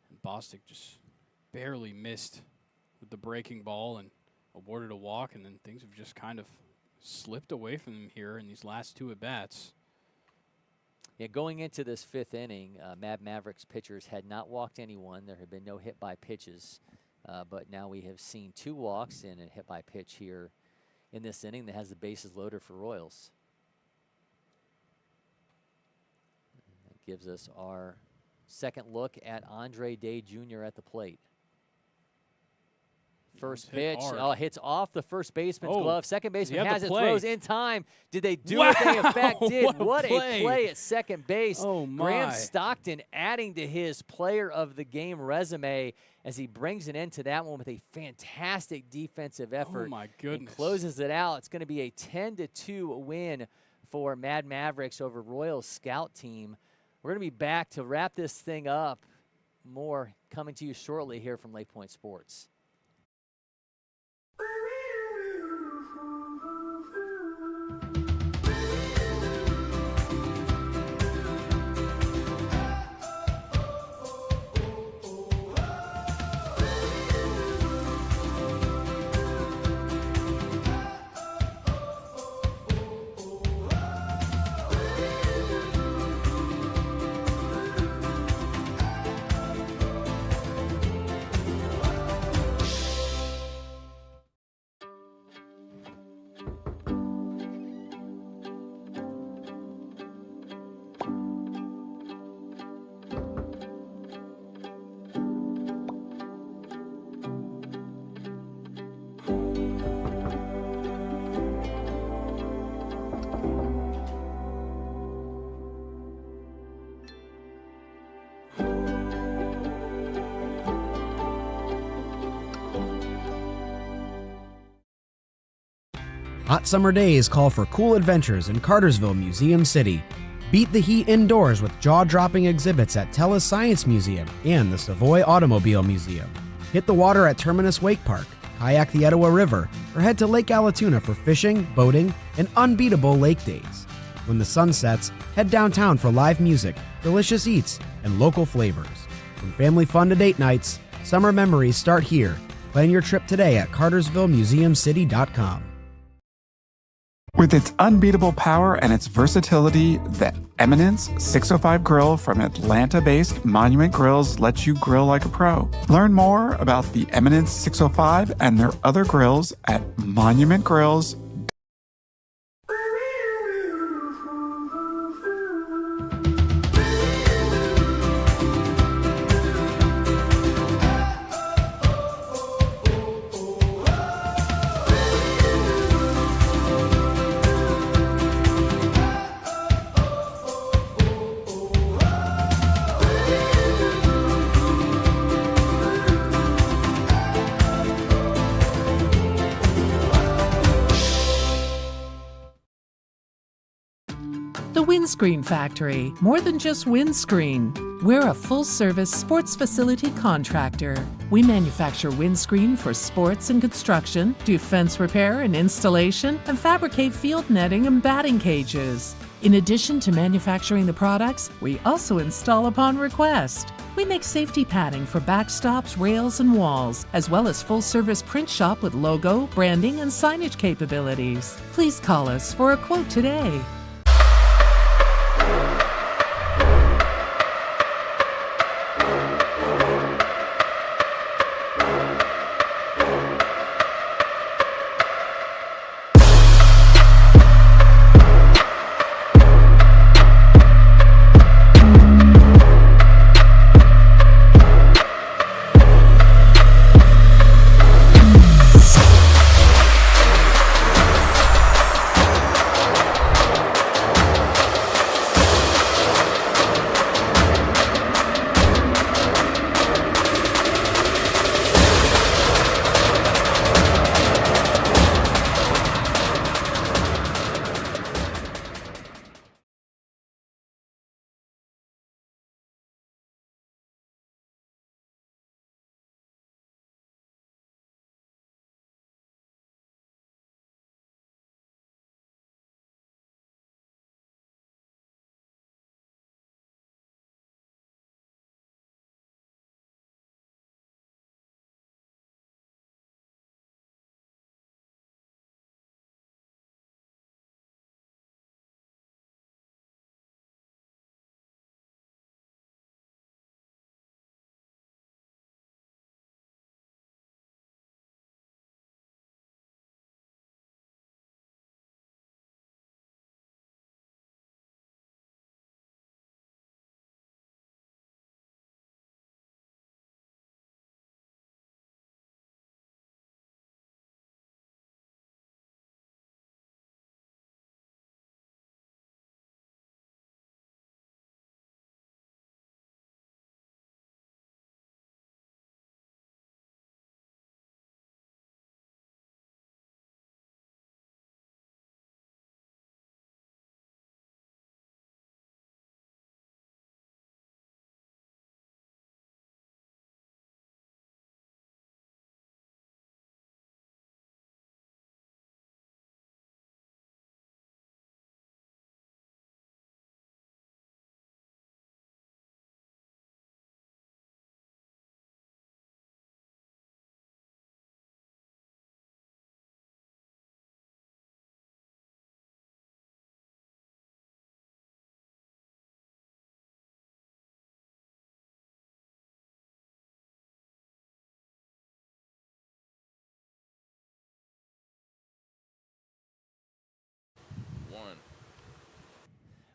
[SPEAKER 11] And Bostic just barely missed with the breaking ball and awarded a walk, and then things have just kind of slipped away from them here in these last 2 at-bats.
[SPEAKER 1] Yeah, going into this 5th inning, Mavericks pitchers had not walked anyone. There had been no hit by pitches, but now we have seen 2 walks and a hit by pitch here in this inning that has the bases loaded for Royals. And that gives us our second look at Andre Day Jr. at the plate. First pitch. Oh, hits off the first baseman's glove. Second baseman has it, throws in time. Did they do what they in fact did? What a play at second base.
[SPEAKER 11] Oh, my.
[SPEAKER 1] Graham Stockton adding to his player of the game resume as he brings it into that one with a fantastic defensive effort.
[SPEAKER 11] Oh, my goodness.
[SPEAKER 1] And closes it out. It's going to be a 10-2 win for Mad Mavericks over Royals scout team. We're going to be back to wrap this thing up. More coming to you shortly here from LakePoint Sports.
[SPEAKER 9] Hot summer days call for cool adventures in Cartersville Museum City. Beat the heat indoors with jaw-dropping exhibits at TELUS Science Museum and the Savoy Automobile Museum. Hit the water at Terminus Wake Park, kayak the Etowah River, or head to Lake Allatoona for fishing, boating, and unbeatable lake days. When the sun sets, head downtown for live music, delicious eats, and local flavors. From family fun to date nights, summer memories start here. Plan your trip today at CartersvilleMuseumCity.com.
[SPEAKER 10] With its unbeatable power and its versatility, the Eminence 605 grill from Atlanta-based Monument Grills lets you grill like a pro. Learn more about the Eminence 605 and their other grills at Monument Grills.
[SPEAKER 8] The Windscreen Factory, more than just windscreen. We're a full-service sports facility contractor. We manufacture windscreen for sports and construction, do fence repair and installation, and fabricate field netting and batting cages. In addition to manufacturing the products, we also install upon request. We make safety padding for backstops, rails, and walls, as well as full-service print shop with logo, branding, and signage capabilities. Please call us for a quote today.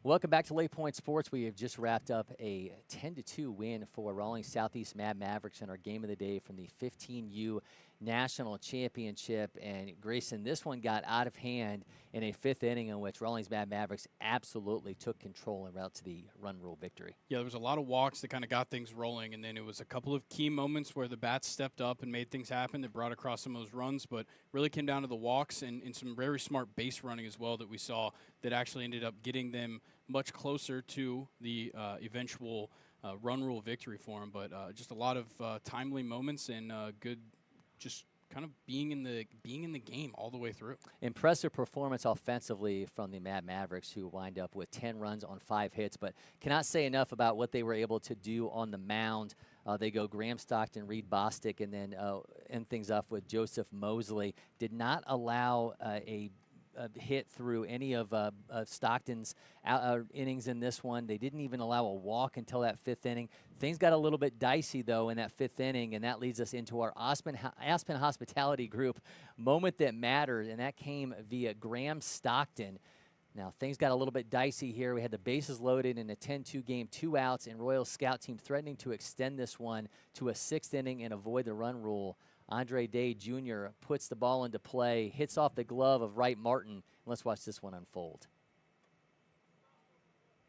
[SPEAKER 1] Welcome back to LakePoint Sports. We have just wrapped up a 10-2 win for Rawlings Southeast Mavericks in our game of the day from the 15U National Championship. And Grayson, this one got out of hand in a fifth inning in which Rawlings Mavericks absolutely took control and route to the run rule victory.
[SPEAKER 11] Yeah, there was a lot of walks that kind of got things rolling, and then it was a couple of key moments where the bats stepped up and made things happen that brought across some of those runs, but really came down to the walks and some very smart base running as well that we saw that actually ended up getting them much closer to the eventual run rule victory for them. But just a lot of timely moments and good, just kind of being in the game all the way through.
[SPEAKER 1] Impressive performance offensively from the Mavericks, who wind up with 10 runs on 5 hits, but cannot say enough about what they were able to do on the mound. They go Graham Stockton, Reed Bostic, and then end things off with Joseph Mosley. Did not allow a hit through any of Stockton's innings in this one. They didn't even allow a walk until that fifth inning. Things got a little bit dicey, though, in that fifth inning, and that leads us into our Aspen Hospitality Group moment that mattered, and that came via Graham Stockton. Now, things got a little bit dicey here. We had the bases loaded in a 10-2 game, 2 outs, and Royal Scout team threatening to extend this one to a 6th inning and avoid the run rule. Andre Day Jr. puts the ball into play, hits off the glove of Wright Martin. Let's watch this one unfold.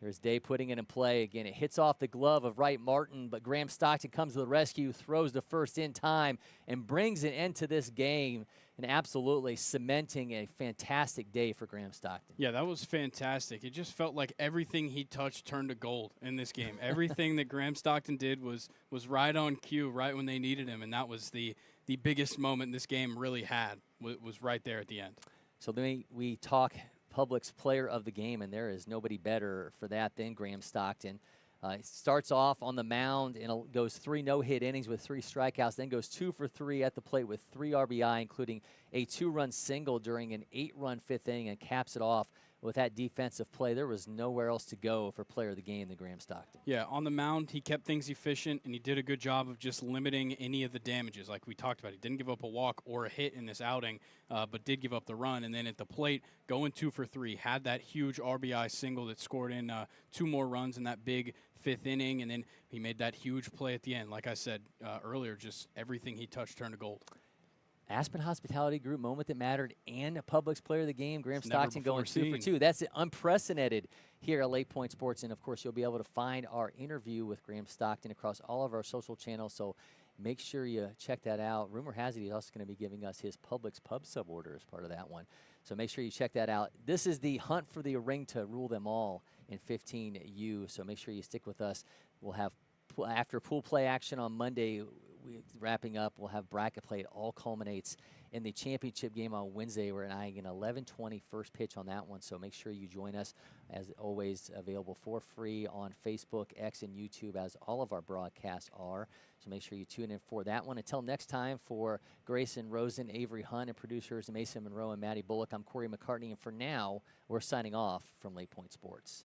[SPEAKER 1] Here's Day putting it in play again. It hits off the glove of Wright Martin, but Graham Stockton comes to the rescue, throws the first in time, and brings an end to this game, and absolutely cementing a fantastic day for Graham Stockton.
[SPEAKER 11] Yeah, that was fantastic. It just felt like everything he touched turned to gold in this game. Everything that Graham Stockton did was right on cue, right when they needed him, and that was the biggest moment this game really had, was right there at the end.
[SPEAKER 1] So then we talk Publix player of the game, and there is nobody better for that than Graham Stockton. He starts off on the mound and goes 3 no-hit innings with 3 strikeouts, then goes 2 for 3 at the plate with 3 RBI, including a 2-run single during an 8-run 5th inning, and caps it off with that defensive play. There was nowhere else to go for player of the game than Graham Stockton.
[SPEAKER 11] Yeah, on the mound, he kept things efficient, and he did a good job of just limiting any of the damages like we talked about. He didn't give up a walk or a hit in this outing, but did give up the run. And then at the plate, going 2 for 3, had that huge RBI single that scored in 2 more runs in that big 5th inning, and then he made that huge play at the end. Like I said earlier, just everything he touched turned to gold.
[SPEAKER 1] Aspen Hospitality Group moment that mattered and a Publix player of the game. Graham Stockton going 2 for 2. That's unprecedented here at LakePoint Sports. And, of course, you'll be able to find our interview with Graham Stockton across all of our social channels. So make sure you check that out. Rumor has it he's also going to be giving us his Publix Pub Sub order as part of that one. So make sure you check that out. This is the hunt for the ring to rule them all in 15U. So make sure you stick with us. We'll have, after pool play action on Monday, wrapping up, we'll have bracket play. It all culminates in the championship game on Wednesday. We're eyeing an 11:20 first pitch on that one, so make sure you join us. As always, available for free on Facebook, X, and YouTube, as all of our broadcasts are. So make sure you tune in for that one. Until next time, for Grayson, Rosen, Avery, Hunt, and producers Mason Monroe and Maddie Bullock, I'm Cory McCartney, and for now, we're signing off from LakePoint Sports.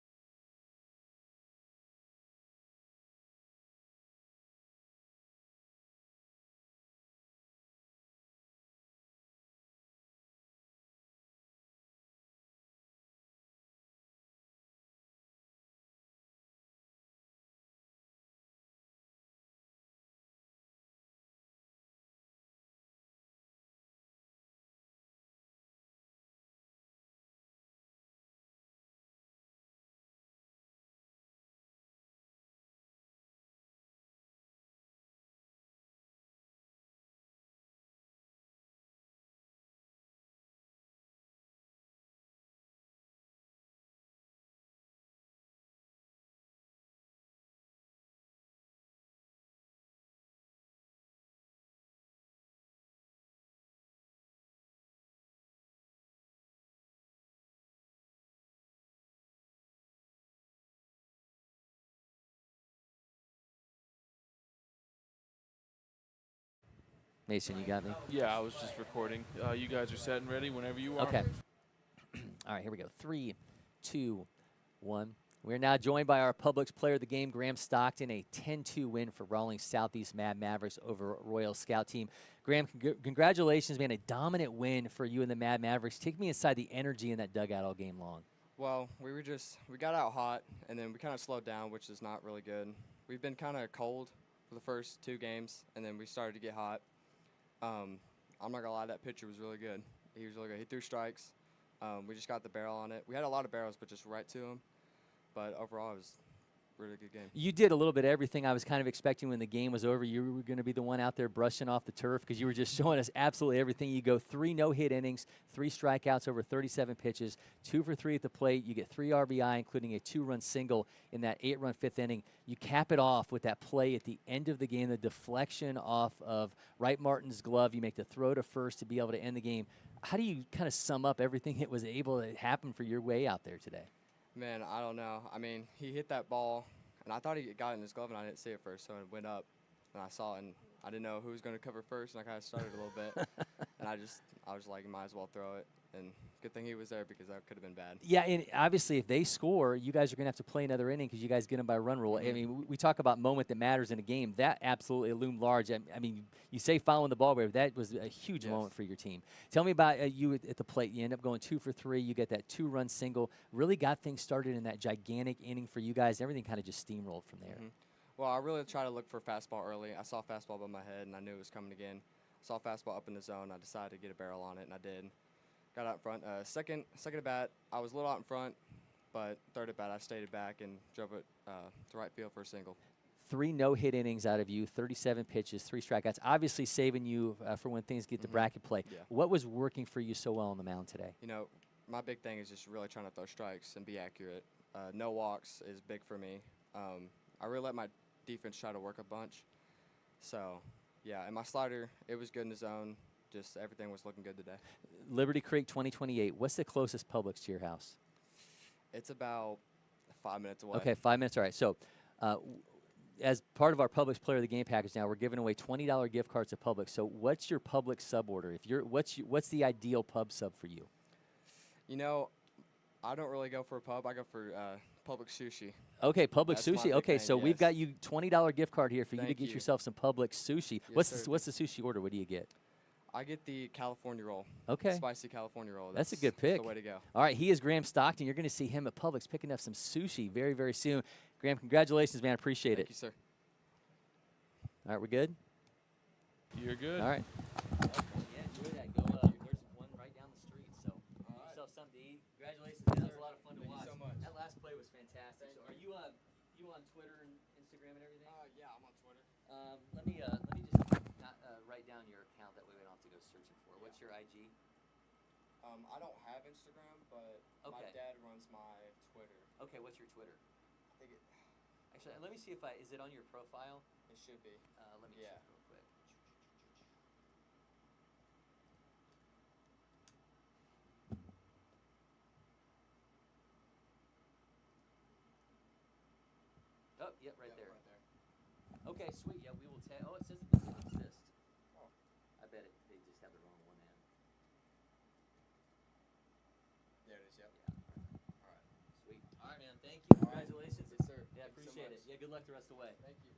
[SPEAKER 1] Mason, you got me?
[SPEAKER 6] Yeah, I was just recording. You guys are set and ready whenever you are.
[SPEAKER 1] Okay. All right, here we go. 3, 2, 1. We're now joined by our Publix player of the game, Graham Stockton, a 10-2 win for Rawlings Southeast Mavericks over Royal Scout team. Graham, congratulations, man. A dominant win for you and the Mavericks. Take me inside the energy in that dugout all game long.
[SPEAKER 13] Well, we got out hot, and then we kind of slowed down, which is not really good. We've been kind of cold for the first 2 games, and then we started to get hot. I'm not going to lie, that pitcher was really good. He was really good. He threw strikes. We just got the barrel on it. We had a lot of barrels, but just right to him. But overall, it was a really good game.
[SPEAKER 1] You did a little bit of everything I was kind of expecting when the game was over. You were going to be the one out there brushing off the turf because you were just showing us absolutely everything. You go 3 no-hit innings, 3 strikeouts over 37 pitches, 2 for 3 at the plate. You get 3 RBI, including a 2-run single in that 8-run 5th inning. You cap it off with that play at the end of the game, the deflection off of Wright Martin's glove. You make the throw to first to be able to end the game. How do you kind of sum up everything that was able to happen for your way out there today?
[SPEAKER 13] Man, I don't know. I mean, he hit that ball, and I thought he got it in his glove, and I didn't see it first, so it went up, and I saw it, and I didn't know who was going to cover first, and I kind of started a little bit, and I was like, might as well throw it, and Good thing he was there because that could have been bad.
[SPEAKER 1] Yeah, and obviously if they score, you guys are going to have to play another inning because you guys get them by run rule. I mean, we talk about moment that matters in a game. That absolutely loomed large. I mean, you say following the ball, but that was a huge moment for your team. Tell me about you at the plate. You end up going 2 for 3. You get that 2-run single. Really got things started in that gigantic inning for you guys. Everything kind of just steamrolled from there.
[SPEAKER 13] Well, I really tried to look for fastball early. I saw fastball above my head, and I knew it was coming again. I saw fastball up in the zone. I decided to get a barrel on it, and I did. Got out in front. Second at bat, I was a little out in front, but third at bat, I stayed back and drove it to right field for a single.
[SPEAKER 1] 3 no-hit innings out of you, 37 pitches, 3 strikeouts, obviously saving you for when things get to bracket play.
[SPEAKER 13] Yeah.
[SPEAKER 1] What was working for you so well on the mound today?
[SPEAKER 13] You know, my big thing is just really trying to throw strikes and be accurate. No walks is big for me. I really let my defense try to work a bunch. So, yeah, and my slider, it was good in the zone. Just everything was looking good today.
[SPEAKER 1] Liberty Creek 2028. What's the closest Publix to your house?
[SPEAKER 13] It's about 5 minutes away.
[SPEAKER 1] Okay, 5 minutes. All right. So, as part of our Publix Player of the Game package now, we're giving away $20 gift cards to Publix. So, what's your Publix sub order? What's the ideal pub sub for you?
[SPEAKER 13] You know, I don't really go for a pub. I go for Publix sushi.
[SPEAKER 1] Okay, Publix
[SPEAKER 13] That's my
[SPEAKER 1] sushi.
[SPEAKER 13] big
[SPEAKER 1] Okay,
[SPEAKER 13] thing,
[SPEAKER 1] so we've
[SPEAKER 13] yes.
[SPEAKER 1] got you $20 gift card here for you to
[SPEAKER 13] Thank
[SPEAKER 1] get
[SPEAKER 13] you.
[SPEAKER 1] yourself some Publix sushi.
[SPEAKER 13] Yes,
[SPEAKER 1] What's
[SPEAKER 13] sir.
[SPEAKER 1] the sushi order? What do you get?
[SPEAKER 13] I get the California roll.
[SPEAKER 1] Okay.
[SPEAKER 13] Spicy California roll.
[SPEAKER 1] That's a good pick.
[SPEAKER 13] That's the way to go.
[SPEAKER 1] All right, he is Graham Stockton. You're going to see him at Publix picking up some sushi very, very soon. Graham, congratulations, man. Appreciate it.
[SPEAKER 13] Thank you, sir.
[SPEAKER 1] All right, we're good?
[SPEAKER 5] You're good.
[SPEAKER 1] All right. Yeah, enjoy that. Go, there's one right down the street, so get yourself something to eat. Congratulations, man. That was a lot of fun to watch.
[SPEAKER 13] Thank you so much.
[SPEAKER 1] That last play was fantastic. So are you on Twitter and Instagram and everything?
[SPEAKER 13] Yeah, I'm on Twitter.
[SPEAKER 1] Let me just write down your account. That way we don't have to go searching for it. What's your IG?
[SPEAKER 13] I don't have Instagram, but my
[SPEAKER 1] Okay.
[SPEAKER 13] dad runs my Twitter.
[SPEAKER 1] Okay, what's your Twitter?
[SPEAKER 13] I think it
[SPEAKER 1] Actually, let me see if is it on your profile?
[SPEAKER 13] should be.
[SPEAKER 1] Let me
[SPEAKER 13] Yeah.
[SPEAKER 1] check real quick. Oh, yep, right there. Okay, sweet. Yeah, we will tag. Oh, it says it doesn't exist.
[SPEAKER 13] Oh.
[SPEAKER 1] I bet they just have the wrong one in.
[SPEAKER 13] There it is, yep.
[SPEAKER 1] Yeah. All right. Sweet. All right, man. Thank you. Congratulations.
[SPEAKER 13] Yes, sir.
[SPEAKER 1] Yeah,
[SPEAKER 13] Thank you so
[SPEAKER 1] appreciate it.
[SPEAKER 13] much.
[SPEAKER 1] Yeah, good luck the rest of the way.
[SPEAKER 13] Thank you.